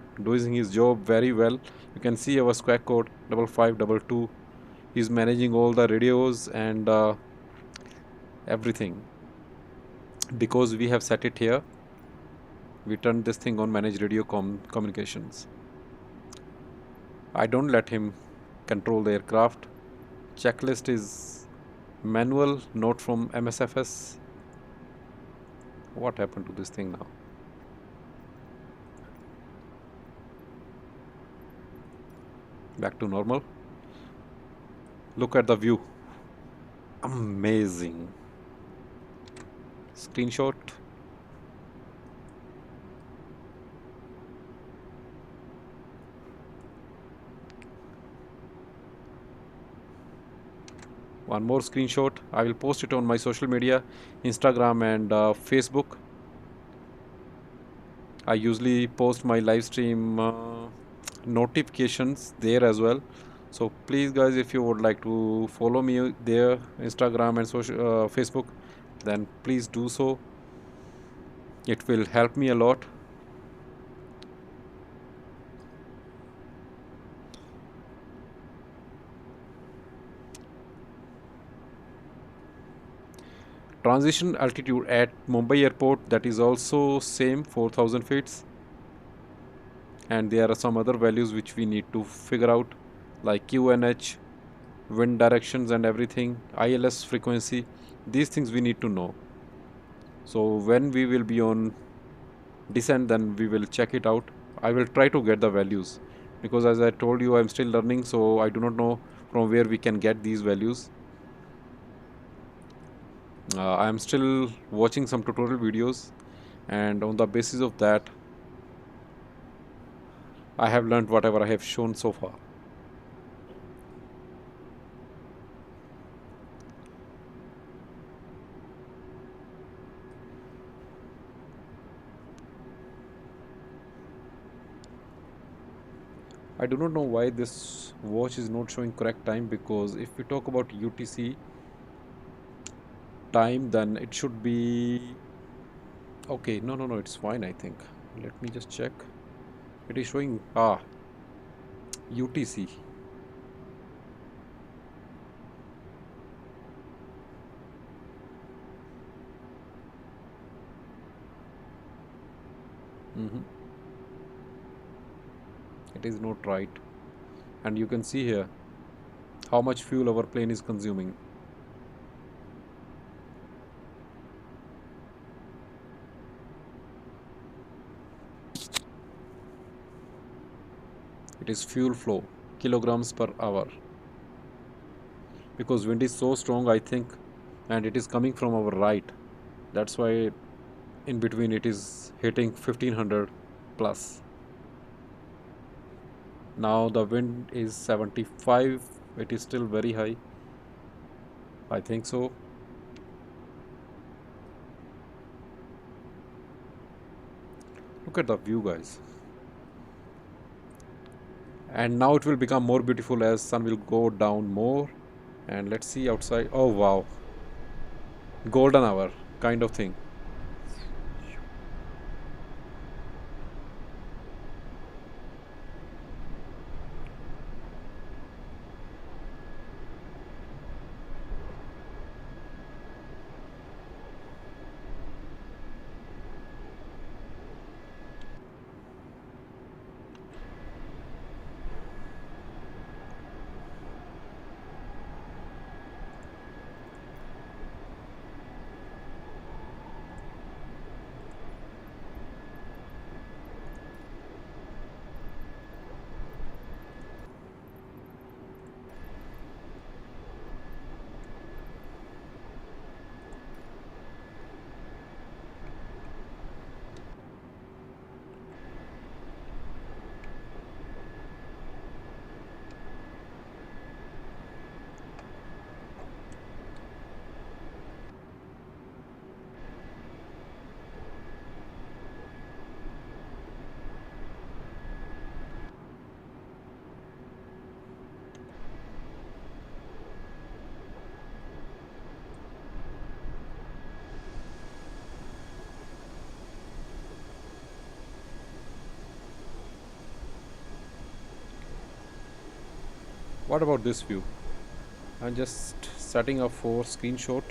very well. You can see our squawk code 5522. He's managing all the radios and everything. Because we have set it here, we turned this thing on manage radio communications. I don't let him control the aircraft. Checklist is manual, not from MSFS. What happened to this thing now? Back to normal. Look at the view. Amazing. Screenshot. One more screenshot. I will post it on my social media, Instagram and Facebook. I usually post my live stream notifications there as well. So please guys, if you would like to follow me there, Instagram and social Facebook, then please do so. It will help me a lot. Transition altitude at Mumbai airport, that is also same 4000 feet, and there are some other values which we need to figure out, like QNH, wind directions and everything, ILS frequency. These things we need to know. So when we will be on descent, then we will check it out. I will try to get the values, because as I told you, I'm still learning, so I do not know from where we can get these values. I am still watching some tutorial videos, and on the basis of that I have learned whatever I have shown so far. I do not know why this watch is not showing correct time, because if we talk about UTC time, then it should be okay. No, it's fine, I think. Let me just check. It is showing UTC. Mhm. It is not right, and you can see here how much fuel our plane is consuming. It is fuel flow, kilograms per hour, because wind is so strong, I think, and it is coming from our right. That's why in between it is hitting 1500 plus. Now the wind is 75. It is still very high, I think so. Look at the view, guys. And now it will become more beautiful as sun will go down more. And let's see outside. Oh wow, golden hour kind of thing. What about this view? I'm just setting up for screenshot.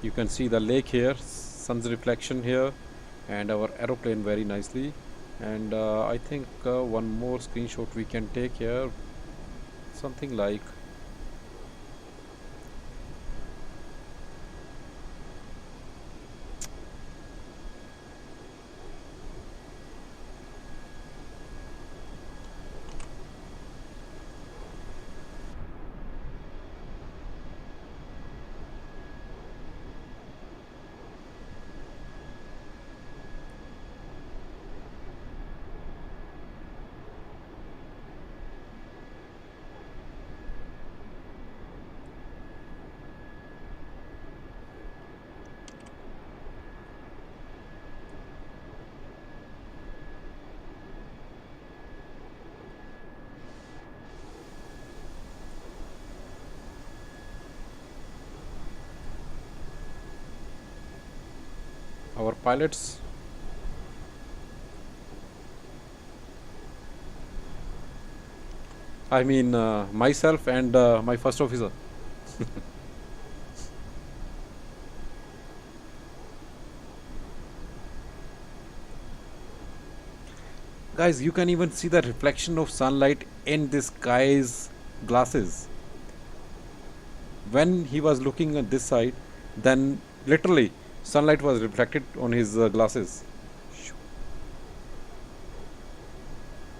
You can see the lake here, sun's reflection here, and our aeroplane very nicely. And I think one more screenshot we can take here, something like our pilots. I mean, myself and my first officer. Guys, you can even see the reflection of sunlight in this guy's glasses. When he was looking at this side, then literally sunlight was reflected on his glasses.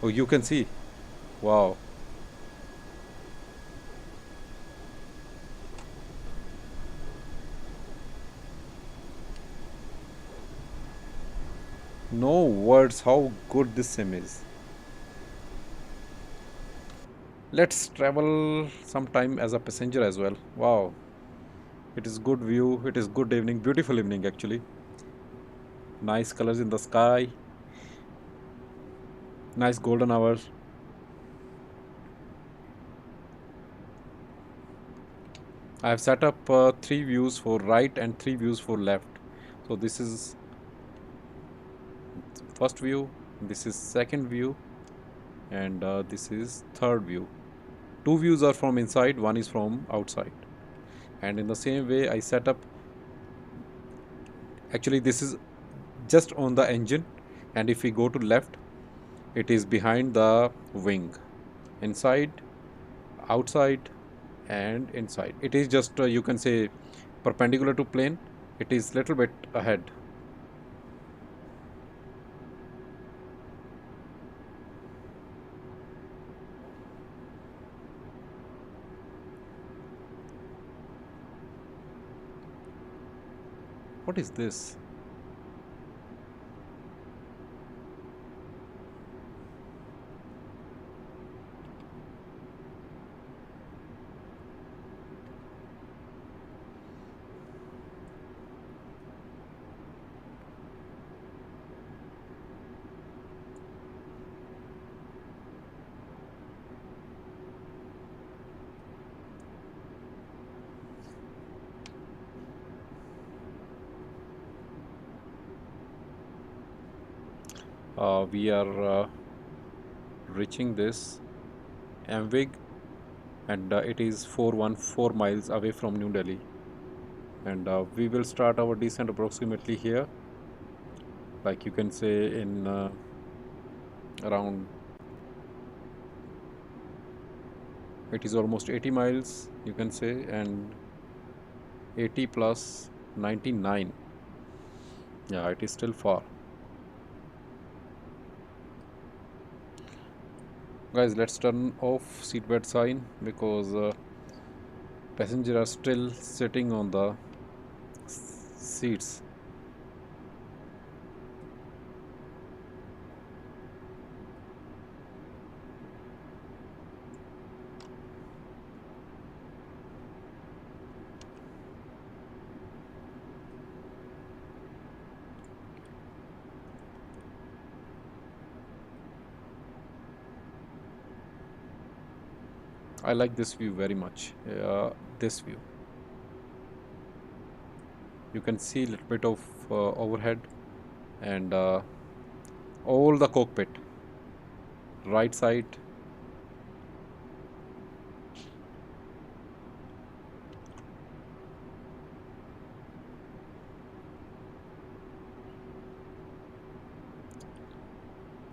Oh, you can see. Wow. No words how good this sim is. Let's travel sometime as a passenger as well. Wow. It is good view. It is good evening. Beautiful evening actually. Nice colors in the sky. Nice golden hours. I have set up three views for right and three views for left. So this is first view, this is second view, and this is third view. Two views are from inside, one is from outside. And in the same way, I set up. Actually, this is just on the engine, and if we go to left, it is behind the wing, inside, outside, and inside. It is just you can say perpendicular to plane. It is little bit ahead. What is this? We are reaching this Amwig, and it is 414 miles away from New Delhi. And we will start our descent approximately here, like you can say in around, it is almost 80 miles, you can say, and 80 plus 99. Yeah, it is still far. Guys, let's turn off seatbelt sign because passengers are still sitting on the seats. I like this view very much. This view. You can see a little bit of overhead, and all the cockpit, right side.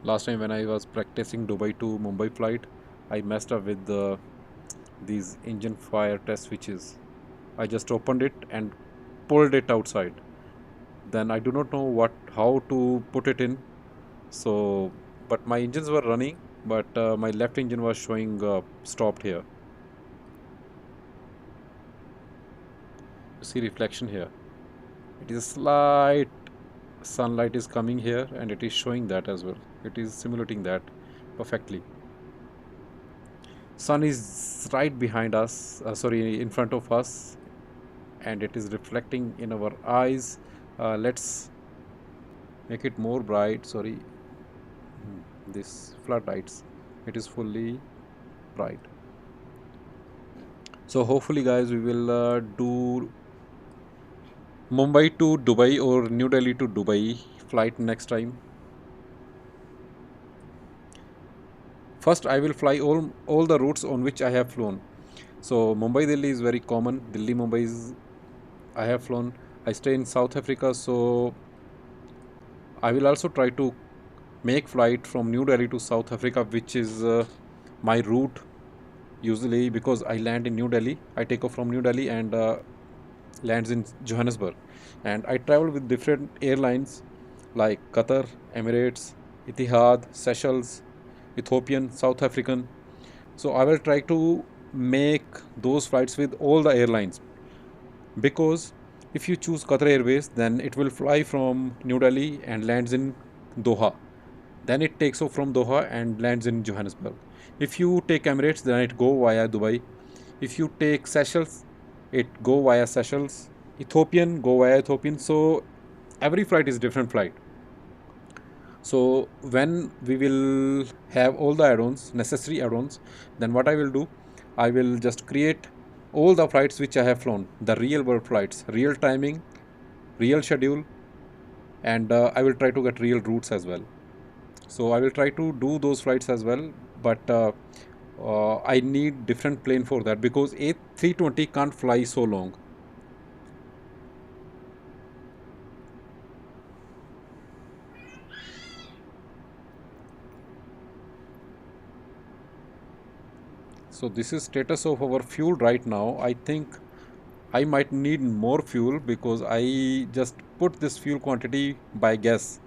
Last time when I was practicing Dubai to Mumbai flight, I messed up with these engine fire test switches. I just opened it and pulled it outside. Then I do not know how to put it in. So, but my engines were running, but my left engine was showing stopped here. You see reflection here. It is slight sunlight is coming here, and it is showing that as well. It is simulating that perfectly. Sun is right behind us, sorry, in front of us, and it is reflecting in our eyes. Let's make it more bright. Sorry, this floodlights. It is fully bright. So hopefully, guys, we will do Mumbai to Dubai or New Delhi to Dubai flight next time. First, I will fly all the routes on which I have flown. So Mumbai Delhi is very common. Delhi Mumbai is I have flown. I stay in South Africa, so I will also try to make flight from New Delhi to South Africa, which is my route usually because I land in New Delhi. I take off from New Delhi and lands in Johannesburg, and I travel with different airlines like Qatar, Emirates, Etihad, Seychelles, Ethiopian, South African. So I will try to make those flights with all the airlines because if you choose Qatar Airways, then it will fly from New Delhi and lands in Doha. Then it takes off from Doha and lands in Johannesburg. If you take Emirates, then it go via Dubai. If you take Seychelles, it go via Seychelles. Ethiopian go via Ethiopian. So every flight is different flight. So when we will have all the add-ons, necessary add-ons, then what I will do, I will just create all the flights which I have flown, the real world flights, real timing, real schedule, and I will try to get real routes as well. So I will try to do those flights as well, but I need different plane for that because A320 can't fly so long. So this is status of our fuel right now. I think I might need more fuel because I just put this fuel quantity by guess,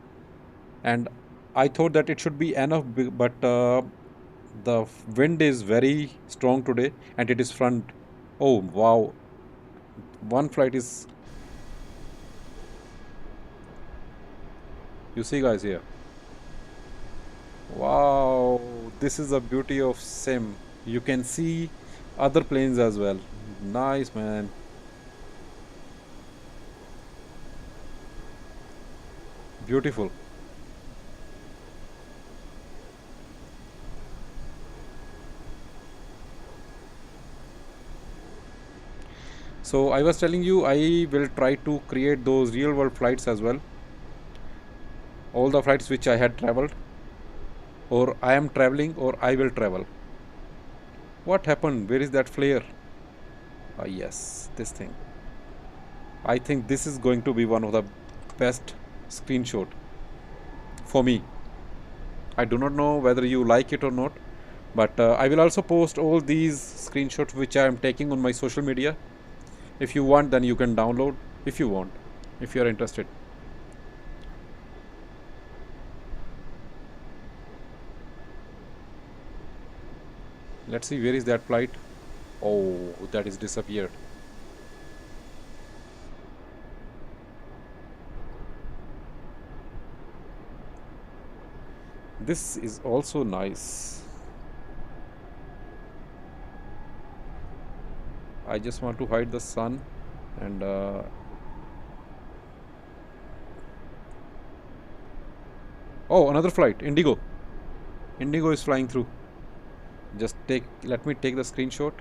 and I thought that it should be enough, but the wind is very strong today, and it is front. Oh wow! One flight is, you see guys here. Wow! This is the beauty of Sim. You can see other planes as well. Nice man. Beautiful. So I was telling you I will try to create those real world flights as well. All the flights which I had traveled, or I am traveling, or I will travel. What happened? Where is that flare? Ah, yes, this thing. I think this is going to be one of the best screenshot for me. I do not know whether you like it or not, but I will also post all these screenshots which I am taking on my social media. If you want, then you can download if you want, if you are interested. Let's see, where is that flight? Oh, that is disappeared. This is also nice. I just want to hide the sun and oh, another flight, Indigo. Indigo is flying through. Just let me take the screenshot.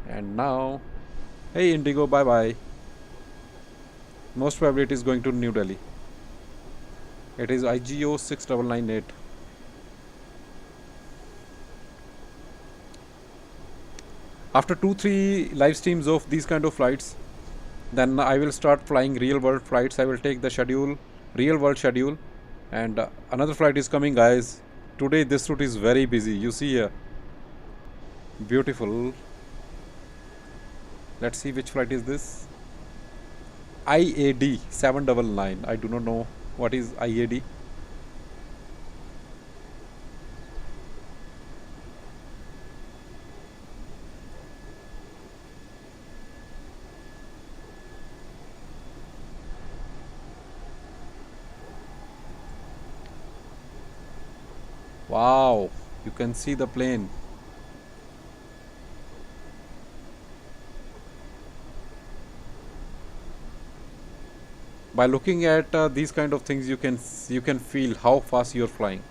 And now, hey Indigo, bye bye. Most probably it is going to New Delhi. It is IGO 6998. After 2 3 live streams of these kind of flights, then I will start flying real world flights. I will take the schedule, real world schedule, and another flight is coming, guys. Today this route is very busy. You see here, beautiful. Let's see which flight is this. IAD 799. I do not know what is IAD. Wow, you can see the plane. By looking at these kind of things, you can feel how fast you're flying.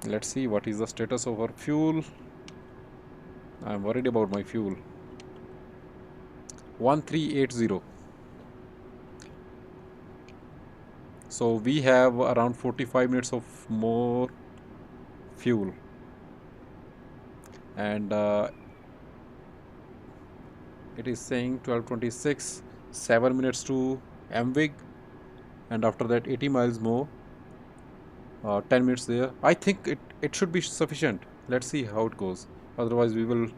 Let's see what is the status of our fuel. I'm worried about my fuel. 1380. So we have around 45 minutes of more fuel, and it is saying 12:26, 7 minutes to MWIG, and after that 80 miles more, 10 minutes there. I think it should be sufficient. Let's see how it goes. Otherwise, we will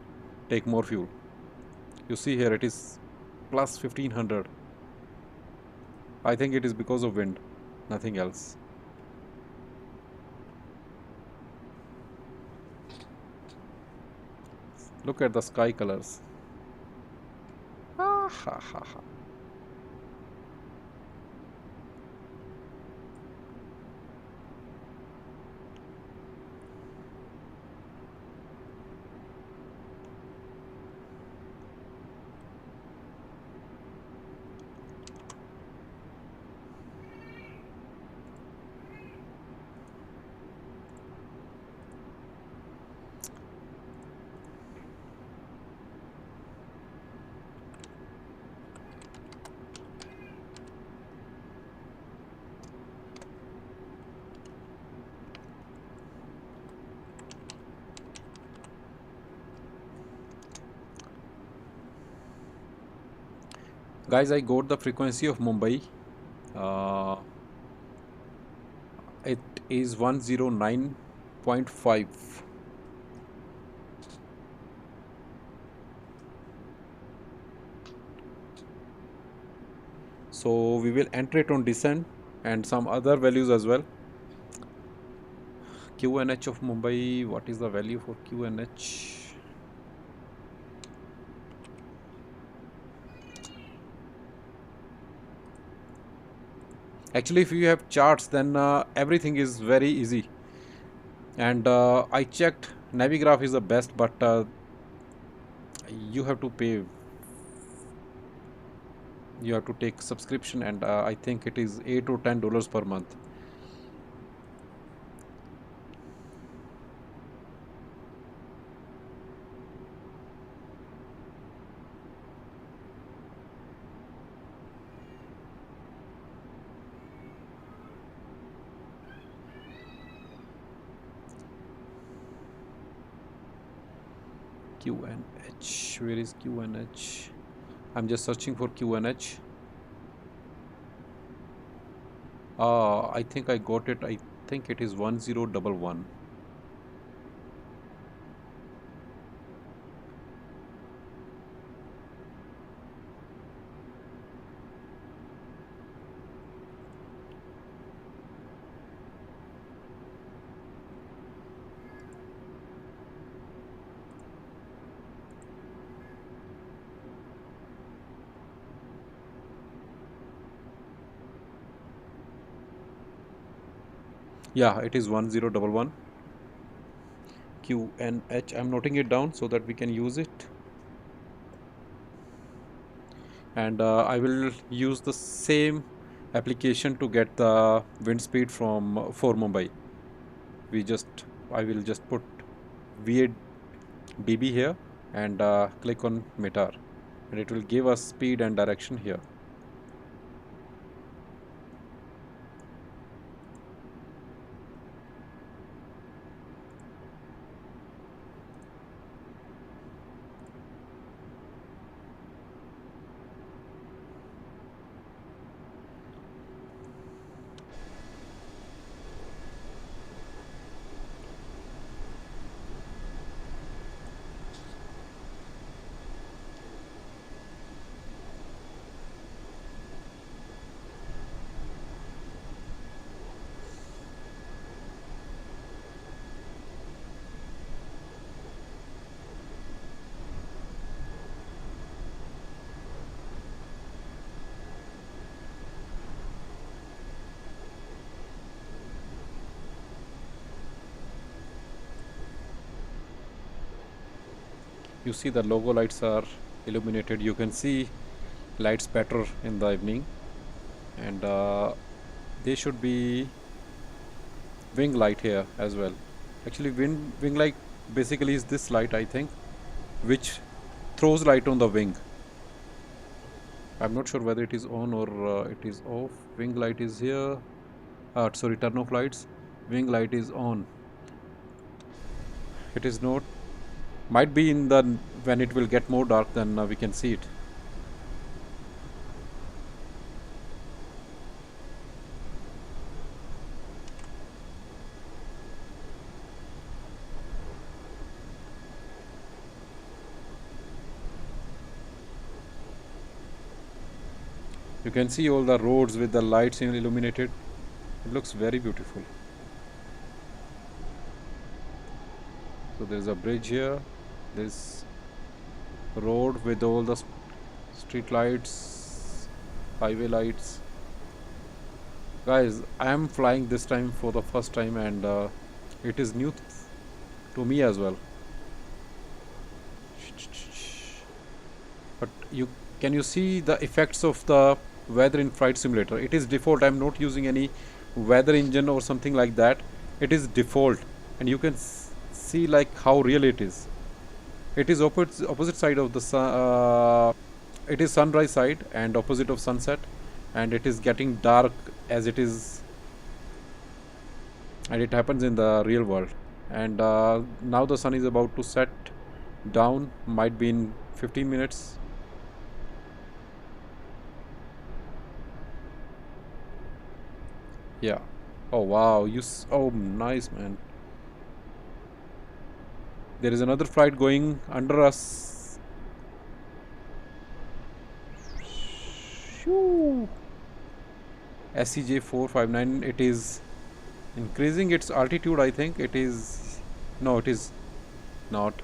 take more fuel. You see here it is plus 1500. I think it is because of wind, nothing else. Look at the sky colors. Ah, ha, ha, ha. Guys, I got the frequency of Mumbai. Uh, it is 109.5. So we will enter it on descent and some other values as well. QNH of Mumbai, what is the value for QNH? Actually, if you have charts, then everything is very easy. And I checked, Navigraph is the best, but you have to pay. You have to take subscription, and I think it is $8 or $10 per month. QNH, where is QNH? I'm just searching for QNH. I think I got it. I think it is 1011. Yeah, it is 1011 QNH. I'm noting it down so that we can use it. And I will use the same application to get the wind speed from for Mumbai. We just I will just put VABB here and click on meter, and it will give us speed and direction here. You see the logo lights are illuminated. You can see lights better in the evening, and they should be wing light here as well. Actually, wing light basically is this light, I think, which throws light on the wing. I'm not sure whether it is on or it is off. Wing light is here. Sorry, turn off lights. Wing light is on. It is not. Might be in the when it will get more dark, then we can see it. You can see all the roads with the lights illuminated. It looks very beautiful. So there is a bridge here. This road with all the street lights, highway lights. Guys, I am flying this time for the first time, and it is new to me as well. But you see the effects of the weather in flight simulator? It is default. I'm not using any weather engine or something like that. It is default, and you can see like how real it is. It is opposite side of the sun. It is sunrise side and opposite of sunset, and it is getting dark as it is, and it happens in the real world. And now the sun is about to set down. Might be in 15 minutes. Yeah. Oh wow. Oh, nice, man. There is another flight going under us. Shoo. SCJ 459. It is increasing its altitude. I think it is. No, it is not.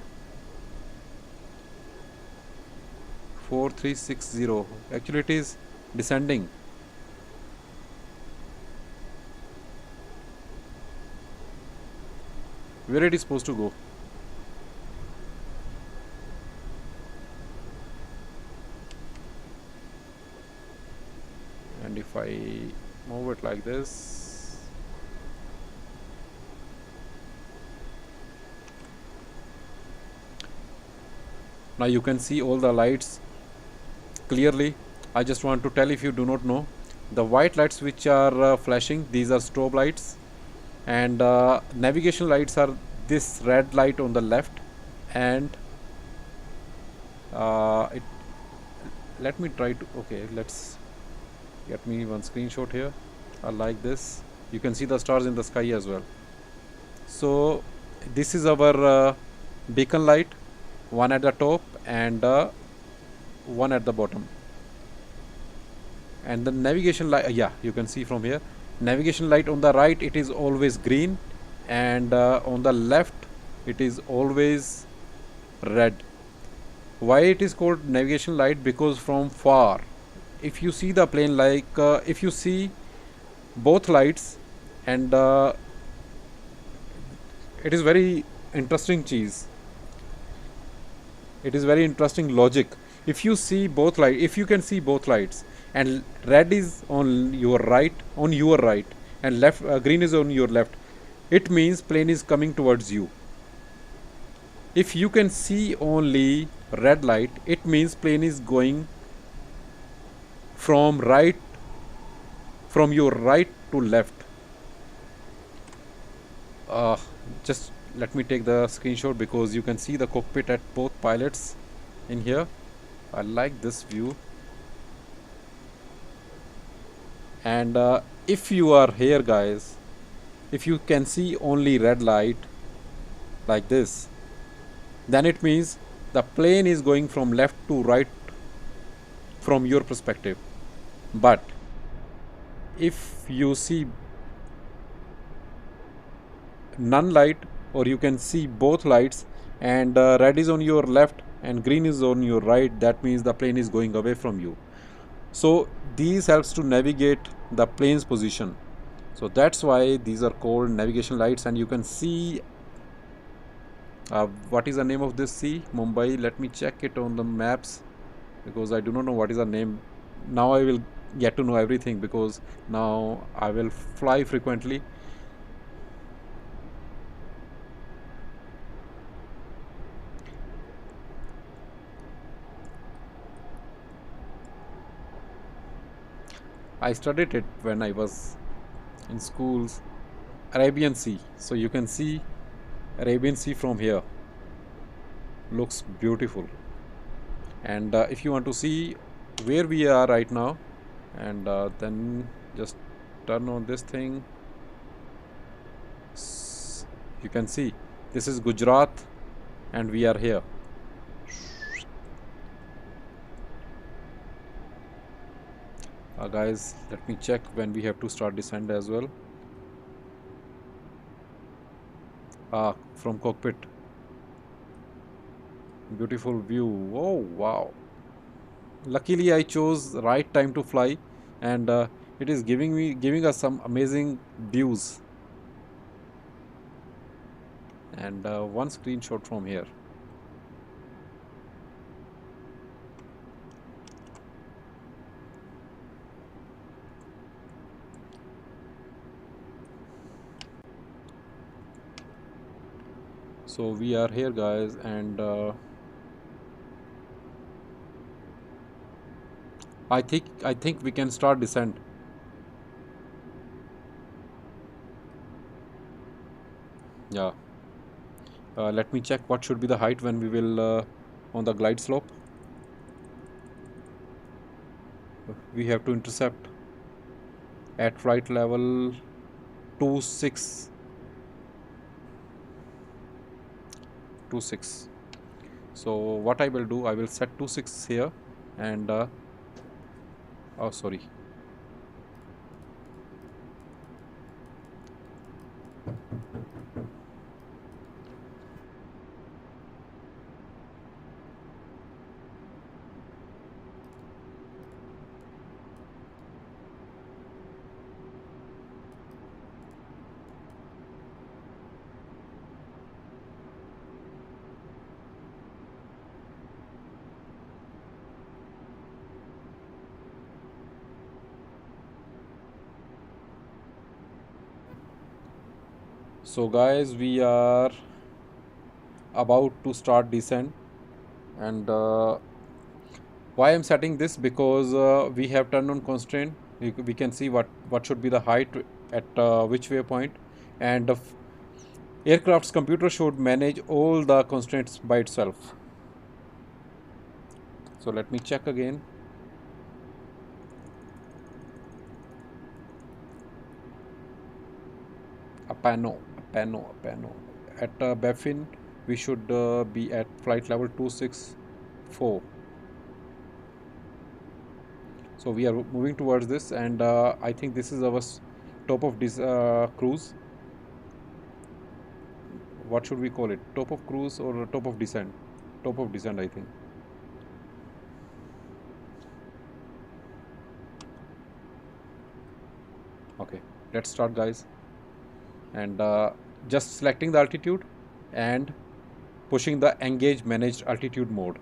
4360. Actually, it is descending. Where it is supposed to go? And if I move it like this, now you can see all the lights clearly. I just want to tell, if you do not know, the white lights which are flashing, these are strobe lights, and navigation lights are this red light on the left, and let me try to, okay, let's get me one screenshot here. I like this. You can see the stars in the sky as well. So this is our beacon light, one at the top and one at the bottom. And the navigation light, yeah, you can see from here, navigation light on the right, it is always green, and on the left it is always red. Why it is called navigation light? Because from far, if you see the plane, like if you see both lights, and it is very interesting cheese. It is very interesting logic. If you see both light, if you can see both lights, and red is on your right, and left, green is on your left, it means plane is coming towards you. If you can see only red light, it means plane is going from right, from your right to left. uh, just let me take the screenshot because you can see the cockpit at both pilots in here. I like this view. And if you are here guys, if you can see only red light like this, then it means the plane is going from left to right from your perspective. But if you see none light, or you can see both lights, and red is on your left and green is on your right, that means the plane is going away from you. So these helps to navigate the plane's position. So that's why these are called navigation lights. And you can see what is the name of this sea? Mumbai. Let me check it on the maps because I do not know what is the name. Now I will get to know everything because now I will fly frequently. I studied it when I was in schools. Arabian Sea. So you can see Arabian Sea from here. Looks beautiful. And if you want to see where we are right now, and then just turn on this thing, you can see this is Gujarat and we are here. Guys, let me check when we have to start descent as well. From cockpit, beautiful view. Oh wow, luckily I chose right time to fly, and it is giving us some amazing views. And one screenshot from here. So we are here guys, and I think we can start descent. Yeah. Let me check what should be the height when we will on the glide slope. We have to intercept at flight level 26. So what I will do, I will set 26 here, and oh sorry, so guys, we are about to start descent. And why I'm setting this, because we have turned on constraint. We can see what should be the height at which waypoint, and the aircraft's computer should manage all the constraints by itself. So let me check again. A pano. At Baffin, we should be at flight level 264. So we are moving towards this, and I think this is our top of this cruise. What should we call it? Top of cruise or top of descent? Top of descent, I think. Okay, let's start guys. And just selecting the altitude and pushing the engage managed altitude mode,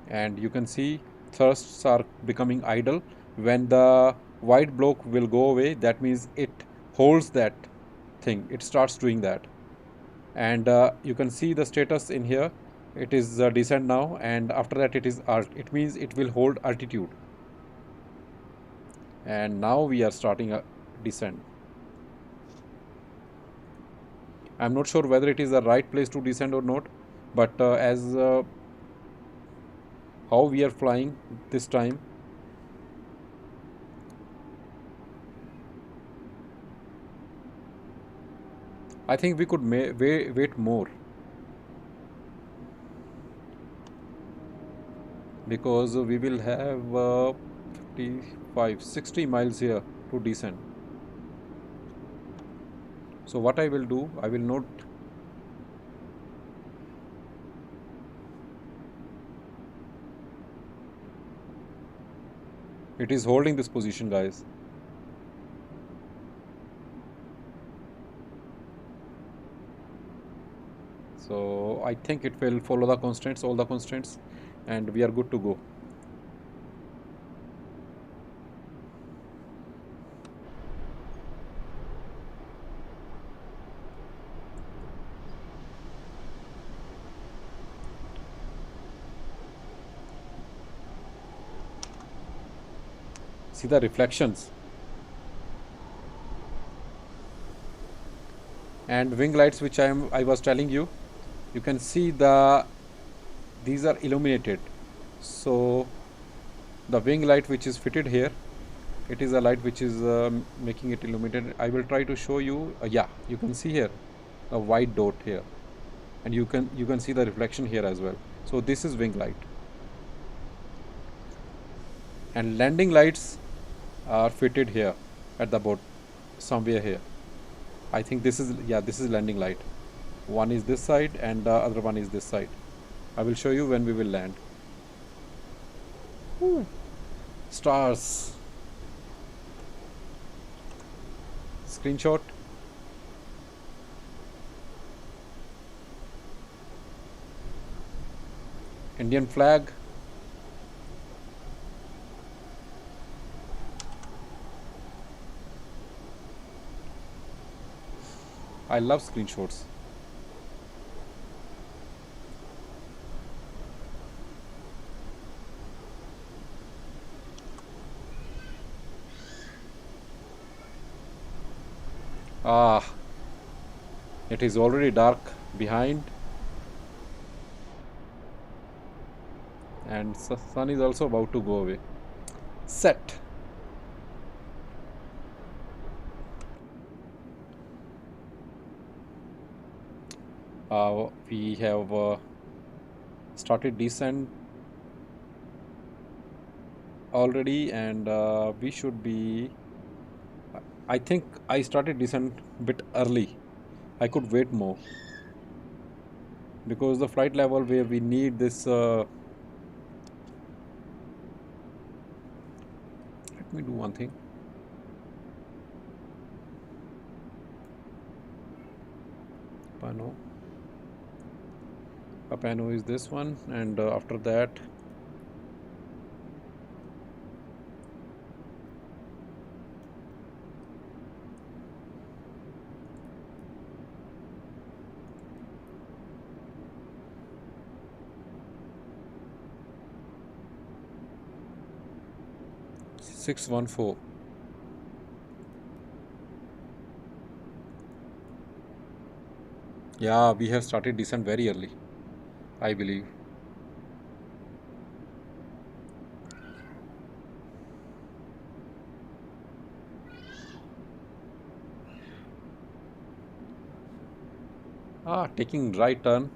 and you can see thrusts are becoming idle. When the white block will go away, that means it holds that thing, it starts doing that. And you can see the status in here, it is descent now, and after that it is alt, it means it will hold altitude. And now we are starting a descent. I'm not sure whether it is the right place to descend or not, but as how we are flying this time, I think we could wait more, because we will have 55 60 miles here to descend. So what I will do, I will not, it is holding this position, guys. So I think it will follow the constraints, all the constraints, and we are good to go. See the reflections. And wing lights, which I was telling you, you can see these are illuminated. So the wing light which is fitted here, it is a light which is making it illuminated. I will try to show you. Yeah, you can see here a white dot here, and you can see the reflection here as well. So this is wing light, and landing lights are fitted here at the boat, somewhere here. I think this is, yeah, this is landing light. One is this side and the other one is this side. I will show you when we will land. Ooh. Stars. Screenshot. Indian flag. I love screenshots. Ah, it is already dark behind, and sun is also about to go away. Set. We have started descent already, and we should be, I think I started descent a bit early. I could wait more, because the flight level where we need this, let me do one thing. Pano. Pano is this one, and after that 614. Yeah, we have started descent very early, I believe. Taking right turn,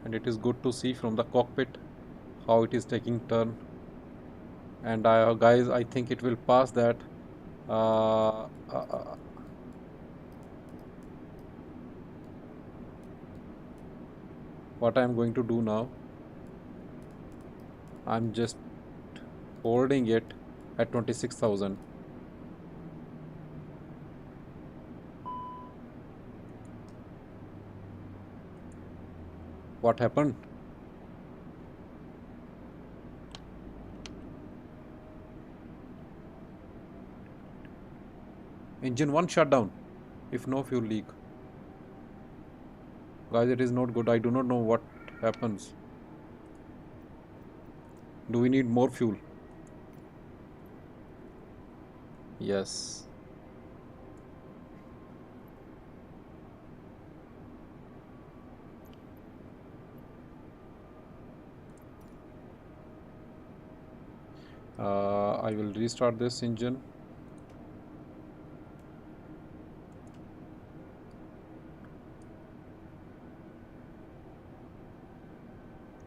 and it is good to see from the cockpit how it is taking turn. And guys, I think it will pass that. Uh, uh, uh, what I am going to do now, I'm just holding it at 26,000. What happened? Engine 1 shut down. If no fuel leak. Guys, it is not good. I do not know what happens. Do we need more fuel? Yes. I will restart this engine.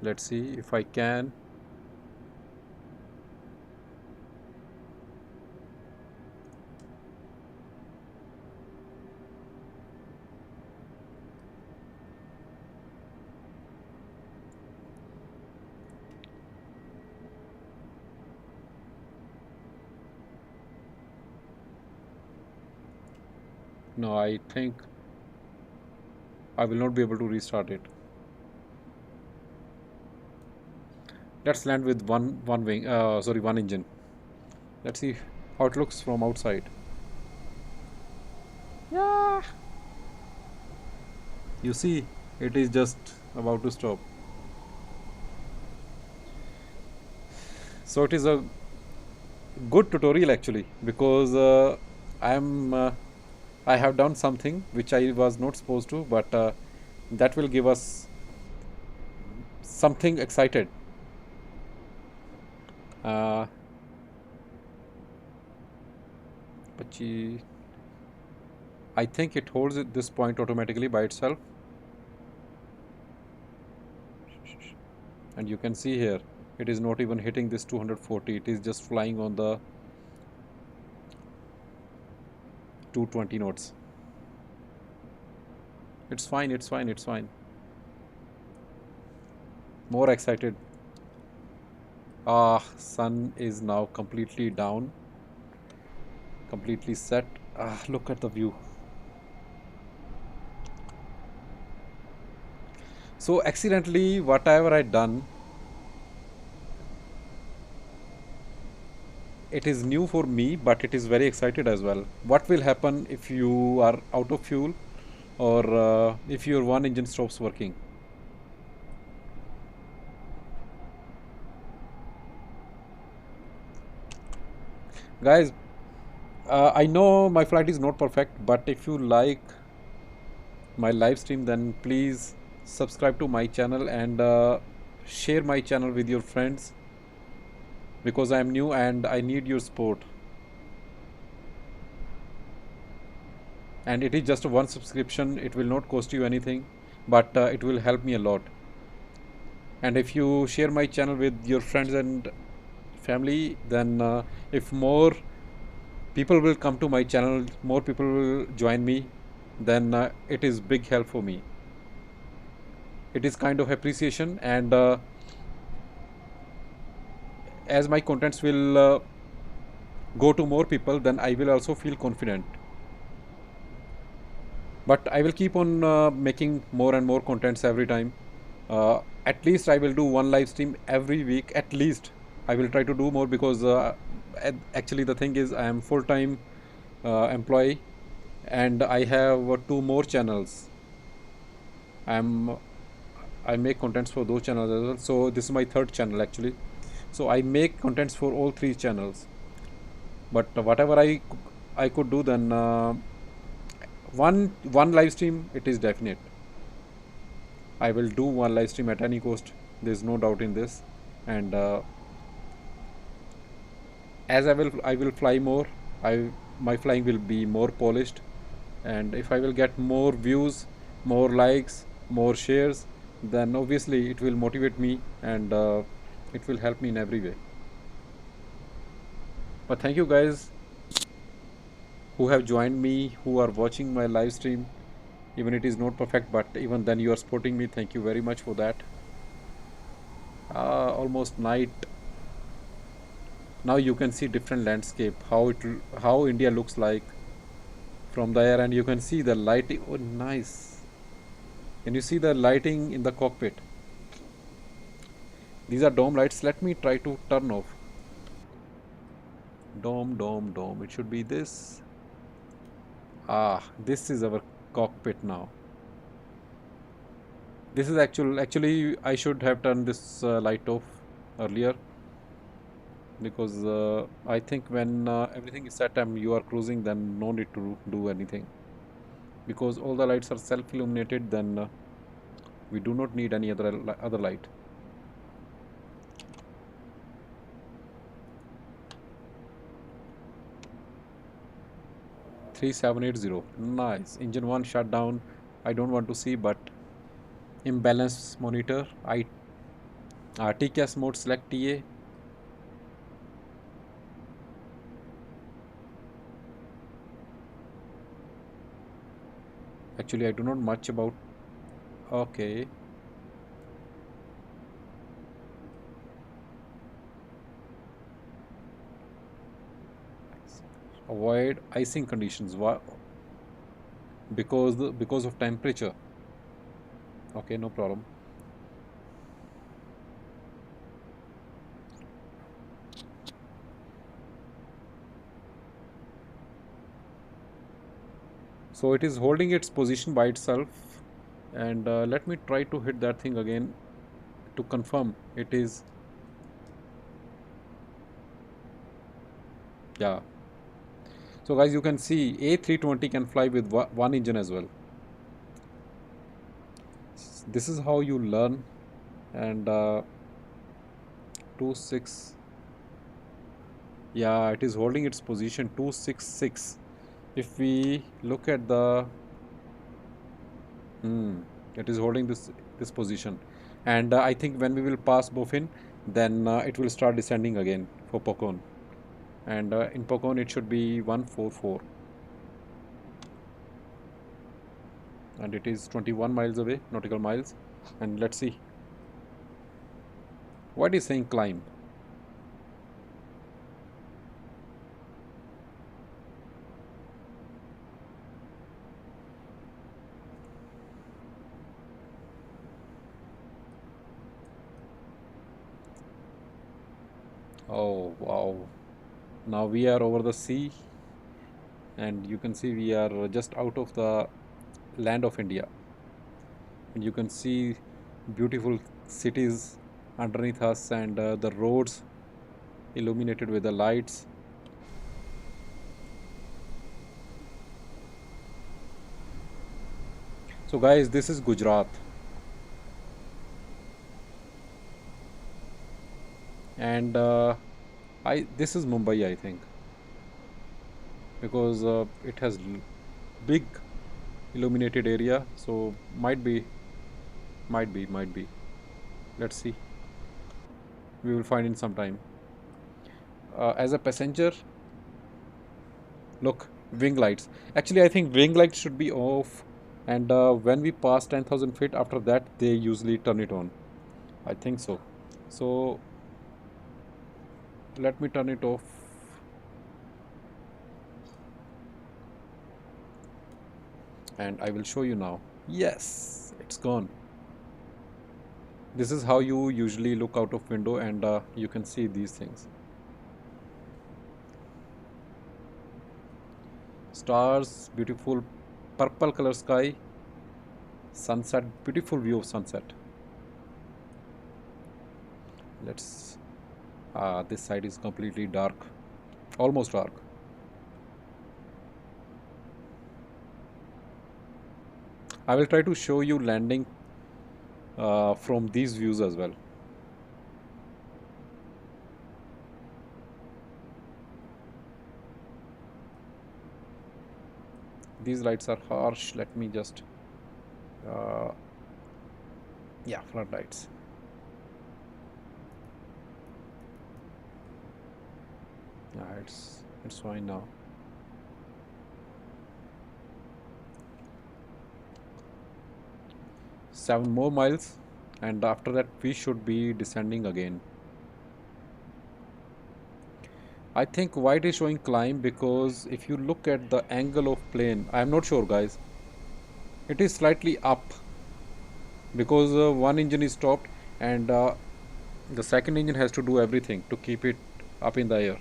Let's see if I can. No, I think I will not be able to restart it. Let's land with one wing. Sorry, one engine. Let's see how it looks from outside. Yeah. You see, it is just about to stop. So it is a good tutorial actually because I'm I have done something which I was not supposed to, but that will give us something excited. Uh, I think it holds at this point automatically by itself, and you can see here it is not even hitting this 240. It is just flying on the 220 knots. It's fine. It's fine. It's fine. More excited. Ah, sun is now completely down, completely set. Ah, look at the view. So accidentally, whatever I done, it is new for me, but it is very excited as well. What will happen if you are out of fuel, or if your one engine stops working? Guys, I know my flight is not perfect, but if you like my live stream, then please subscribe to my channel and share my channel with your friends, because I am new and I need your support. And it is just one subscription. It will not cost you anything, but it will help me a lot. And if you share my channel with your friends and family, then if more people will come to my channel, more people will join me, then it is big help for me. It is kind of appreciation, and as my contents will go to more people, then I will also feel confident. But I will keep on making more and more contents every time. At least I will do one live stream every week. At least I will try to do more, because actually the thing is I am full-time employee, and I have two more channels. I'm I make contents for those channels as well. So this is my third channel actually. So I make contents for all three channels. But whatever I could do, then one live stream, it is definite. I will do one live stream at any cost. There's no doubt in this. And as I will fly more. My flying will be more polished. And if I will get more views, more likes, more shares, then obviously it will motivate me, and it will help me in every way. But thank you guys who have joined me, who are watching my live stream. Even it is not perfect, but even then you are supporting me. Thank you very much for that. Almost night. Now you can see different landscape, how India looks like from the air, and you can see the lighting. Oh, nice. Can you see the lighting in the cockpit? These are dome lights. Let me try to turn off. Dome, dome, dome. It should be this. Ah, this is our cockpit now. This is actually I should have turned this light off earlier because I think when everything is set and you are cruising, then no need to do anything because all the lights are self-illuminated. Then we do not need any other light. 3780. Nice. Engine one shut down. I don't want to see, but imbalance monitor. I TCAS mode select TA. Actually, I do not much about. Okay. Avoid icing conditions. Why? Because of temperature. Okay, no problem. So it is holding its position by itself, and let me try to hit that thing again to confirm it is. Yeah. So guys, you can see A320 can fly with one engine as well. This is how you learn. And 26. Yeah, it is holding its position 266. If we look at the it is holding this position, and I think when we will pass Bofin, then it will start descending again for Pokon, and in Pokon it should be 144, and it is 21 miles away, nautical miles, and let's see what is saying climb. Oh wow, now we are over the sea, and you can see we are just out of the land of India, and you can see beautiful cities underneath us, and the roads illuminated with the lights. So guys, this is Gujarat, and I this is Mumbai, I think, because it has big illuminated area, so might be. Let's see. We will find in some time. As a passenger, look, wing lights. Actually, I think wing lights should be off, and when we pass 10,000 feet, after that they usually turn it on. I think so. So let me turn it off. And I will show you now. Yes, it's gone. This is how you usually look out of window, and you can see these things. Stars, beautiful purple color sky, sunset, beautiful view of sunset. Let's this side is completely dark, almost dark. I will try to show you landing from these views as well. These lights are harsh. Let me just uh, yeah, floodlights. Yeah, it's fine now. Seven more miles, and after that we should be descending again. I think why it is showing climb, because if you look at the angle of plane, I am not sure guys, it is slightly up because one engine is stopped, and The second engine has to do everything to keep it up in the air.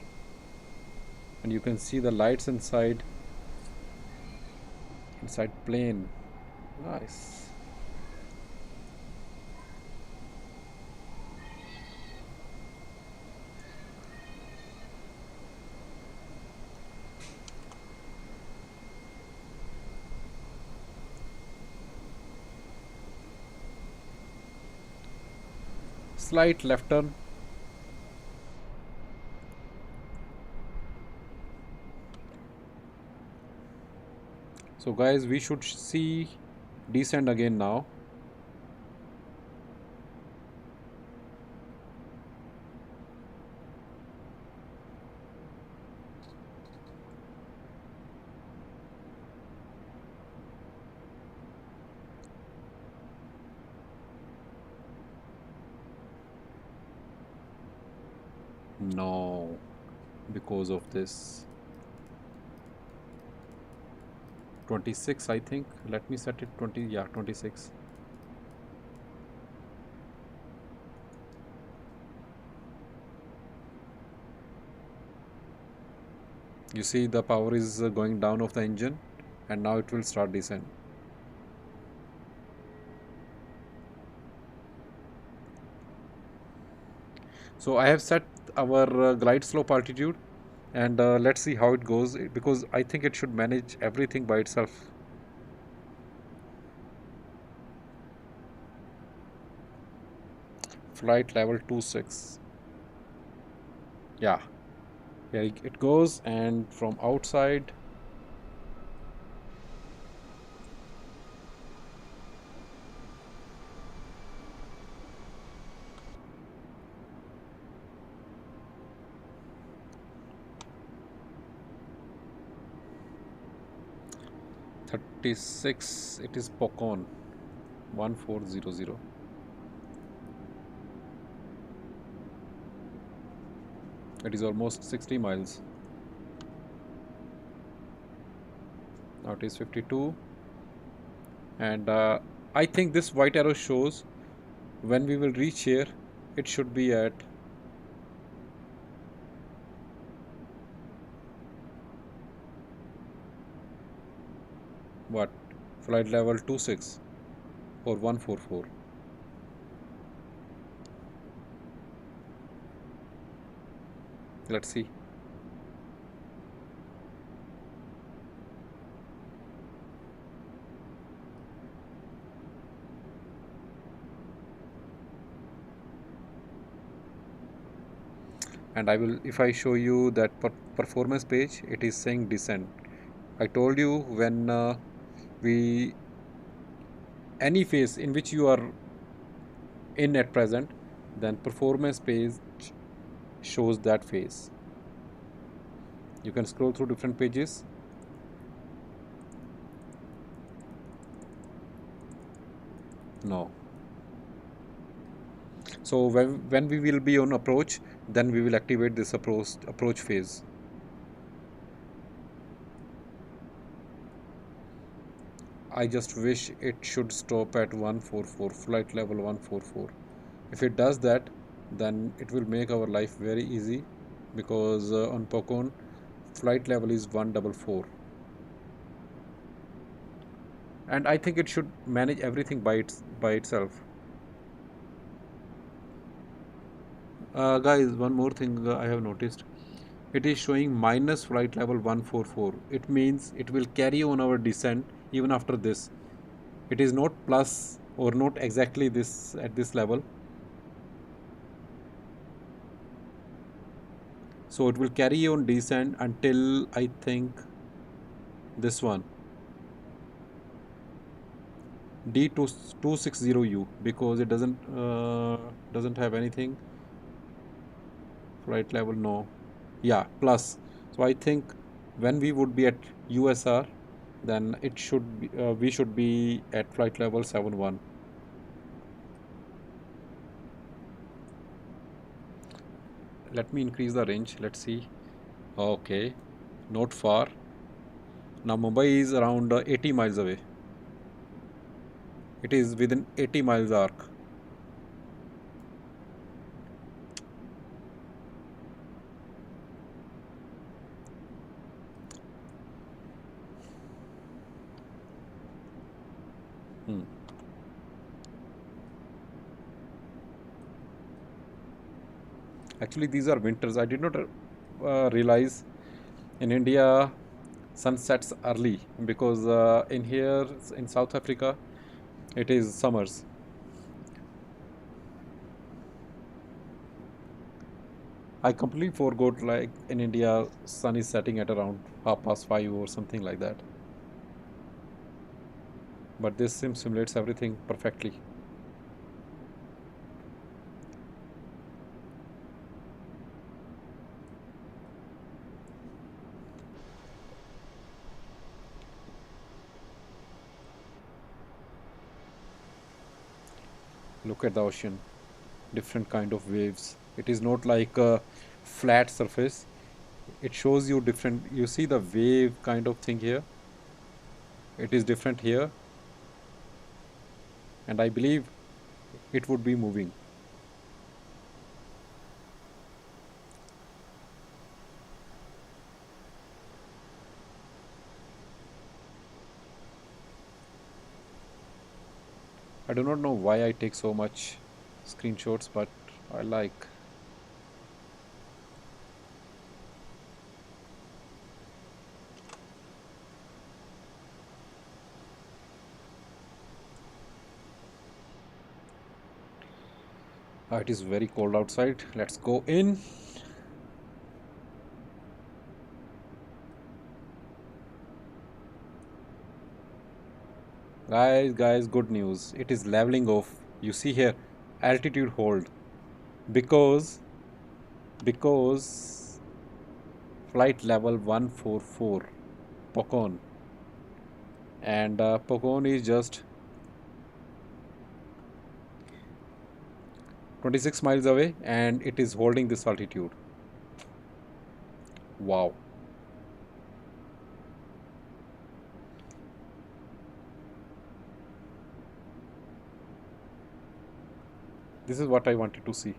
And you can see the lights inside plane. Nice. Slight left turn. So guys, we should see descent again now. No, because of this 26, I think. Let me set it 20. Yeah, 26. You see the power is going down of the engine, and now it will start descent. So I have set our glide slope altitude, and let's see how it goes, because I think it should manage everything by itself. Flight level 26. Yeah, here it goes, and from outside. 36, it is Pocon 1400. It is almost 60 miles. Now it is 52, and I think this white arrow shows when we will reach here. It should be at what? Flight level 26 or 144. Let's see. And I will, if I show you that performance page, it is saying descent. I told you when we any phase in which you are in at present, then performance page shows that phase. You can scroll through different pages. No. So when we will be on approach, then we will activate this approach phase. I just wish it should stop at 144, flight level 144. If it does that, then it will make our life very easy, because on Pocon, flight level is 144. And I think it should manage everything by itself. Guys, one more thing I have noticed. It is showing minus flight level 144. It means it will carry on our descent even after this. It is not plus or not exactly this at this level. So it will carry on descent until I think this one D260U, because it doesn't have anything. Flight level, no. Yeah, plus. So I think when we would be at USR, then it should be, we should be at flight level 71. Let me increase the range. Let's see. Okay, not far. Now Mumbai is around 80 miles away. It is within 80 miles arc. Actually, these are winters. I did not realize in India sun sets early because in here in South Africa it is summers. I completely forgot like in India sun is setting at around 5:30 or something like that. But this sim simulates everything perfectly. Look at the ocean, different kind of waves. It is not like a flat surface. It shows you different. You see the wave kind of thing here. It is different here, and I believe it would be moving. I do not know why I take so much screenshots, but I like. It is very cold outside. Let's go in. Guys, good news. It is leveling off. You see here, altitude hold because because flight level 144 Pokon, and Pokon is just 26 miles away and it is holding this altitude. Wow. This is what I wanted to see.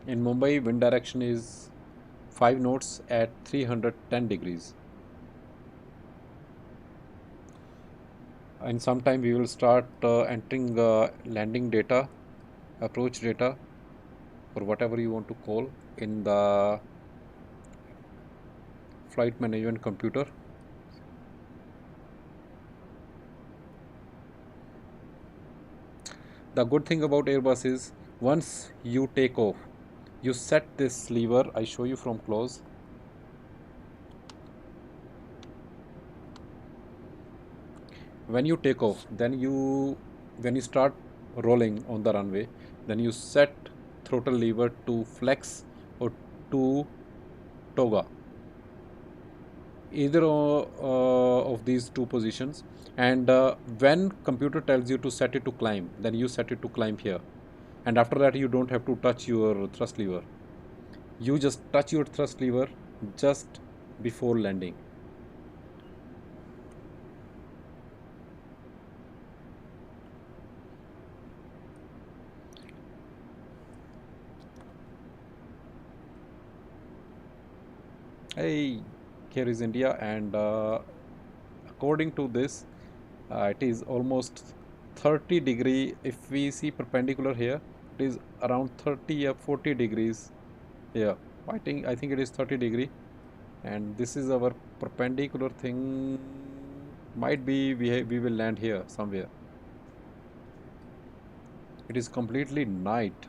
In Mumbai, wind direction is 5 knots at 310 degrees. In some time, we will start entering landing data, approach data, or whatever you want to call in the flight management computer. The good thing about Airbus is once you take off, you set this lever. I show you from close. When you take off, when you start rolling on the runway, then you set throttle lever to flex or to toga, either of these two positions. And when computer tells you to set it to climb, then you set it to climb here, and after that you don't have to touch your thrust lever. You just touch your thrust lever just before landing. Hey, here is India, and according to this, it is almost 30 degree. If we see perpendicular here, it is around 30 or 40 degrees here. I think it is 30 degree, and this is our perpendicular thing. Might be we will land here somewhere. It is completely night.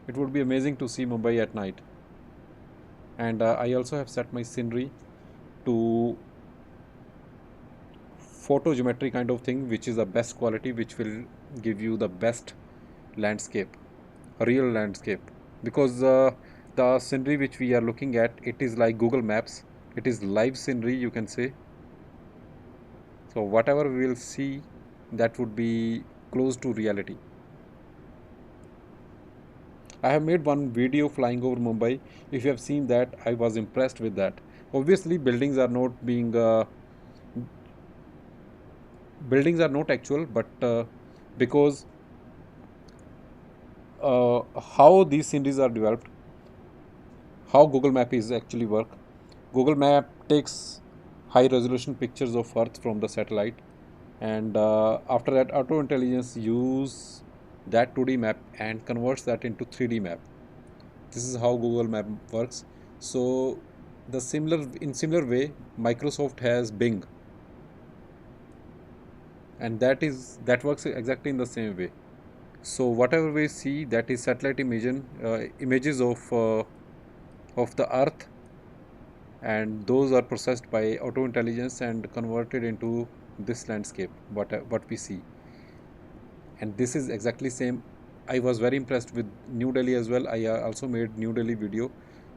It would be amazing to see Mumbai at night. And I also have set my scenery to photo geometry kind of thing, which is the best quality, which will give you the best landscape, real landscape. Because the scenery which we are looking at, it is like Google Maps. It is live scenery, you can say. So whatever we will see, that would be close to reality. I have made one video flying over Mumbai. If you have seen that, I was impressed with that. Obviously, buildings are not actual, but because how these sceneries are developed, how Google Map is actually work. Google Map takes high resolution pictures of Earth from the satellite, and after that, auto intelligence use that 2D map and converts that into 3D map. This is how Google Map works. So similar way, Microsoft has Bing, and that works exactly in the same way. So whatever we see, that is satellite images of the Earth, and those are processed by auto intelligence and converted into this landscape. What we see, and this is exactly same. I was very impressed with New Delhi as well. I also made New Delhi video,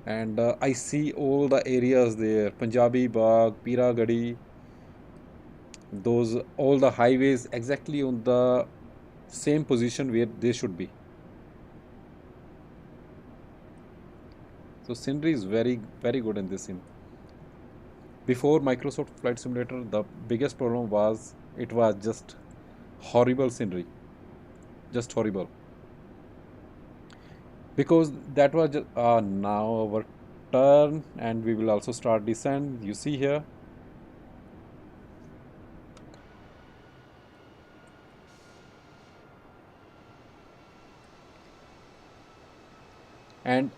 and I see all the areas there: Punjabi Bagh, Pira Gadi, those all the highways exactly on the same position where they should be. So scenery is very good in this scene. Before Microsoft Flight Simulator, the biggest problem was it was just horrible scenery, just horrible. Because that was just, now our turn, and we will also start descent. You see here, and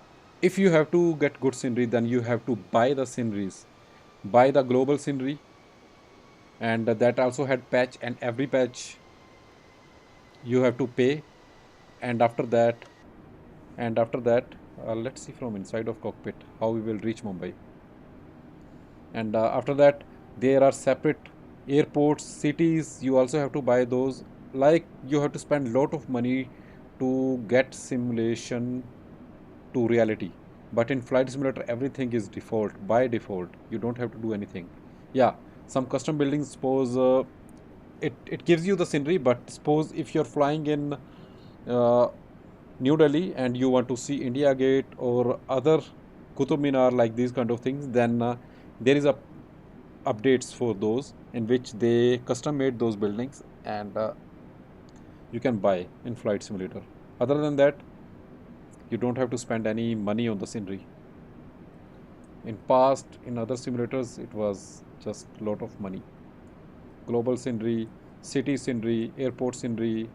if you have to get good scenery, then you have to buy the sceneries, buy the global scenery, and that also had patch, and every patch you have to pay. And after that, let's see from inside of cockpit how we will reach Mumbai. And after that, there are separate airports, cities. You also have to buy those. Like you have to spend lot of money to get simulation to reality. But in flight simulator, everything is default, by default. You don't have to do anything. Yeah, some custom buildings, suppose it gives you the scenery, but suppose if you're flying in uh, New Delhi and you want to see India Gate or other Qutub Minar, like these kind of things, then there is a updates for those in which they custom made those buildings, and you can buy in flight simulator. Other than that, you don't have to spend any money on the scenery. In past, in other simulators, it was just lot of money. Global scenery, city scenery, airport scenery,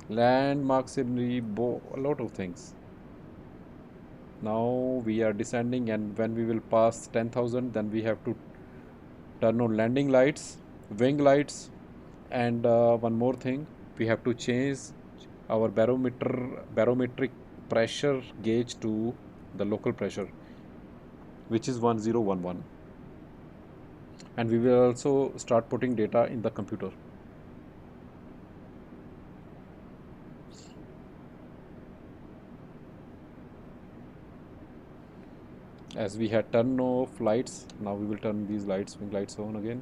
landmark scenery, a lot of things. Now we are descending, and when we will pass 10,000, then we have to turn on landing lights, wing lights, and one more thing, we have to change our barometric pressure gauge to the local pressure, which is 1011, and we will also start putting data in the computer. As we had turn off lights, now we will turn these lights, wing lights, on again.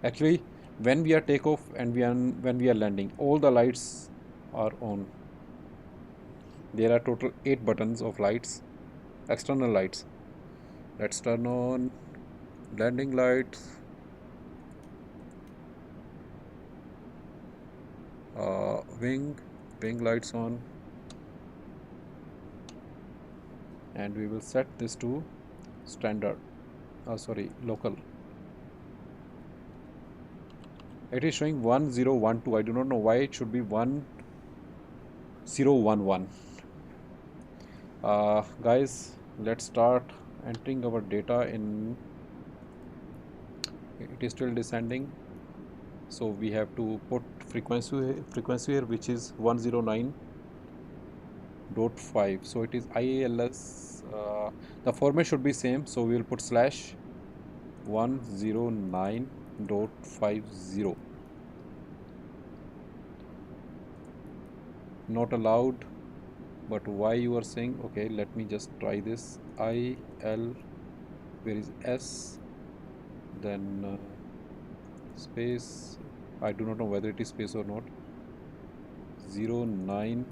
Actually, when we are takeoff and when we are landing, all the lights are on. There are total 8 buttons of lights, external lights. Let's turn on landing lights, wing lights on, and we will set this to standard. Sorry, local. It is showing 1012. I do not know why it should be 1011. Guys, let's start entering our data in. It is still descending, so we have to put frequency here, which is 109.5. So it is IALS. The format should be same, so we will put slash 109.50. Not allowed. But why you are saying? Okay, let me just try this. IL, where is S? Then space. I do not know whether it is space or not. 09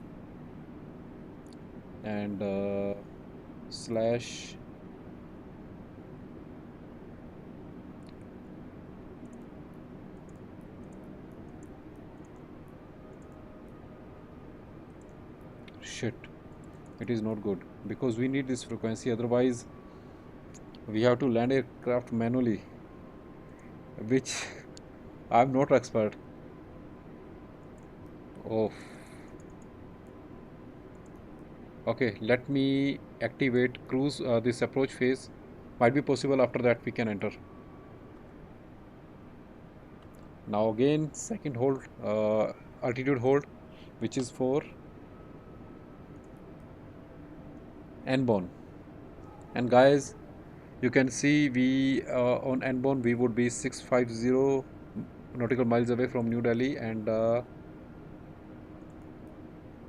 and slash. Shit, it is not good because we need this frequency. Otherwise, we have to land aircraft manually, which I'm not expert. Oh, okay. Let me activate cruise. This approach phase might be possible. After that, we can enter. Now again, second hold, altitude hold, which is for N-bone. And guys, you can see we on N-bone we would be 650 nautical miles away from New Delhi and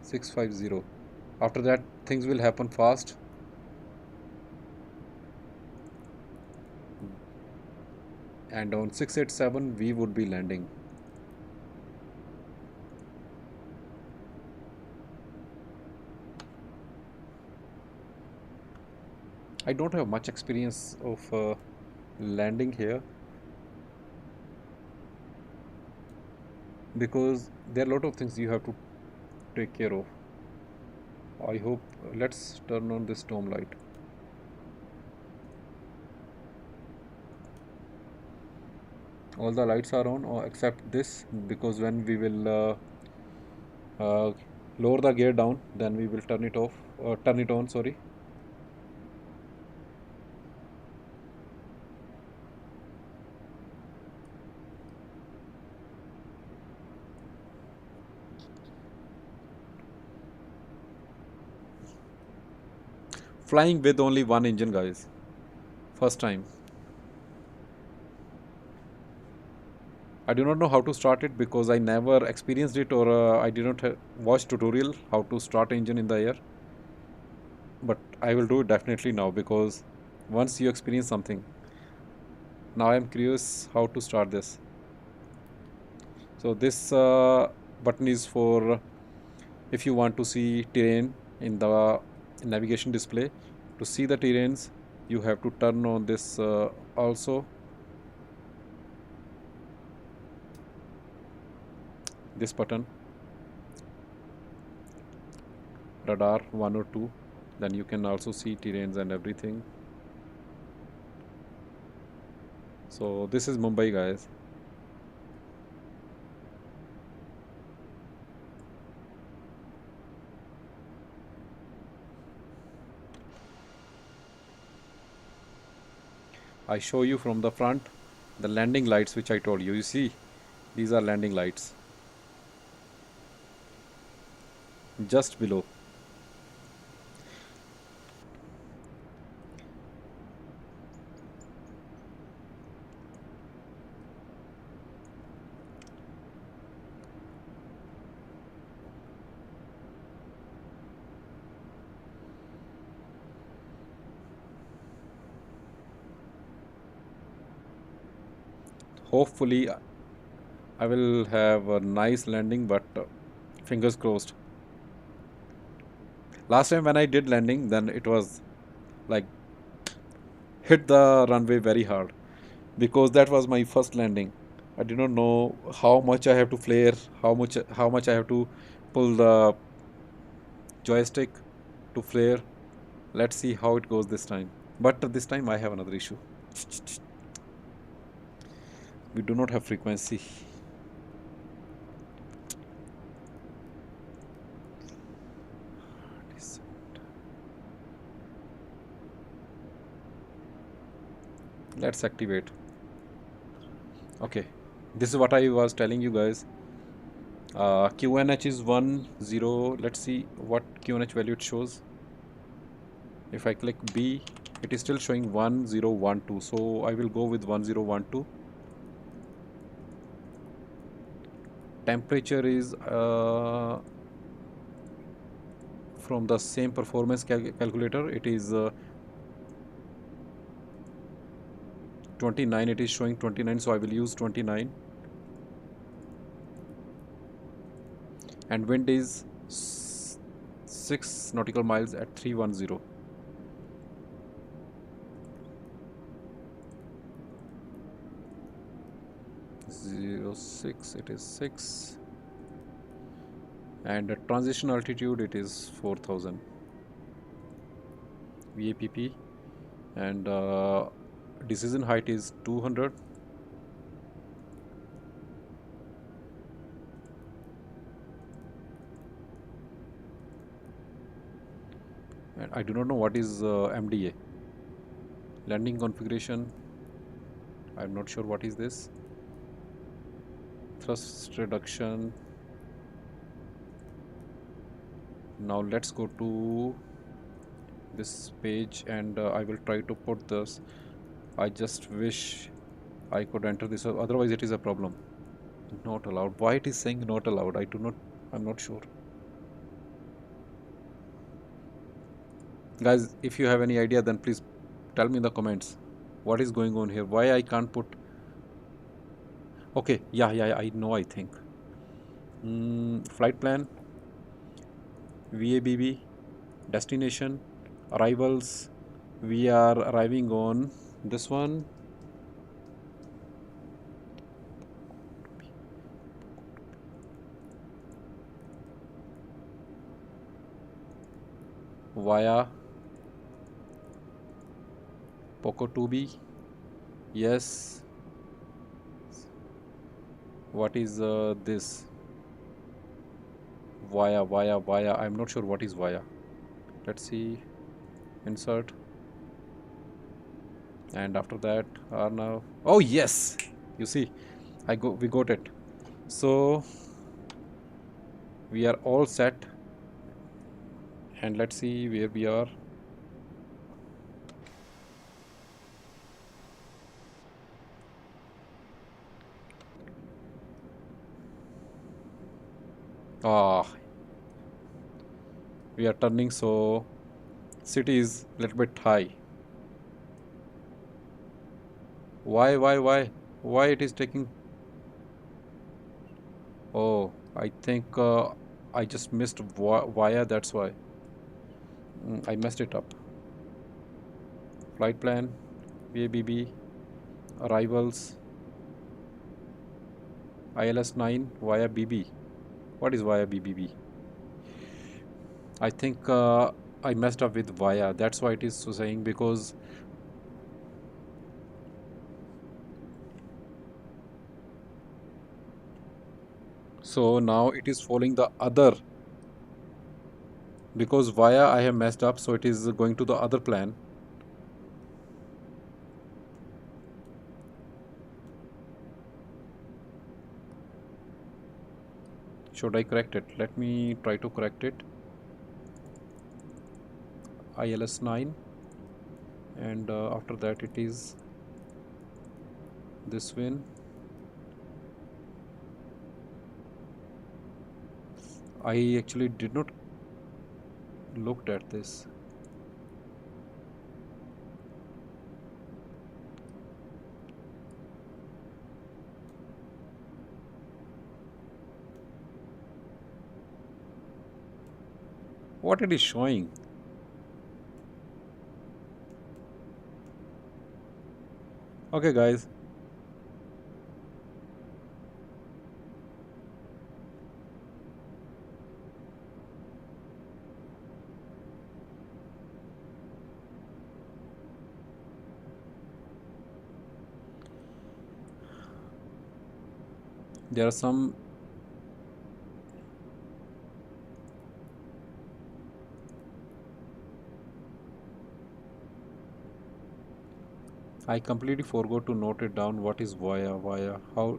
650. After that, things will happen fast. And on 687 we would be landing. I don't have much experience of landing here because there are a lot of things you have to take care of. I hope, let's turn on this dome light. All the lights are on except this, because when we will lower the gear down, then we will turn it off, turn it on, sorry. Flying with only one engine, guys. First time. I do not know how to start it because I never experienced it, or I did not watch tutorial how to start engine in the air. But I will do it definitely now, because once you experience something, now I am curious how to start this. So this button is for if you want to see terrain in the navigation display. To see the terrains, you have to turn on this also. This button, radar 1 or 2, then you can also see terrains and everything. So this is Mumbai, guys. I show you from the front the landing lights which I told you. You see, these are landing lights just below. Hopefully I will have a nice landing, but fingers crossed. Last time when I did landing, then it was like hit the runway very hard, because that was my first landing. I did not know how much I have to flare, how much I have to pull the joystick to flare. Let's see how it goes this time. But this time I have another issue. We do not have frequency. Let's activate. Okay, this is what I was telling you guys. QNH is 10. Let's see what QNH value it shows. If I click B, It is still showing 1012, so I will go with 1012. Temperature is from the same performance calculator. It is 29. It is showing 29, so I will use 29. And wind is 6 nautical miles at 310. 06, it is 6. And the transition altitude, it is 4000 VAPP. And decision height is 200. And I do not know what is MDA. Landing configuration, I'm not sure what is this. Thrust reduction. Now let's go to this page, and I will try to put this. I just wish I could enter this, otherwise it is a problem. Not allowed. Why it is saying not allowed? I'm not sure. Guys, if you have any idea, then please tell me in the comments what is going on here. Why I can't put. Okay, yeah, I know, I think. Flight plan, VABB, destination, arrivals. We are arriving on this one. Via Poco 2B. Yes. What is this? Via. I'm not sure what is via. Let's see. Insert. And after that, now. Oh yes. You see, we got it. So we are all set. And let's see where we are. Ah, we are turning, so city is a little bit high. Why it is taking? Oh, I think I just missed via, that's why. I messed it up. Flight plan, VABB, arrivals, ILS 9 via BB. What is via BBB? I think I messed up with via. That's why it is so saying, because so now it is following the other, because via I have messed up, so it is going to the other plan. Should I correct it? Let me try to correct it. ILS 9, and after that it is this one. I actually did not looked at this. What it is showing? Okay guys, there are some. I completely forgot to note it down. What is via? How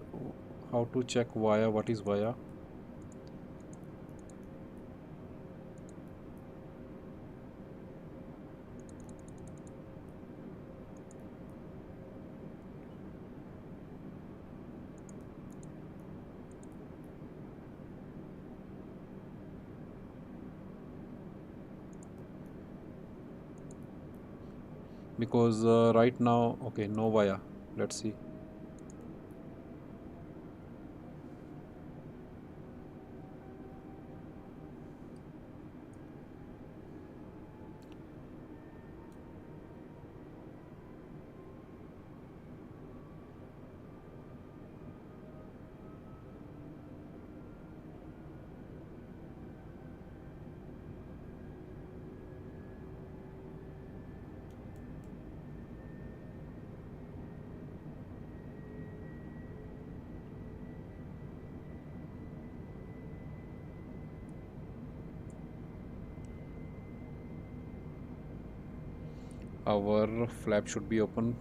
to check via? What is via? because right now, okay, no via. Let's see. Our flap should be open.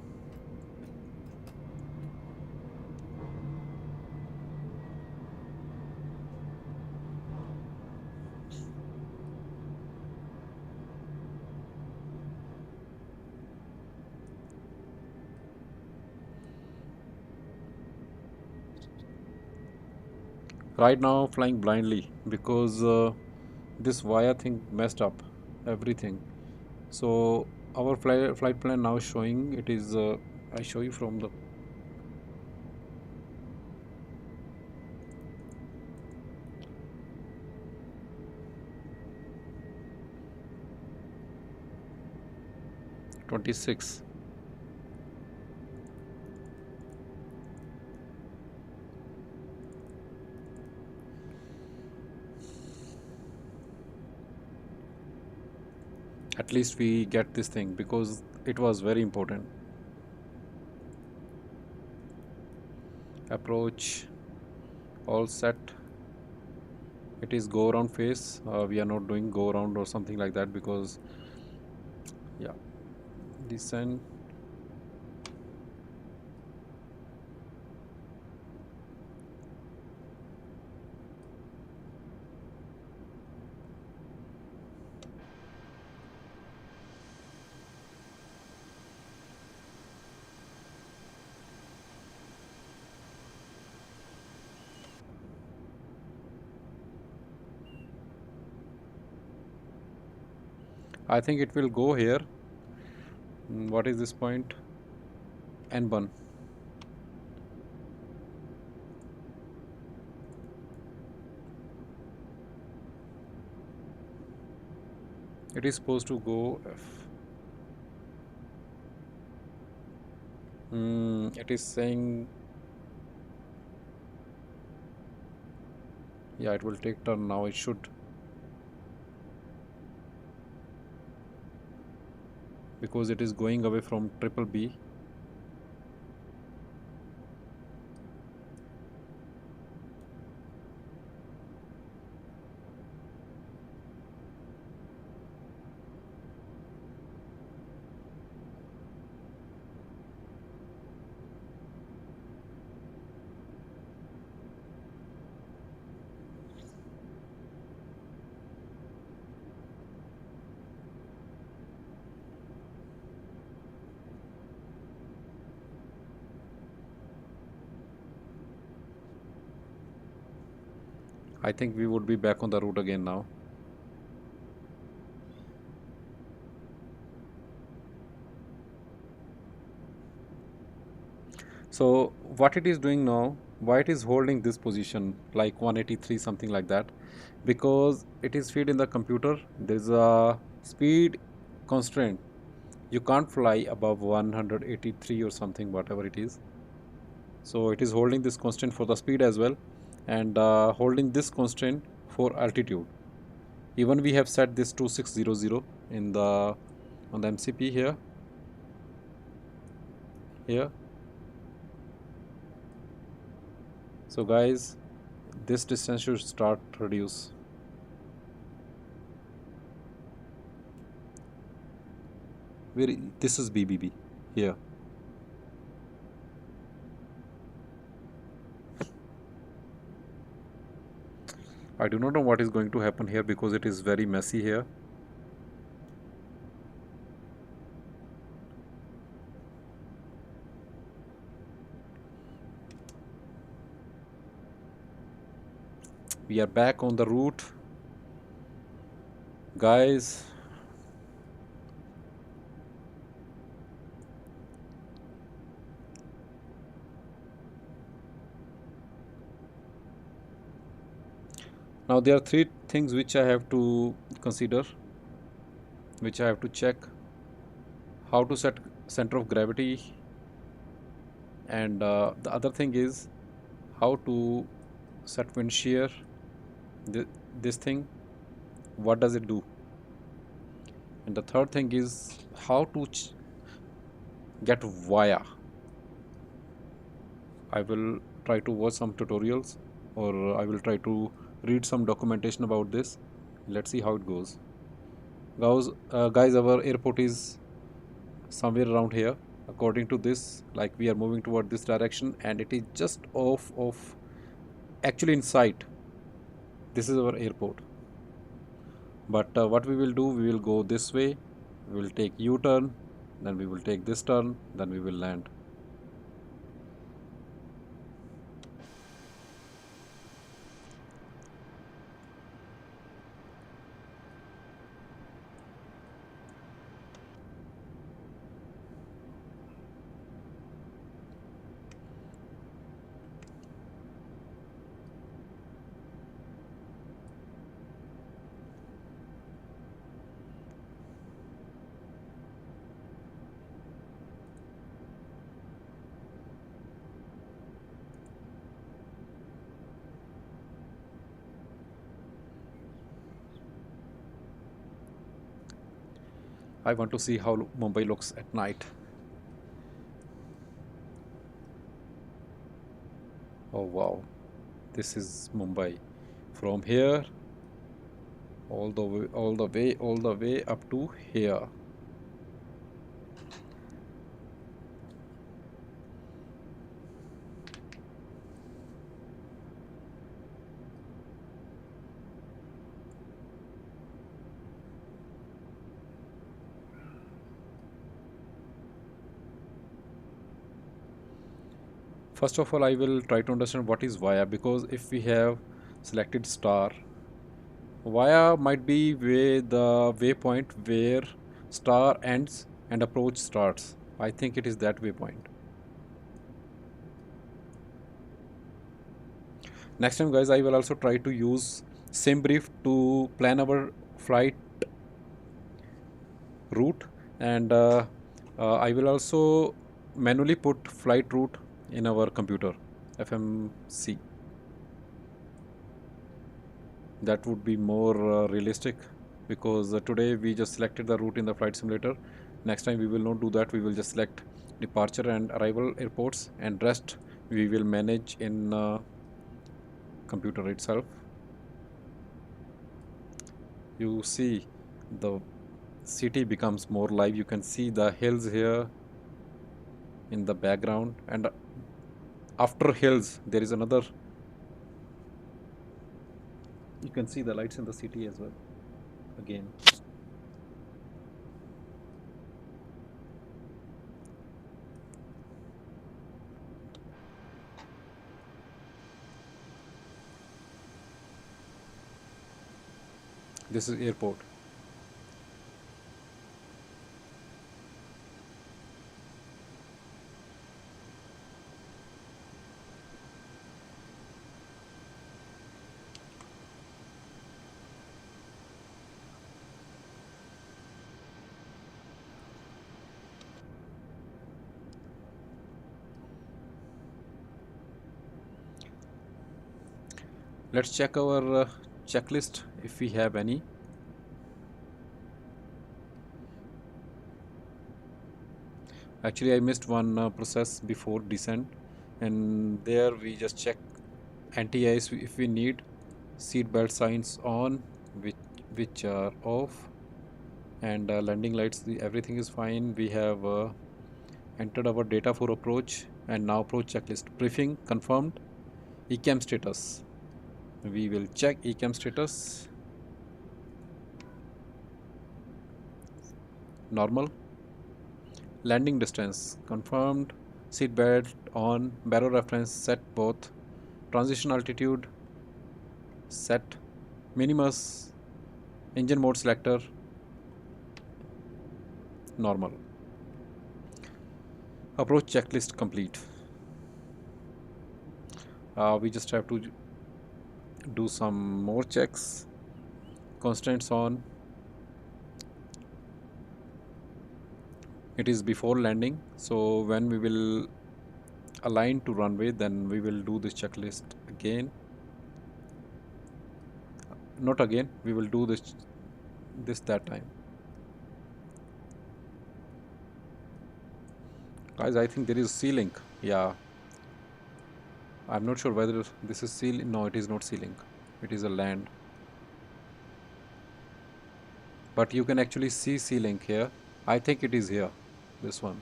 Right now, flying blindly because this wire thing messed up everything. So our flight plan now is showing it is. I show you from the 26. At least we get this thing because it was very important. Approach all set. It is go around phase. We are not doing go around or something like that because yeah, descend. I think it will go here. What is this point? N1. It is supposed to go F. It is saying, yeah, it will take turn now. It should, because it is going away from triple B. I think we would be back on the route again now. So what it is doing now, why it is holding this position like 183 something like that, because it is feed in the computer. There is a speed constraint. You can't fly above 183 or something, whatever it is. So it is holding this constant for the speed as well, and holding this constraint for altitude. Even we have set this to 600 in the on the MCP here. So guys, this distance should start reduce. Where this is BBB here. I do not know what is going to happen here because it is very messy here. We are back on the route, guys. Now there are three things which I have to consider, which I have to check: how to set center of gravity, and the other thing is how to set wind shear. Th- this thing, what does it do? And the third thing is how to get via. I will try to watch some tutorials, or I will try to read some documentation about this. Let's see how it goes. Guys, our airport is somewhere around here. According to this, like we are moving toward this direction, and it is just off of, actually in sight. This is our airport. But what we will do, we will go this way. We will take U-turn, then we will take this turn, then we will land. I want to see how Mumbai looks at night. Oh wow, this is Mumbai. From here, all the way up to here. First of all, I will try to understand what is via, because if we have selected star, via might be where the waypoint where star ends and approach starts. I think it is that waypoint. Next time, guys, I will also try to use SimBrief to plan our flight route, and I will also manually put flight route in our computer FMC. That would be more realistic, because today we just selected the route in the flight simulator. Next time we will not do that. We will just select departure and arrival airports, and rest we will manage in computer itself. You see, the city becomes more live. You can see the hills here in the background, and after hills there is another, you can see the lights in the city as well again. This is airport. Let's check our checklist if we have any. Actually, I missed one process before descent, and there we just check anti-ice if we need, seat belt signs on, which are off, and landing lights. Everything is fine. We have entered our data for approach, and now approach checklist. Briefing confirmed. ECAM status. We will check ECAM status. Normal. Landing distance confirmed. Seat belt on. Barrow reference set both. Transition altitude set. Minimus. Engine mode selector normal. Approach checklist complete. We just have to do some more checks. Constants on. It is before landing, so when we will align to runway, then we will do this checklist again. Not again, we will do this that time. Guys, I think there is C-link. Yeah, I'm not sure whether this is C. No, it is not C-link. It is a land. But you can actually see C-link here. I think it is here. This one.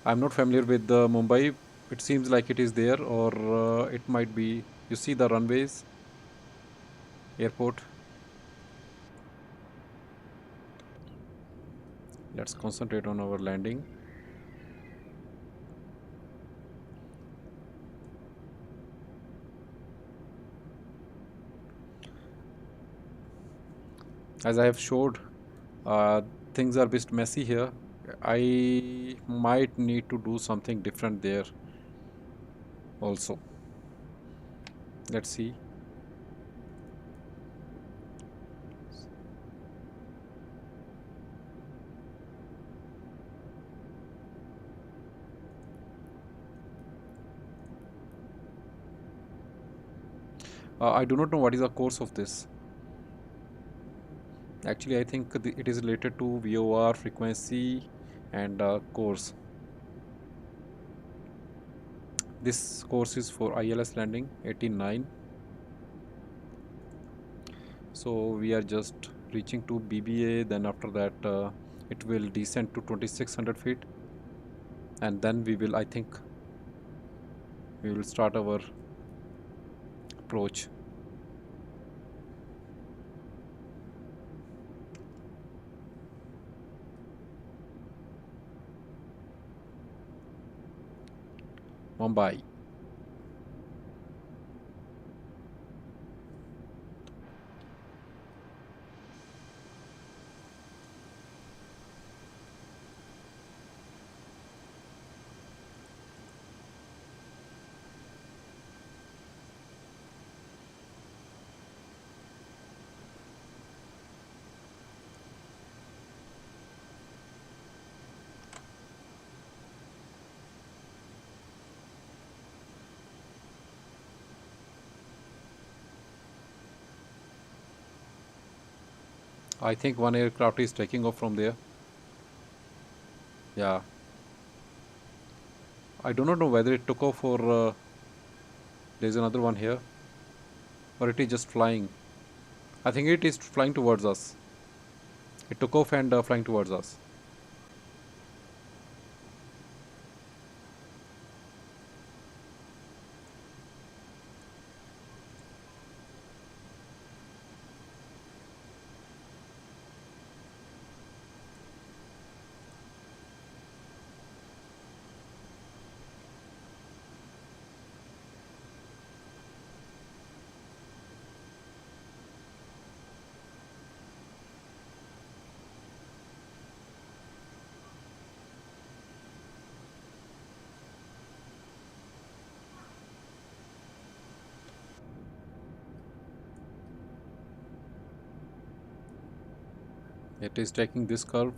I'm not familiar with the Mumbai. It seems like it is there, or it might be. You see the runways, airport. Let's concentrate on our landing. As I have showed, uh, things are a bit messy here. I might need to do something different there also. Let's see. I do not know what is the course of this. Actually, I think it is related to VOR frequency and course. This course is for ILS landing 89. So we are just reaching to BBA. Then after that, it will descend to 2600 feet, and then we will, I think, we will start our approach. Mumbai. I think one aircraft is taking off from there. Yeah. I do not know whether it took off or there's another one here, or it is just flying. I think it is flying towards us. It took off and flying towards us. It is taking this curve.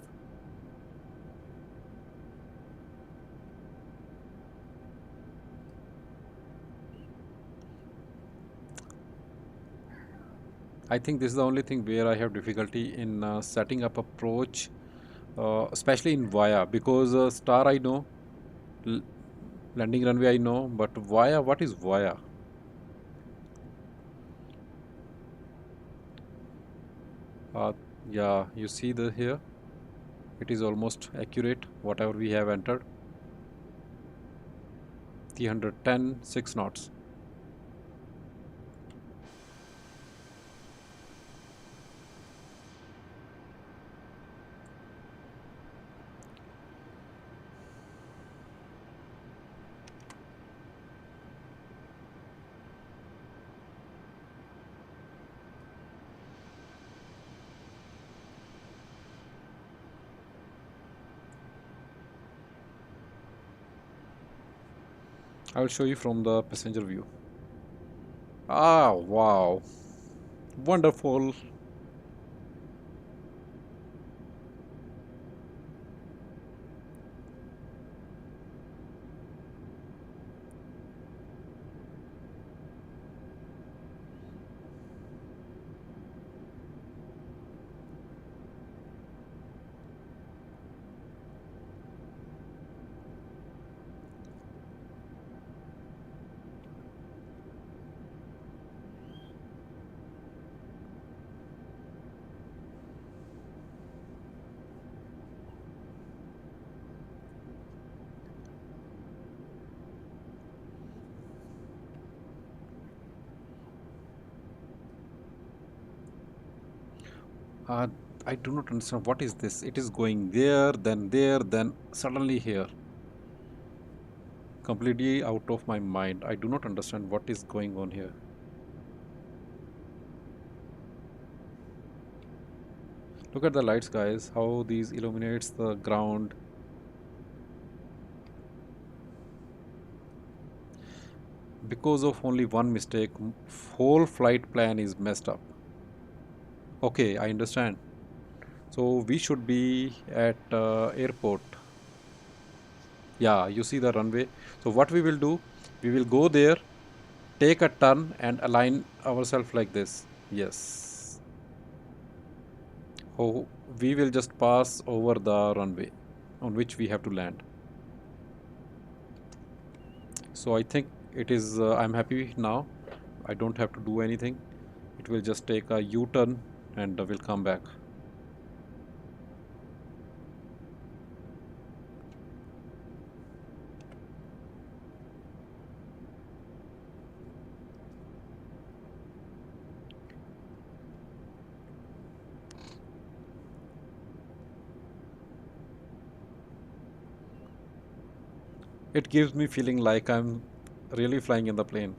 I think this is the only thing where I have difficulty in setting up approach, especially in via, because star I know, l- landing runway I know, but via, what is via? Uh, yeah, you see the here, it is almost accurate, whatever we have entered. 310, 6 knots. I will show you from the passenger view. Ah, wow. Wonderful. Uh, I do not understand what is this. It is going there, then suddenly here. Completely out of my mind. I do not understand what is going on here. Look at the lights, guys. How these illuminates the ground. Because of only one mistake, whole flight plan is messed up. Okay, I understand. So we should be at airport. Yeah, you see the runway. So what we will do, we will go there, take a turn and align ourselves like this. Yes. Oh, we will just pass over the runway on which we have to land. So I think it is, I'm happy now. I don't have to do anything. It will just take a U-turn and will come back. It gives me feeling like I'm really flying in the plane.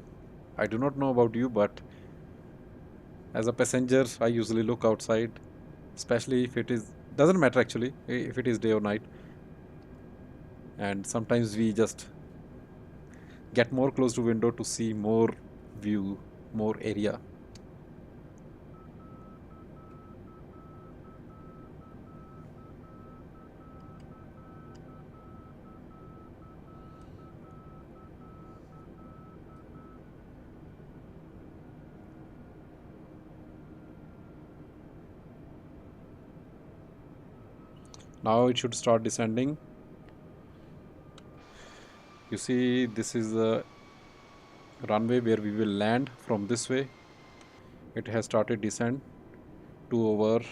I do not know about you, but as a passenger, I usually look outside, especially if it is doesn't matter actually if it is day or night, and sometimes we just get more close to window to see more view, more area. Now it should start descending. You see, this is the runway where we will land from this way. It has started descent to over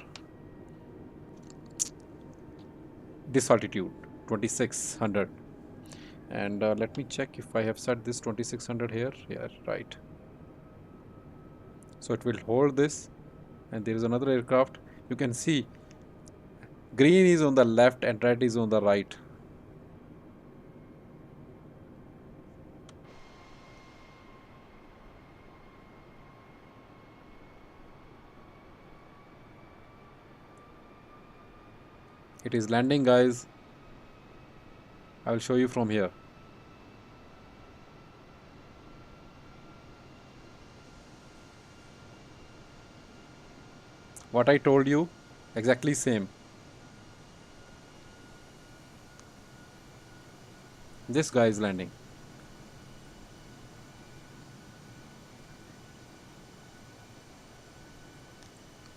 this altitude, 2600. And let me check if I have set this 2600 here. Yeah, right. So it will hold this, and there is another aircraft. You can see green is on the left and red is on the right. It is landing, guys. I will show you from here. What I told you, exactly same. This guy is landing.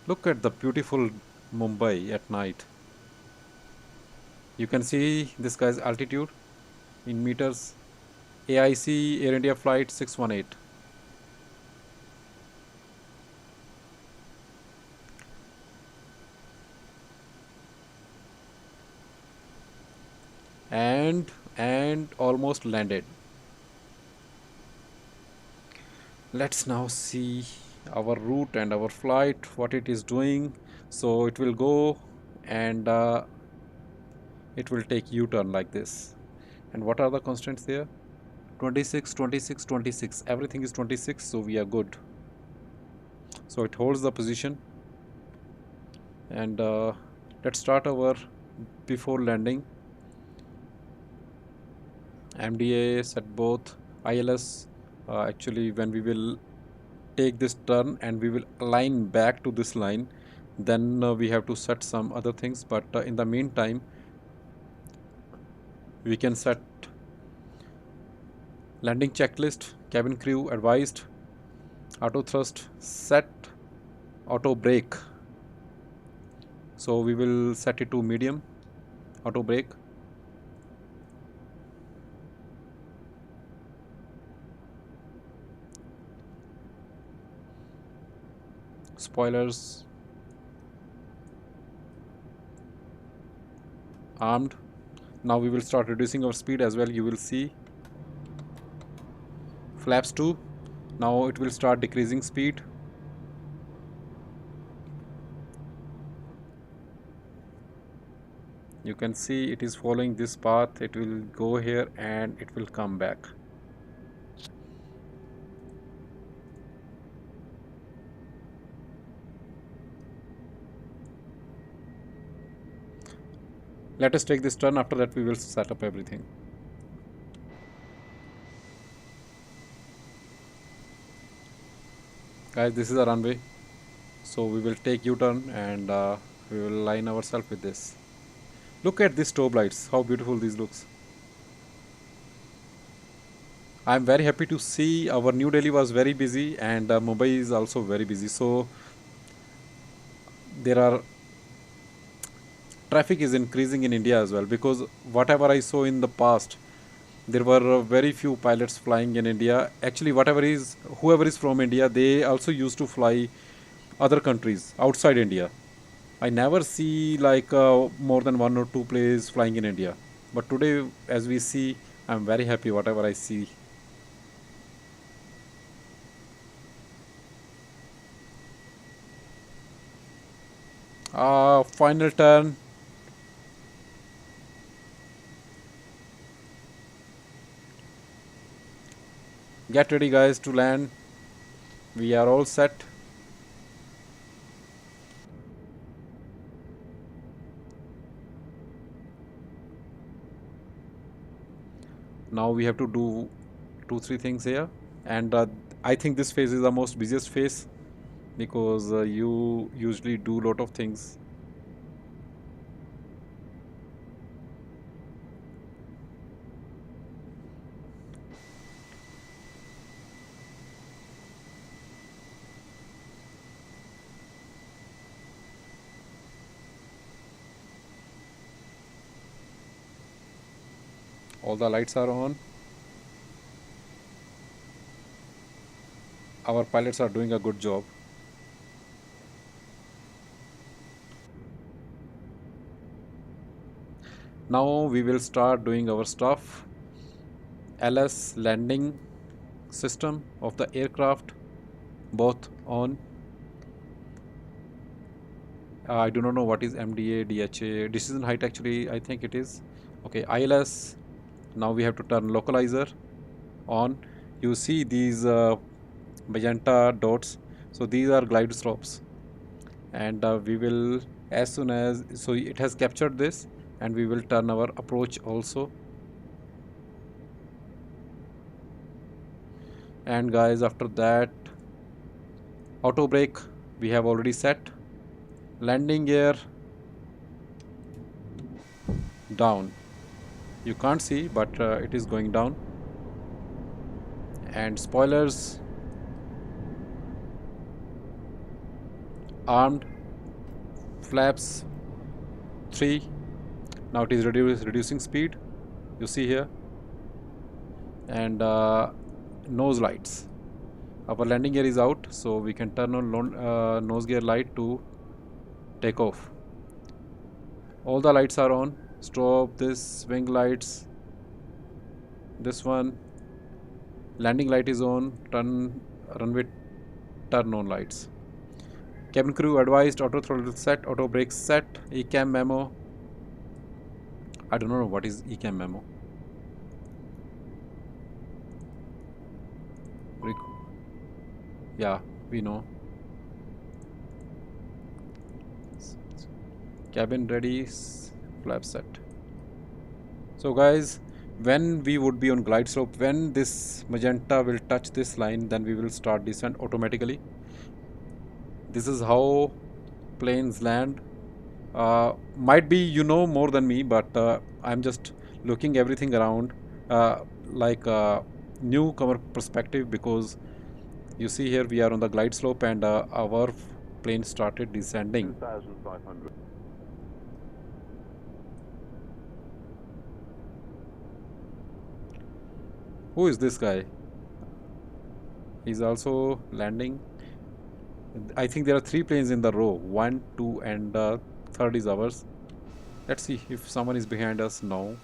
Look at the beautiful Mumbai at night. You can see this guy's altitude in meters. AIC Air India flight 618. And almost landed. Let's now see our route and our flight, what it is doing. So it will go and it will take U-turn like this. And what are the constants there? 26, 26, 26. Everything is 26, so we are good. So it holds the position. And let's start our before landing. MDA set both ILS. Actually, when we will take this turn and we will align back to this line. Then we have to set some other things, but in the meantime we can set landing checklist, cabin crew advised, auto thrust set, auto brake. So we will set it to medium, auto brake. Spoilers armed. Now we will start reducing our speed as well. You will see flaps 2. Now it will start decreasing speed. You can see it is following this path. It will go here and it will come back. Let us take this turn. After that we will set up everything. Guys, this is a runway, so we will take U-turn and we will line ourselves with this. Look at these strobe lights, how beautiful these looks. I am very happy to see our New Delhi was very busy and Mumbai is also very busy. So there are traffic is increasing in India as well, because whatever I saw in the past, there were very few pilots flying in India. Actually, whoever is from India, they also used to fly other countries outside India. I never see like more than one or two planes flying in India. But today, as we see, I'm very happy whatever I see. Final turn. Get ready guys to land. We are all set. Now we have to do 2-3 things here, and I think this phase is the most busiest phase, because you usually do lot of things. All the lights are on. Our pilots are doing a good job. Now we will start doing our stuff. LS landing system of the aircraft, both on. I do not know what is MDA, DHA, decision height actually, I think it is. Okay, ILS. Now we have to turn localizer on. You see these magenta dots, so these are glide stops, and we will, as soon as, so it has captured this, and we will turn our approach also. And guys, after that, auto brake we have already set. Landing gear down, you can't see, but it is going down. And spoilers armed, flaps 3. Now it is reducing speed, you see here. And nose lights, our landing gear is out, so we can turn on nose gear light to take off. All the lights are on. Stop, this wing lights, this one, landing light is on, runway turn on lights. Cabin crew advised, auto throttle set, auto brake set, ECAM memo. I don't know what is ECAM memo. Yeah, we know. Cabin ready, flap set. So guys, When we would be on glide slope, when this magenta will touch this line, then we will start descent automatically. This is how planes land. Might be you know more than me, but I'm just looking everything around, like a newcomer perspective, because you see here we are on the glide slope and our plane started descending. 2,500. Who is this guy? He's also landing. I think there are three planes in the row. One, two, and third is ours. Let's see if someone is behind us. No.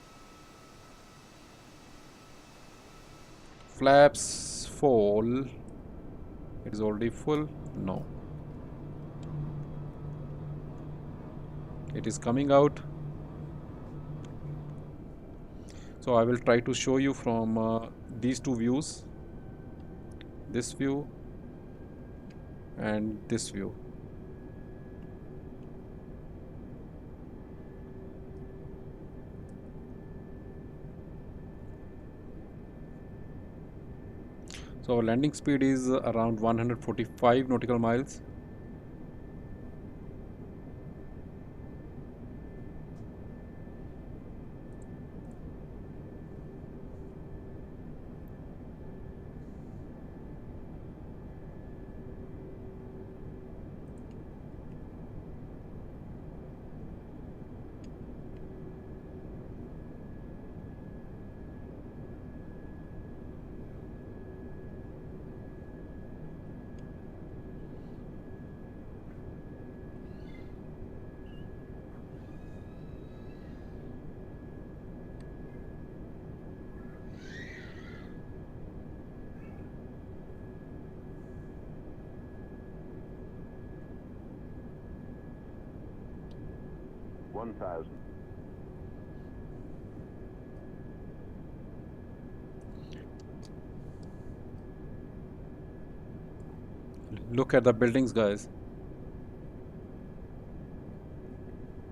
Flaps fall. It is already full. No. It is coming out. So I will try to show you from these two views. This view and this view. So our landing speed is around 145 nautical miles. One thousand. Look at the buildings, guys.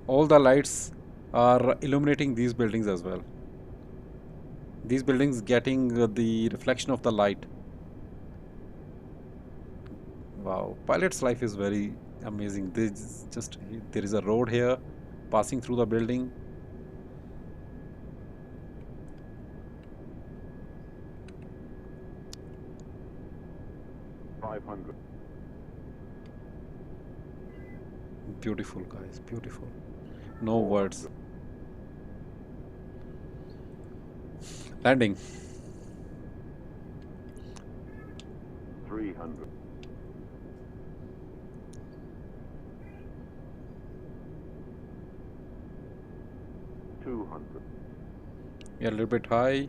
All the lights are illuminating these buildings as well. These buildings getting the reflection of the light. Wow, pilot's life is very amazing. There is a road here passing through the building. 500. Beautiful, guys, beautiful. No words. Landing. 300. 200. We are a little bit high.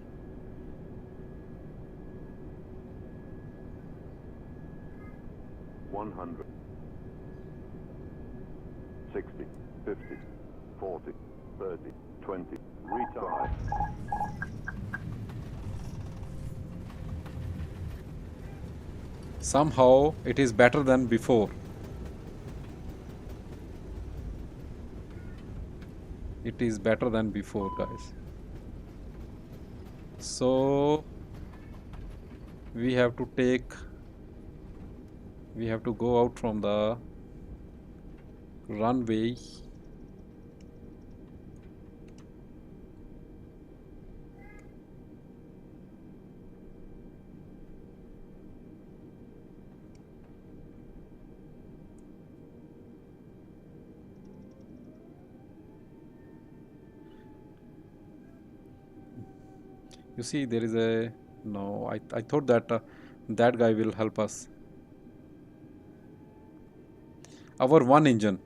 100. 60. 50. 40. 30. 20. Retire. Somehow it is better than before. It is better than before, guys. So we have to go out from the runway. You see, there is a no. I thought that that guy will help us. Our one engine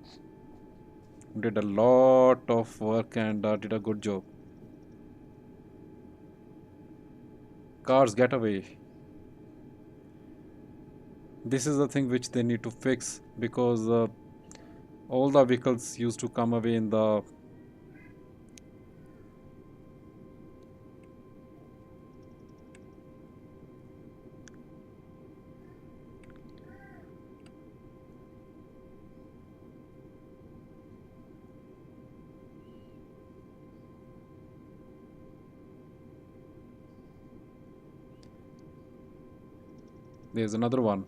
did a lot of work and did a good job. Cars, get away. This is the thing which they need to fix, because all the vehicles used to come away in the There's another one.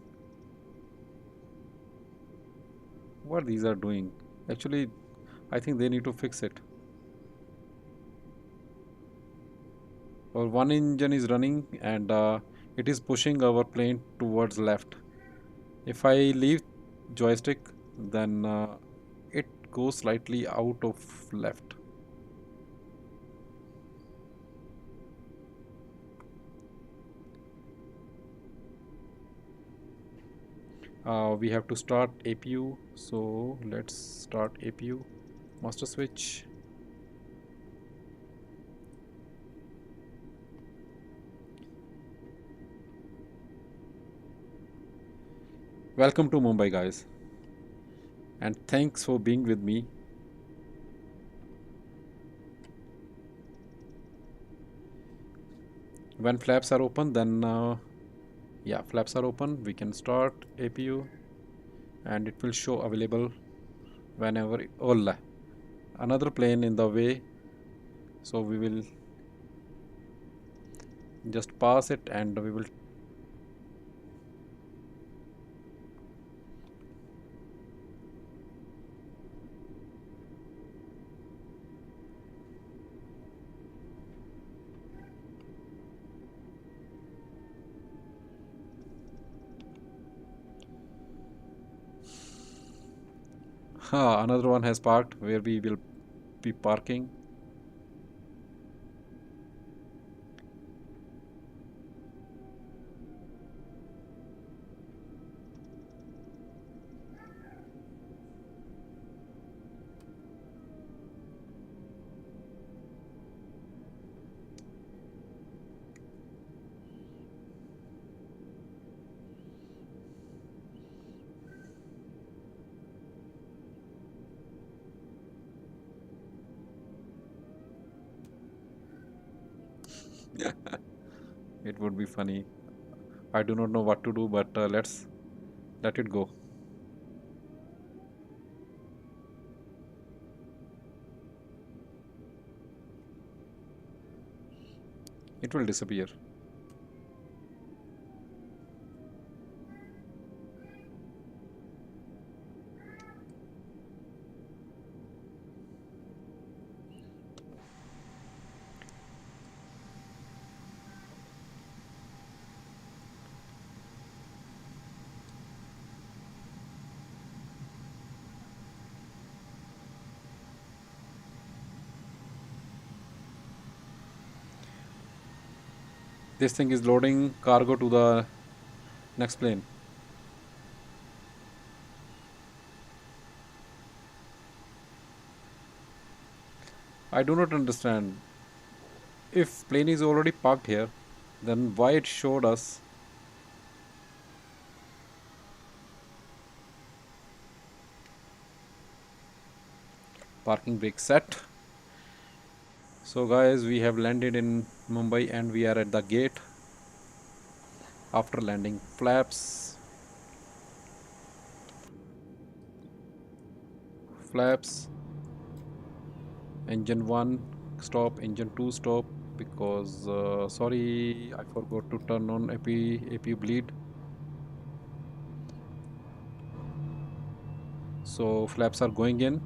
What these are doing? Actually, I think they need to fix it. Or one engine is running and it is pushing our plane towards left. If I leave joystick, then it goes slightly out of left. We have to start APU, so let's start APU. Master switch. Welcome to Mumbai, guys, and thanks for being with me. When flaps are open, then yeah, flaps are open. We can start APU, and it will show available whenever. Oh, another plane in the way, so we will just pass it, and we will. Another one has parked where we will be parking. It would be funny. I do not know what to do, but let's let it go. It will disappear. This thing is loading cargo to the next plane. I do not understand. If plane is already parked here, then why it showed us parking brake set? So guys, we have landed in Mumbai and we are at the gate. After landing, flaps, engine 1 stop, engine 2 stop, because sorry, I forgot to turn on AP bleed. So flaps are going in.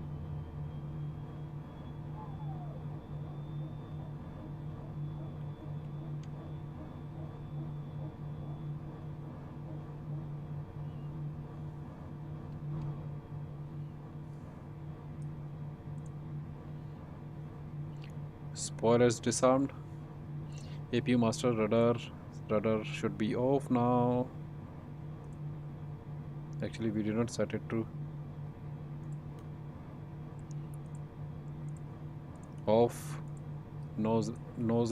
Spoilers disarmed. APU master rudder should be off now. Actually, we did not set it to off. Nose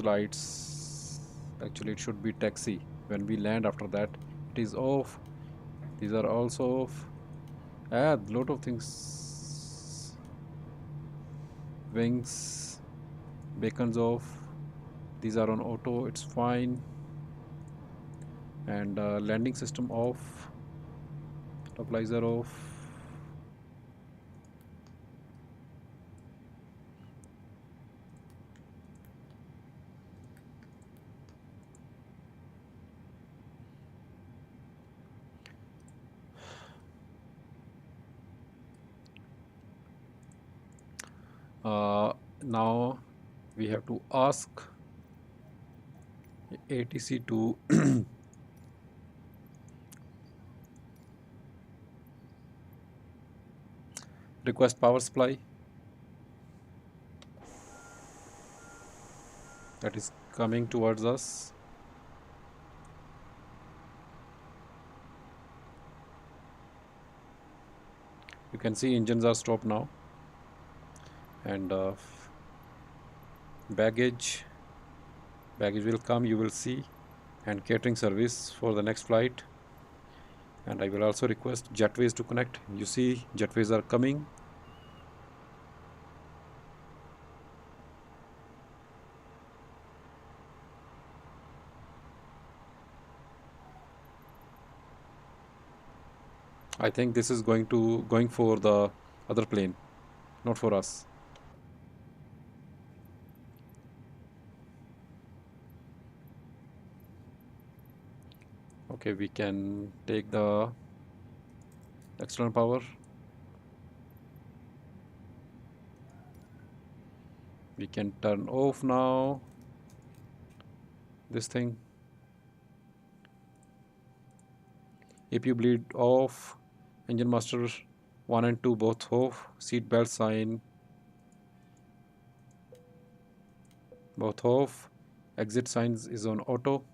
lights. Actually, it should be taxi. When we land after that, it is off. These are also off. Lot of things. Wings, beacons off. These are on auto. It's fine. And landing system off. Stabilizer off. Now we have to ask ATC to request power supply. That is coming towards us. You can see engines are stopped now, and baggage will come, you will see, and catering service for the next flight. And I will also request jetways to connect. You see jetways are coming. I think this is going for the other plane, not for us. Okay, we can take the external power. We can turn off now this thing. APU bleed off. Engine master 1 and 2 both off. Seat belt sign both off. Exit signs is on auto.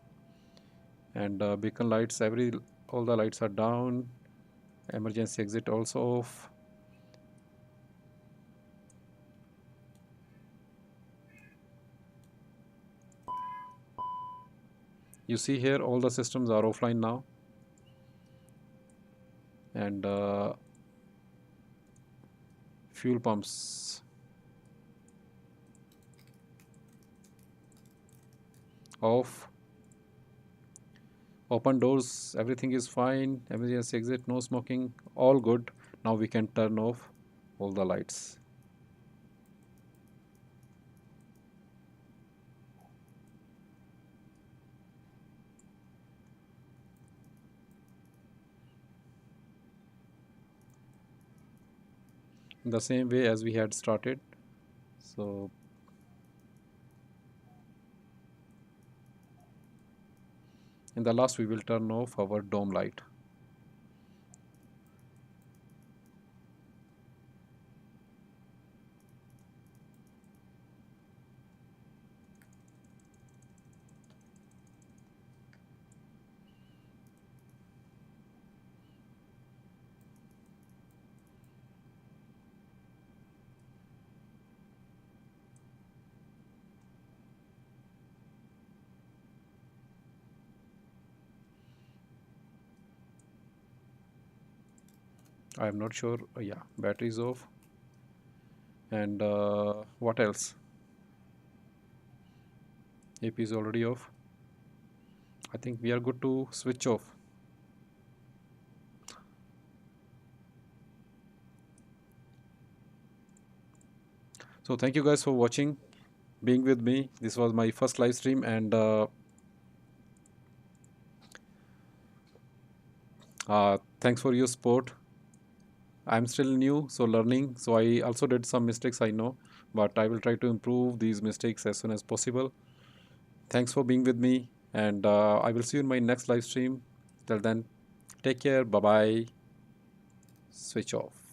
And beacon lights, all the lights are down. Emergency exit also off. You see here all the systems are offline now. And fuel pumps off. Open doors, everything is fine. Emergency exit, no smoking, all good. Now we can turn off all the lights. In the same way as we had started. So in the last we will turn off our dome light. I am not sure. Yeah, battery is off. And what else? AP is already off. I think we are good to switch off. So thank you guys for watching, being with me. This was my first live stream, and thanks for your support. I'm still new, so learning. So I also did some mistakes, I know, but I will try to improve these mistakes as soon as possible. Thanks for being with me, and I will see you in my next live stream. Till then, take care. Bye bye. Switch off.